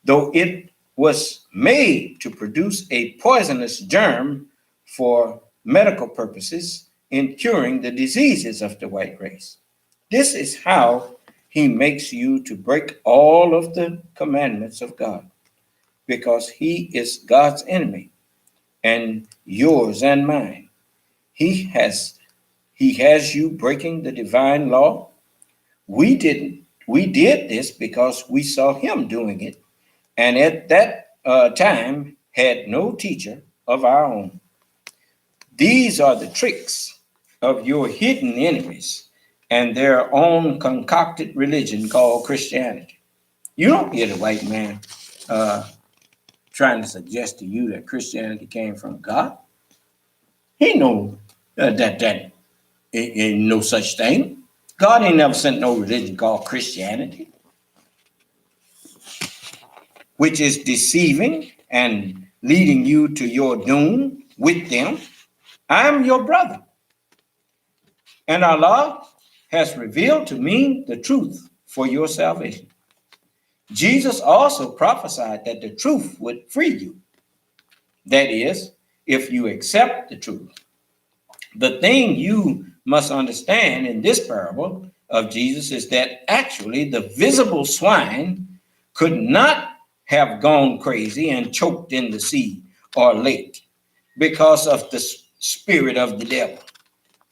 though it was made to produce a poisonous germ for medical purposes in curing the diseases of the white race. This is how he makes you to break all of the commandments of God, because he is God's enemy and yours and mine. He has you breaking the divine law. We did this because we saw him doing it, and at that time had no teacher of our own. These are the tricks of your hidden enemies and their own concocted religion called Christianity. You don't hear the white man trying to suggest to you that Christianity came from God. He know that ain't no such thing. God ain't never sent no religion called Christianity, which is deceiving and leading you to your doom with them. I'm your brother, and Allah has revealed to me the truth for your salvation. Jesus also prophesied that the truth would free you. That is, if you accept the truth. The thing you must understand in this parable of Jesus is that actually the visible swine could not have gone crazy and choked in the sea or lake because of the spirit of the devil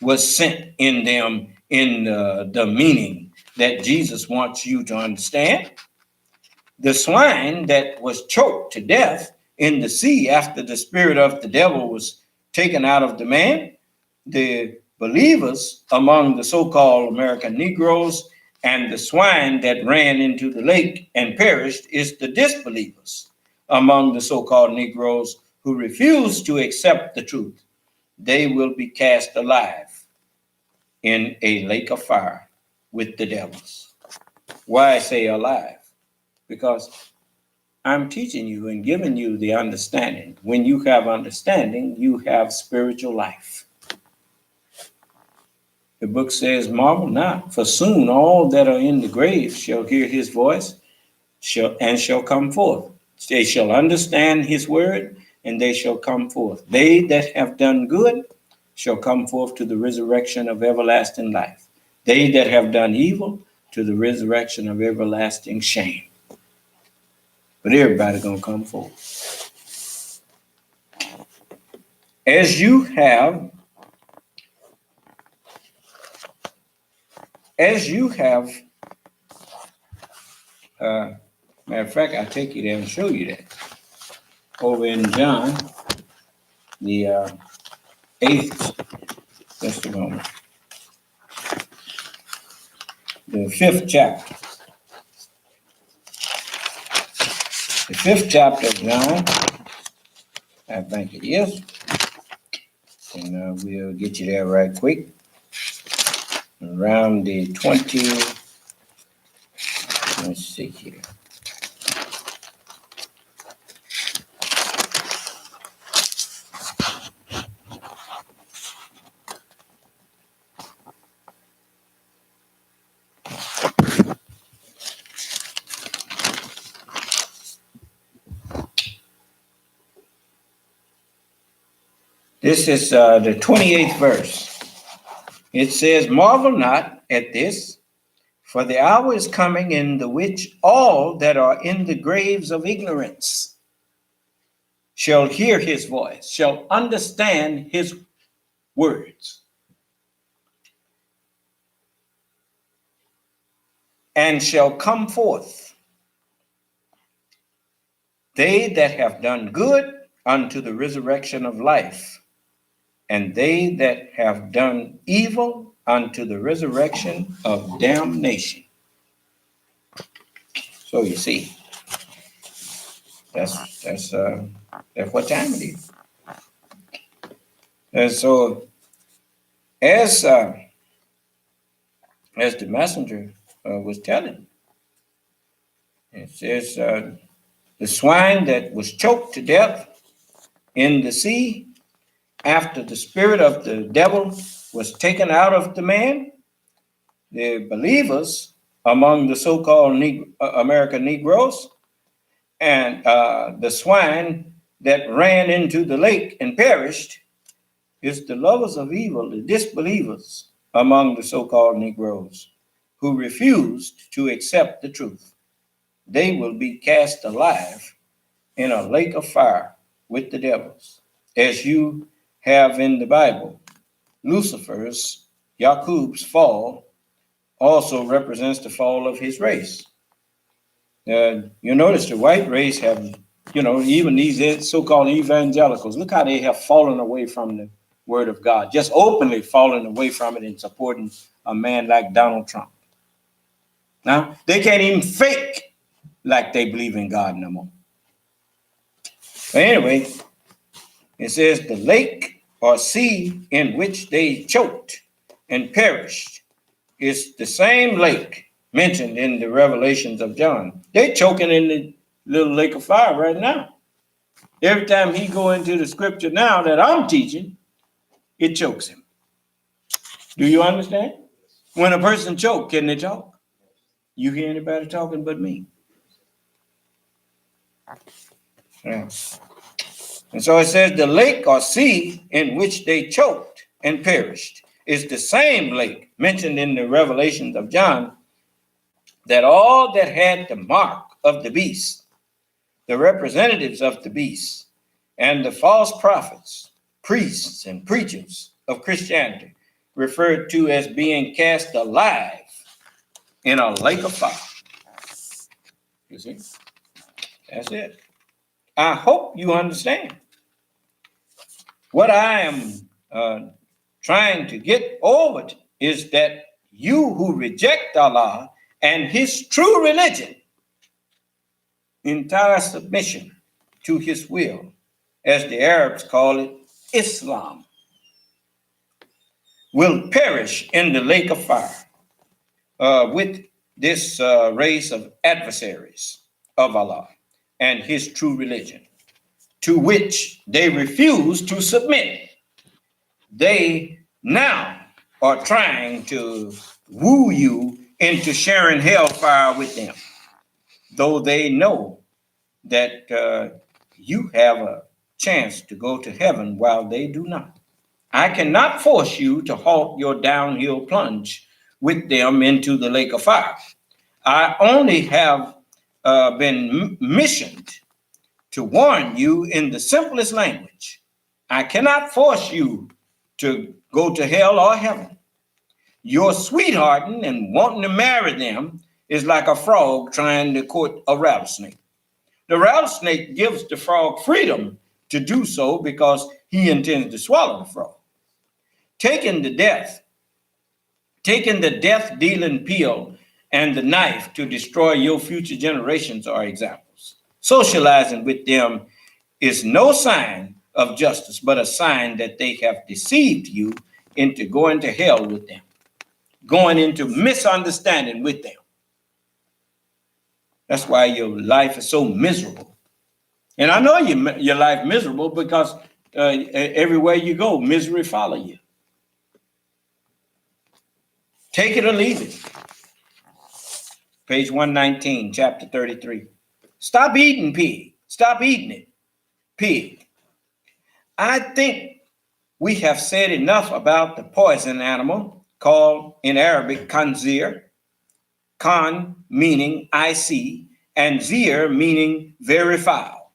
was sent in them in the meaning that Jesus wants you to understand. The swine that was choked to death in the sea after the spirit of the devil was taken out of the man, the believers among the so-called American Negroes, and the swine that ran into the lake and perished is the disbelievers among the so-called Negroes who refuse to accept the truth. They will be cast alive in a lake of fire with the devils. Why I say alive? Because I'm teaching you and giving you the understanding. When you have understanding, you have spiritual life. The book says, marvel not, for soon all that are in the grave shall hear his voice and shall come forth. They shall understand his word, and they shall come forth. They that have done good shall come forth to the resurrection of everlasting life. They that have done evil to the resurrection of everlasting shame. But everybody gonna come forth. As you have matter of fact, I'll take you there and show you that. Over in John, the 8th, just a moment. The 5th chapter. The 5th chapter of John, I think it is. And we'll get you there right quick. Around the 20, let's see here. This is the 28th verse. It says, marvel not at this, for the hour is coming in the which all that are in the graves of ignorance shall hear his voice, shall understand his words, and shall come forth. They that have done good unto the resurrection of life, and they that have done evil unto the resurrection of damnation. So you see, that's what time it is. And so, as the messenger was telling, it says, the swine that was choked to death in the sea after the spirit of the devil was taken out of the man, the believers among the so-called American Negroes, and the swine that ran into the lake and perished is the lovers of evil, the disbelievers among the so-called Negroes who refused to accept the truth. They will be cast alive in a lake of fire with the devils. As you have in the Bible, Lucifer's, Jacob's fall also represents the fall of his race. You notice the white race have, even these so-called evangelicals, look how they have fallen away from the word of God, just openly fallen away from it and supporting a man like Donald Trump. Now, they can't even fake like they believe in God no more. But anyway, it says the lake or sea in which they choked and perished is the same lake mentioned in the Revelations of John. They're choking in the little lake of fire right now. Every time he go into the scripture now that I'm teaching, it chokes him. Do you understand? When a person choke, can they talk? You hear anybody talking but me? Yeah. And so it says the lake or sea in which they choked and perished is the same lake mentioned in the Revelations of John, that all that had the mark of the beast, the representatives of the beast, and the false prophets, priests, and preachers of Christianity, referred to as being cast alive in a lake of fire. You see? That's it. I hope you understand. What I am trying to get over is that you who reject Allah and his true religion, entire submission to his will, as the Arabs call it, Islam, will perish in the lake of fire with this race of adversaries of Allah and his true religion, to which they refuse to submit. They now are trying to woo you into sharing hellfire with them, though they know that you have a chance to go to heaven while they do not. I cannot force you to halt your downhill plunge with them into the lake of fire. I only have been missioned to warn you in the simplest language. I cannot force you to go to hell or heaven. Your sweethearting and wanting to marry them is like a frog trying to court a rattlesnake. The rattlesnake gives the frog freedom to do so because he intends to swallow the frog. Taking the death-dealing pill and the knife to destroy your future generations are examples. Socializing with them is no sign of justice, but a sign that they have deceived you into going to hell with them, going into misunderstanding with them. That's why your life is so miserable. And I know your life miserable because everywhere you go, misery follow you. Take it or leave it. Page 119, chapter 33. Stop eating pig. Stop eating it. Pig. I think we have said enough about the poison animal called in Arabic khanzir. Khan meaning I see, and zir meaning very foul.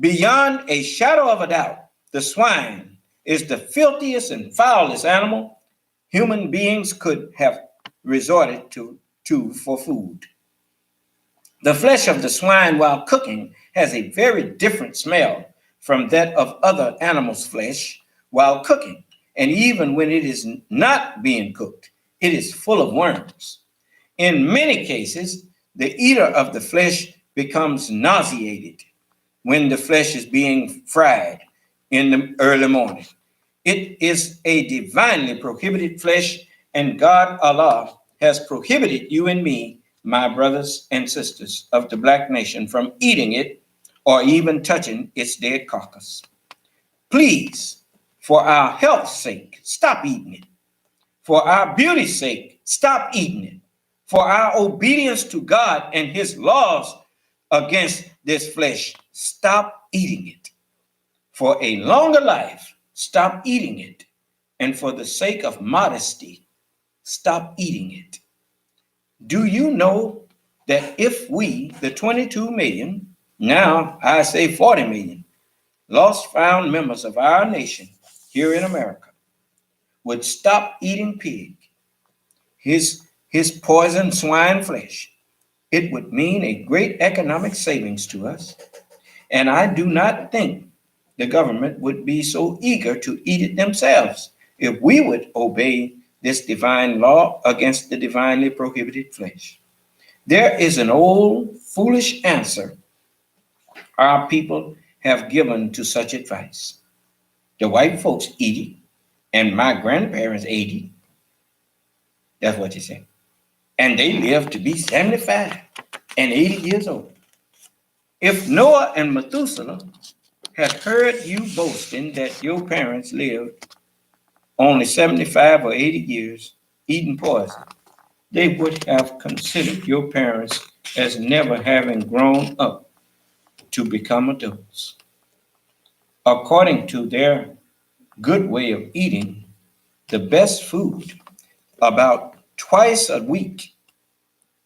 Beyond a shadow of a doubt, the swine is the filthiest and foulest animal human beings could have resorted to for food. The flesh of the swine while cooking has a very different smell from that of other animals' flesh while cooking. And even when it is not being cooked, it is full of worms. In many cases, the eater of the flesh becomes nauseated when the flesh is being fried in the early morning. It is a divinely prohibited flesh, and God Allah has prohibited you and me, my brothers and sisters of the black nation, from eating it or even touching its dead carcass. Please, for our health's sake, stop eating it. For our beauty's sake, stop eating it. For our obedience to God and his laws against this flesh, stop eating it. For a longer life, stop eating it. And for the sake of modesty, stop eating it. Do you know that if we, the 22 million, now I say 40 million, lost found members of our nation here in America, would stop eating pig, his poison swine flesh, it would mean a great economic savings to us. And I do not think the government would be so eager to eat it themselves if we would obey this divine law against the divinely prohibited flesh. There is an old foolish answer our people have given to such advice. The white folks eat it, and my grandparents ate it. That's what you say. And they lived to be 75 and 80 years old. If Noah and Methuselah had heard you boasting that your parents lived only 75 or 80 years eating poison, they would have considered your parents as never having grown up to become adults. According to their good way of eating the best food about twice a week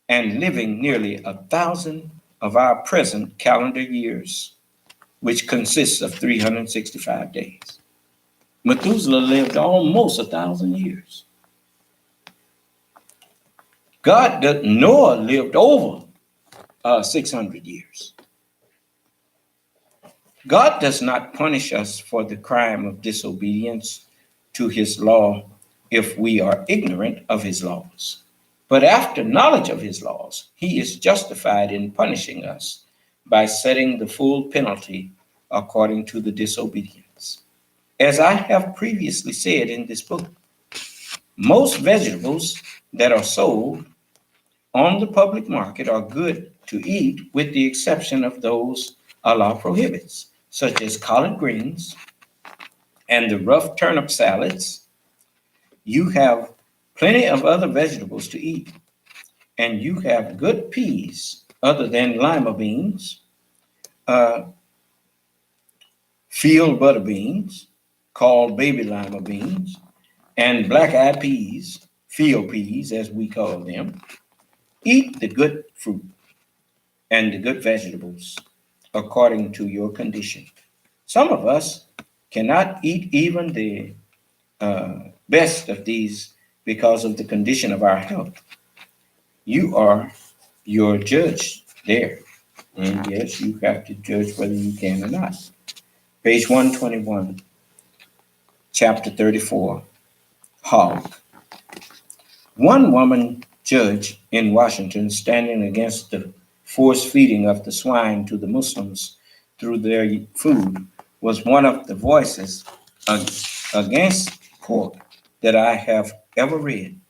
and living nearly 1,000 of our present calendar years, which consists of 365 days. Methuselah lived almost 1,000 years. Noah lived over 600 years. God does not punish us for the crime of disobedience to his law if we are ignorant of his laws. But after knowledge of his laws, he is justified in punishing us by setting the full penalty according to the disobedience. As I have previously said in this book, most vegetables that are sold on the public market are good to eat, with the exception of those Allah prohibits, such as collard greens and the rough turnip salads. You have plenty of other vegetables to eat, and you have good peas other than lima beans, field butter beans, called baby lima beans, and black-eyed peas, field peas as we call them. Eat the good fruit and the good vegetables according to your condition. Some of us cannot eat even the best of these because of the condition of our health. You are your judge there. And yes, you have to judge whether you can or not. Page 121, chapter 34, hog. One woman judge in Washington, standing against the forced feeding of the swine to the Muslims through their food, was one of the voices against pork that I have ever read.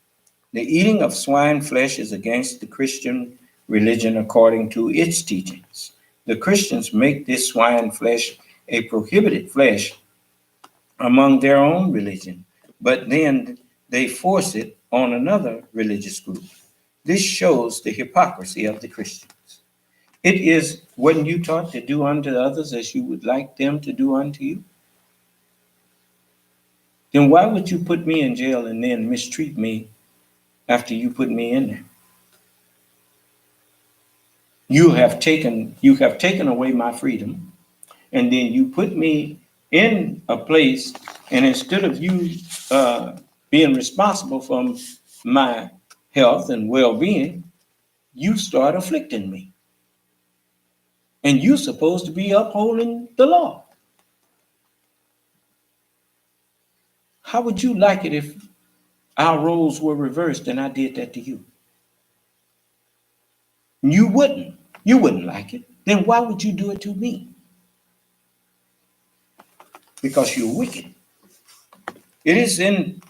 The eating of swine flesh is against the Christian religion according to its teachings. The Christians make this swine flesh a prohibited flesh among their own religion, but then they force it on another religious group. This shows the hypocrisy of the Christians. It is, wasn't you taught to do unto others as you would like them to do unto you? Then why would you put me in jail and then mistreat me after you put me in there? You have taken away my freedom, and then you put me in a place, and instead of you being responsible for my health and well-being, you start afflicting me. And you're supposed to be upholding the law. How would you like it if our roles were reversed and I did that to you? You wouldn't. You wouldn't like it. Then why would you do it to me? Because you're wicked. It is in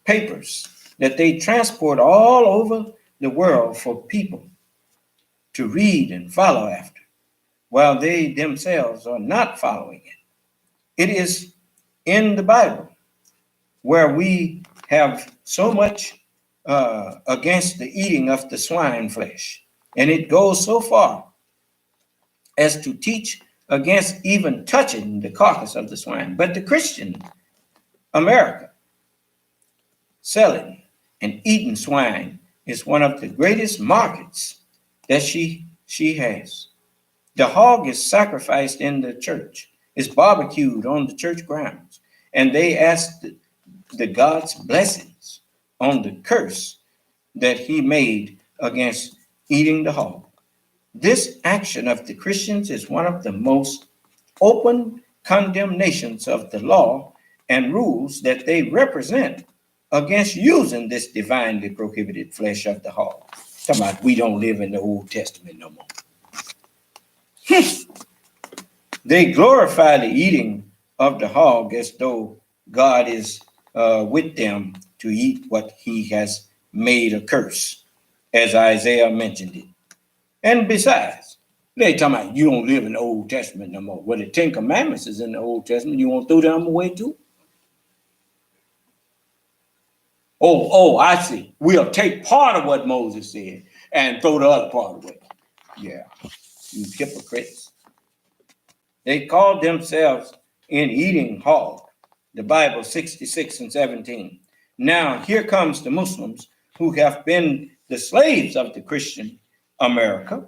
papers that they transport all over the world for people to read and follow after, while they themselves are not following it. It is in the Bible where we have so much against the eating of the swine flesh. And it goes so far as to teach against even touching the carcass of the swine. But the Christian America, selling and eating swine is one of the greatest markets that she has. The hog is sacrificed in the church. It's barbecued on the church grounds. And they ask the God's blessings on the curse that he made against eating the hog. This action of the Christians is one of the most open condemnations of the law and rules that they represent against using this divinely prohibited flesh of the hog. Talking about we don't live in the Old Testament no more. They glorify the eating of the hog as though God is with them to eat what he has made a curse, as Isaiah mentioned it. And besides, they talking about you don't live in the Old Testament no more. Well, the 10 Commandments is in the Old Testament. You want to throw them away too? Oh, I see. We'll take part of what Moses said and throw the other part away. Yeah, you hypocrites. They called themselves in eating hall, the Bible 66 and 17. Now here comes the Muslims who have been the slaves of the Christian America,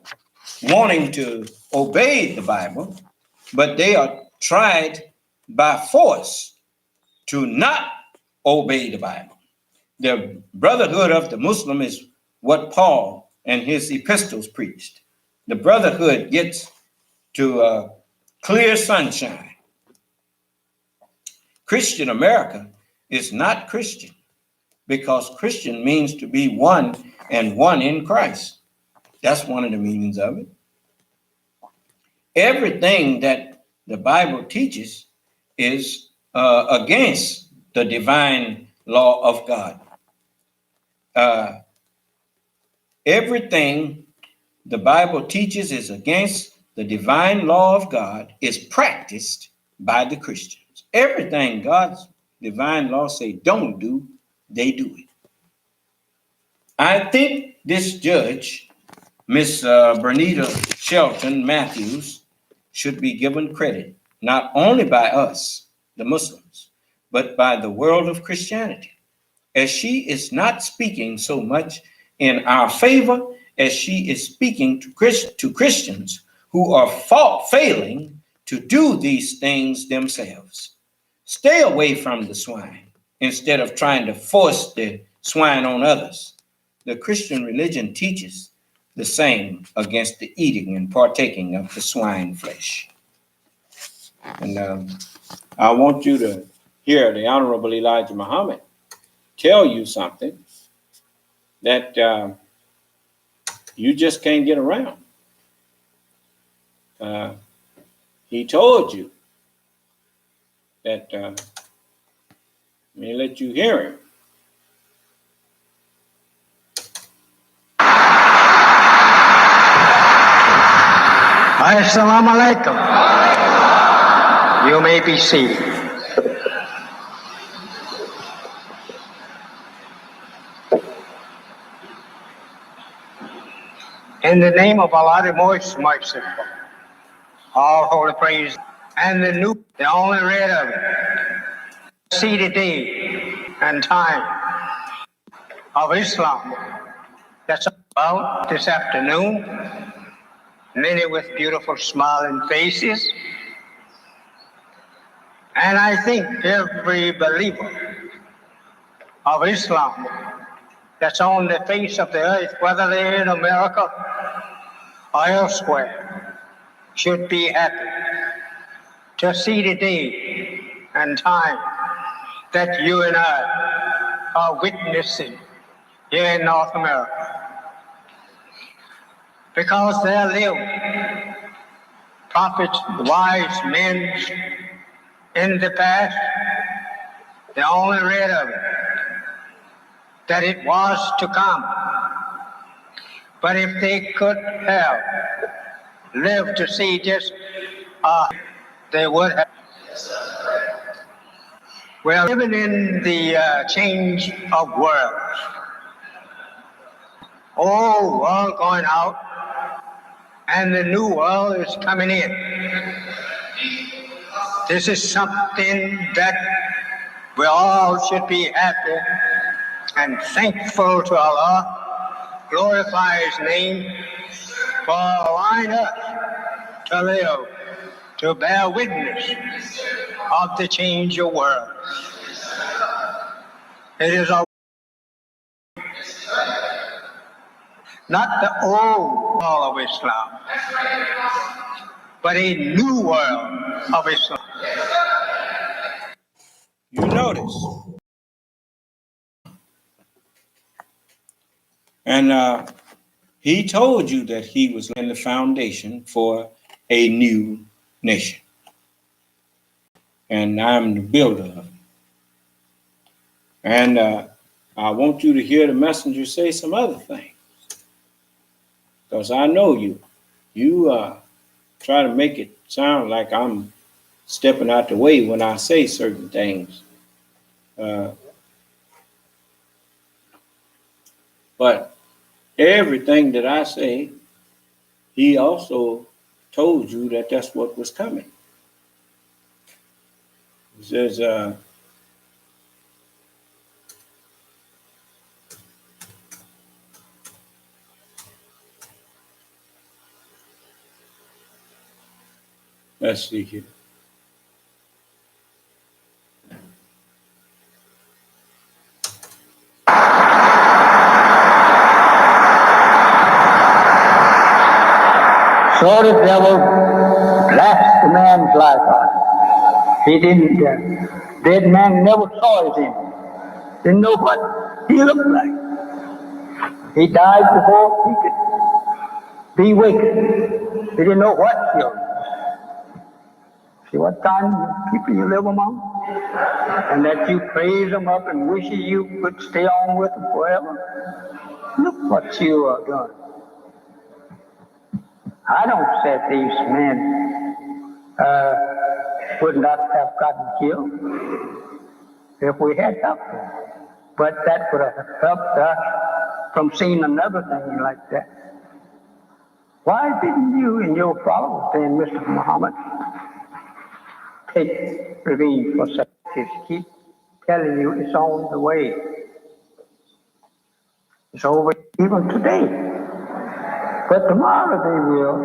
wanting to obey the Bible, but they are tried by force to not obey the Bible. The brotherhood of the Muslim is what Paul and his epistles preached. The brotherhood gets to clear sunshine. Christian America is not Christian because Christian means to be one and one in Christ. That's one of the meanings of it. Everything that the Bible teaches is against the divine law of God. Everything the Bible teaches is against the divine law of God is practiced by the Christians. Everything God's divine law say don't do, they do it. I think this judge, Miss Bernita Shelton Matthews, should be given credit, not only by us, the Muslims, but by the world of Christianity, as she is not speaking so much in our favor as she is speaking to Christians who are failing to do these things themselves. Stay away from the swine instead of trying to force the swine on others. The Christian religion teaches the same against the eating and partaking of the swine flesh. And I want you to hear the Honorable Elijah Muhammad tell you something that you just can't get around. He told you that, let me let you hear him. Assalamu alaikum. You may be seated. In the name of Allah the Most Merciful, all holy praise, and the only read of it, see the day and time of Islam. That's about this afternoon. Many with beautiful smiling faces. And I think every believer of Islam that's on the face of the earth, whether they're in America or elsewhere, should be happy to see the day and time that you and I are witnessing here in North America. Because there lived prophets, wise men in the past, they only read of it, that it was to come. But if they could have lived to see just, they would have. We're living in the change of worlds. Old world going out, and the new world is coming in. This is something that we all should be happy and thankful to Allah, glorify His name for allowing us to live, to bear witness of the change of world. It is not the old world of Islam, but a new world of Islam. You notice. And he told you that he was laying the foundation for a new nation. And I'm the builder of it. And I want you to hear the messenger say some other things. Because I know you. You try to make it sound like I'm stepping out the way when I say certain things. But everything that I say, he also told you that that's what was coming. He says, let's see here. So the devil blasted the man's life out. He didn't, dead man never saw his end. Didn't know what he looked like. He died before he could be wicked. He didn't know what killed him. See what kind of people you live among? And that you praise them up and wish you could stay on with them forever. Look what you are doing. I don't say these men would not have gotten killed if we had helped them. But that would have helped us from seeing another thing like that. Why didn't you and your followers then, Mr. Muhammad, take revenge for such? Keep telling you it's on the way. It's over even today. But tomorrow they will.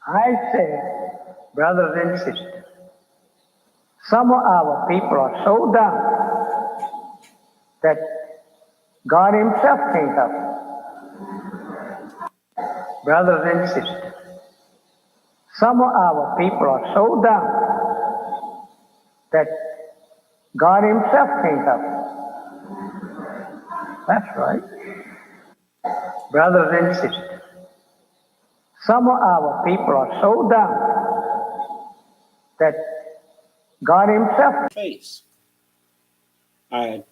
I said, brothers and sisters, some of our people are so dumb that God Himself can't help them. Brothers and sisters, some of our people are so dumb that God Himself can't help them. That's right. Brothers and sisters, some of our people are so dumb that God Himself face. I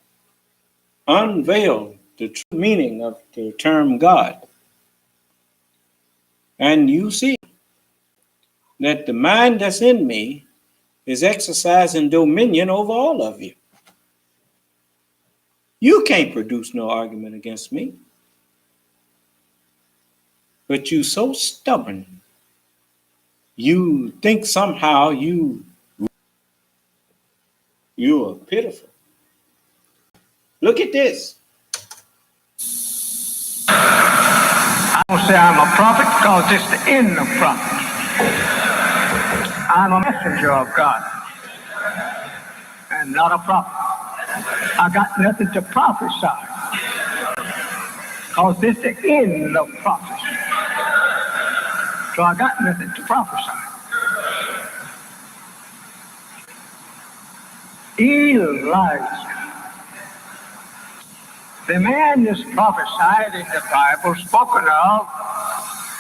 unveiled the true meaning of the term God. And you see that the mind that's in me is exercising dominion over all of you. You can't produce no argument against me. But you so stubborn. You think somehow you are pitiful. Look at this. I don't say I'm a prophet because it's the end of prophets. I'm a messenger of God and not a prophet. I got nothing to prophesy because this is the end of prophecy. So I got nothing to prophesy. Elijah, the man is prophesied in the Bible, spoken of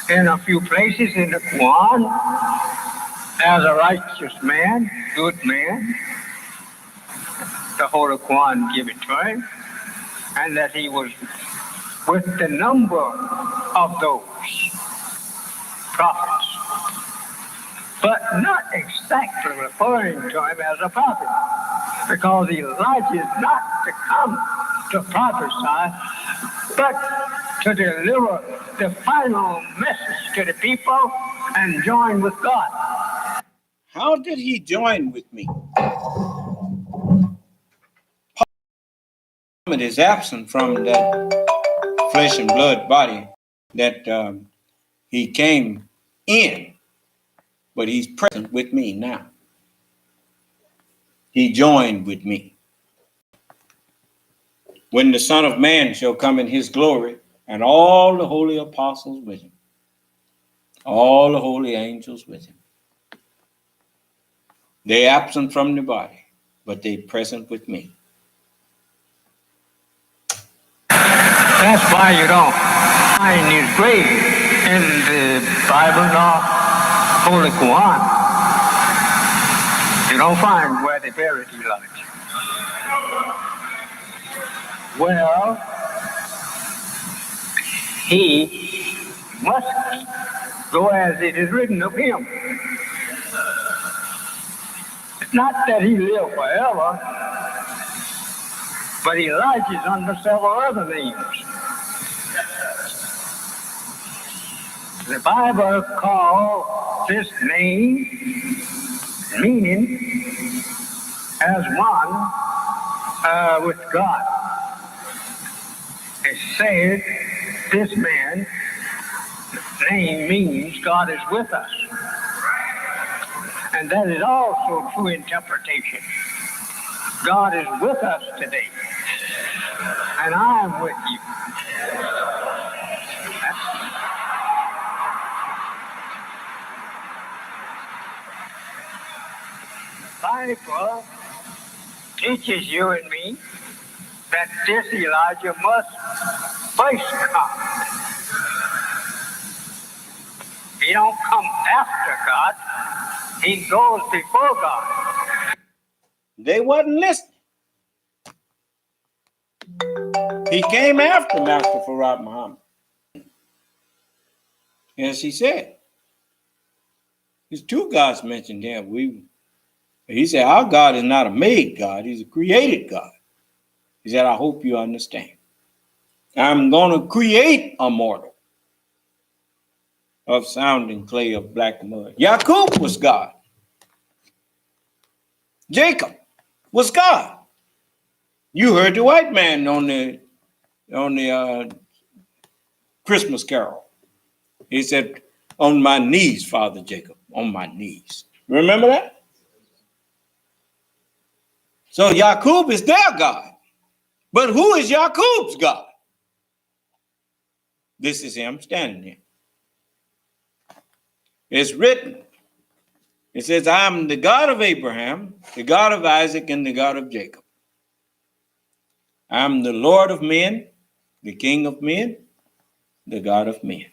in a few places in the Quran as a righteous man, good man. The Holy Quran give it to him, and that he was with the number of those prophets, but not exactly referring to him as a prophet, because Elijah is not to come to prophesy, but to deliver the final message to the people and join with God. How did he join with me? Muhammad is absent from that flesh and blood body that he came in, but he's present with me now. He joined with me. When the Son of Man shall come in his glory, and all the holy apostles with him, all the holy angels with him. They absent from the body, but they present with me. That's why you don't find his grave in the Bible nor Holy Quran. You don't find where they buried Elijah. Well, he must go as it is written of him. It's not that he lived forever, but Elijah's under several other names. The Bible calls this name meaning as one with God. It says this man's name means God is with us. And that is also true interpretation. God is with us today. And I am with you. The Bible teaches you and me that this Elijah must first come. He don't come after God. He goes before God. They wasn't listening. He came after Master Farad Muhammad. As he said, there's two gods mentioned here. He said, our God is not a made God. He's a created God. He said, I hope you understand. I'm going to create a mortal of sounding clay of black mud. Jacob was God. Jacob was God. You heard the white man on the Christmas carol. He said, on my knees, Father Jacob, on my knees. Remember that? So Jacob is their God. But who is Jacob's God? This is him standing here. It's written. It says, I am the God of Abraham, the God of Isaac, and the God of Jacob. I am the Lord of men, the King of men, the God of men.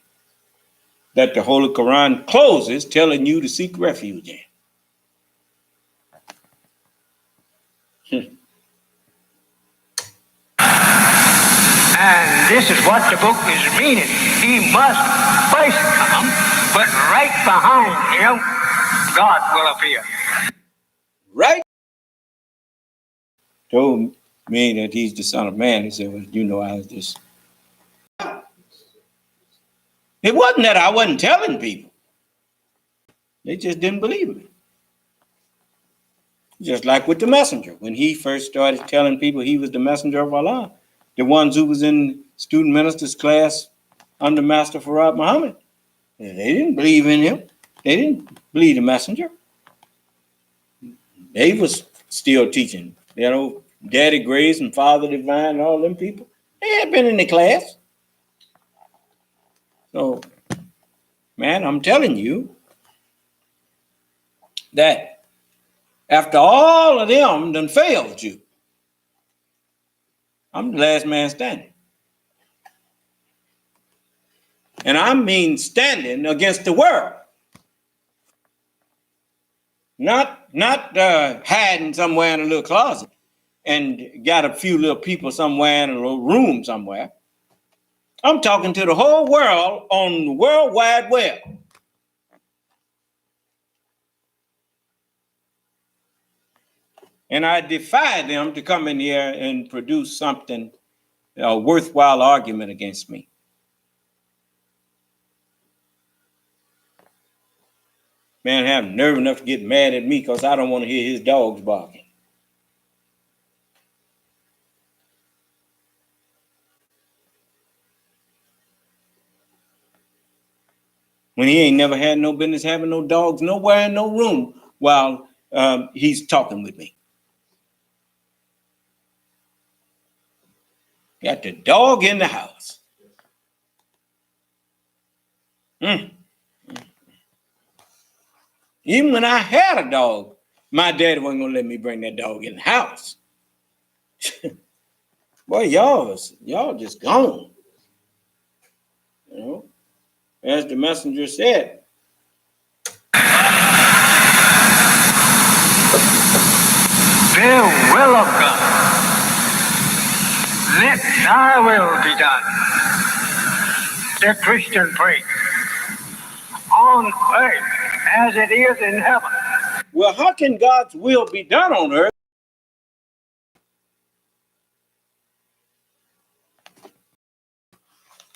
That the Holy Quran closes telling you to seek refuge in. And this is what the book is meaning. He must first come, but right behind him, God will appear. Right? Told me that he's the Son of Man. He said, well, you know, I was just. It wasn't that I wasn't telling people. They just didn't believe me. Just like with the messenger. When he first started telling people he was the messenger of Allah, the ones who was in student minister's class under Master Farad Muhammad, they didn't believe in him. They didn't believe the messenger. They was still teaching. You know, Daddy Grace and Father Divine and all them people. They had been in the class. So, man, I'm telling you that after all of them done failed you, I'm the last man standing. And I mean standing against the world. Not hiding somewhere in a little closet and got a few little people somewhere in a little room somewhere. I'm talking to the whole world on the World Wide Web. And I defy them to come in here and produce something, a worthwhile argument against me. Man, have nerve enough to get mad at me because I don't want to hear his dogs barking. When he ain't never had no business having no dogs nowhere in no room while he's talking with me. Got the dog in the house. Even when I had a dog, my daddy wasn't gonna let me bring that dog in the house. Boy, y'all just gone. You know, as the messenger said. The will of God. Let thy will be done. the Christian faith on earth as it is in heaven. Well, how can God's will be done on earth?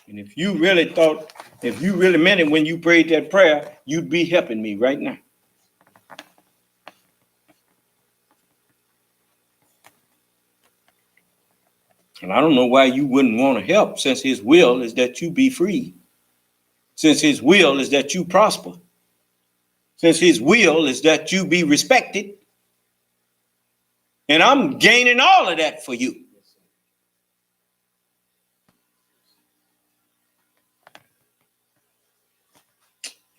And if you really meant it when you prayed that prayer, you'd be helping me right now. And I don't know why you wouldn't want to help, since his will is that you be free. Since his will is that you prosper. Since his will is that you be respected. And I'm gaining all of that for you.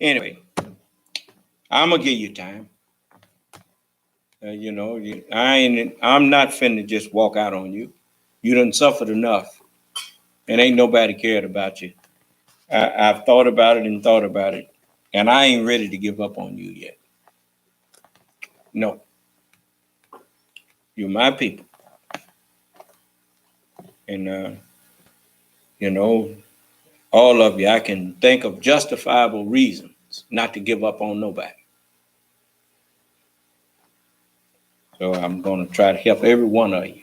Anyway, I'm gonna give you time. I'm not finna just walk out on you. You done suffered enough, and ain't nobody cared about you. I've thought about it, and I ain't ready to give up on you yet. No, you're my people, and all of you. I can think of justifiable reasons not to give up on nobody. So I'm going to try to help every one of you.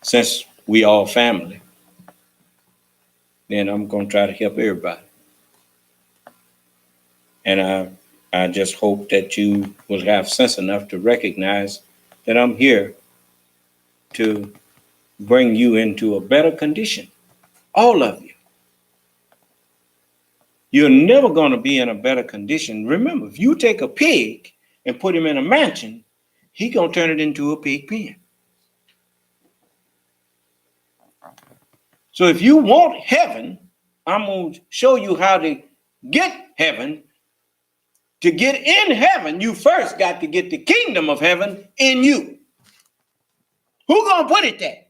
Since we all family, then I'm going to try to help everybody. And I just hope that you will have sense enough to recognize that I'm here to bring you into a better condition. All of you. You're never going to be in a better condition. Remember, if you take a pig and put him in a mansion, he's going to turn it into a pig pen. So if you want heaven, I'm going to show you how to get heaven. To get in heaven, you first got to get the kingdom of heaven in you. Who going to put it there?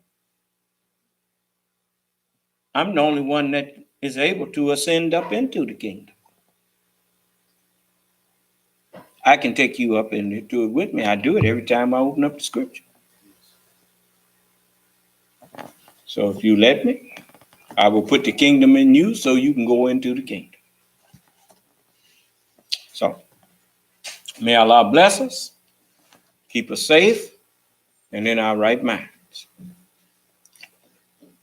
I'm the only one that is able to ascend up into the kingdom. I can take you up into it with me. I do it every time I open up the scripture. So if you let me, I will put the kingdom in you so you can go into the kingdom. So may Allah bless us, keep us safe, and in our right minds.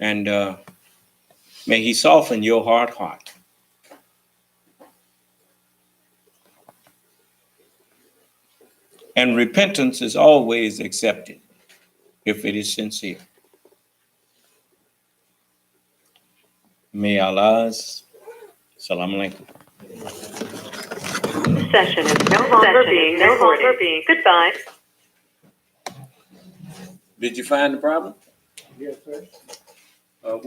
And may he soften your hard heart. And repentance is always accepted if it is sincere. May Allah's Salaam alaikum. Session is no longer being recorded. Goodbye. Did you find the problem? Yes, sir. What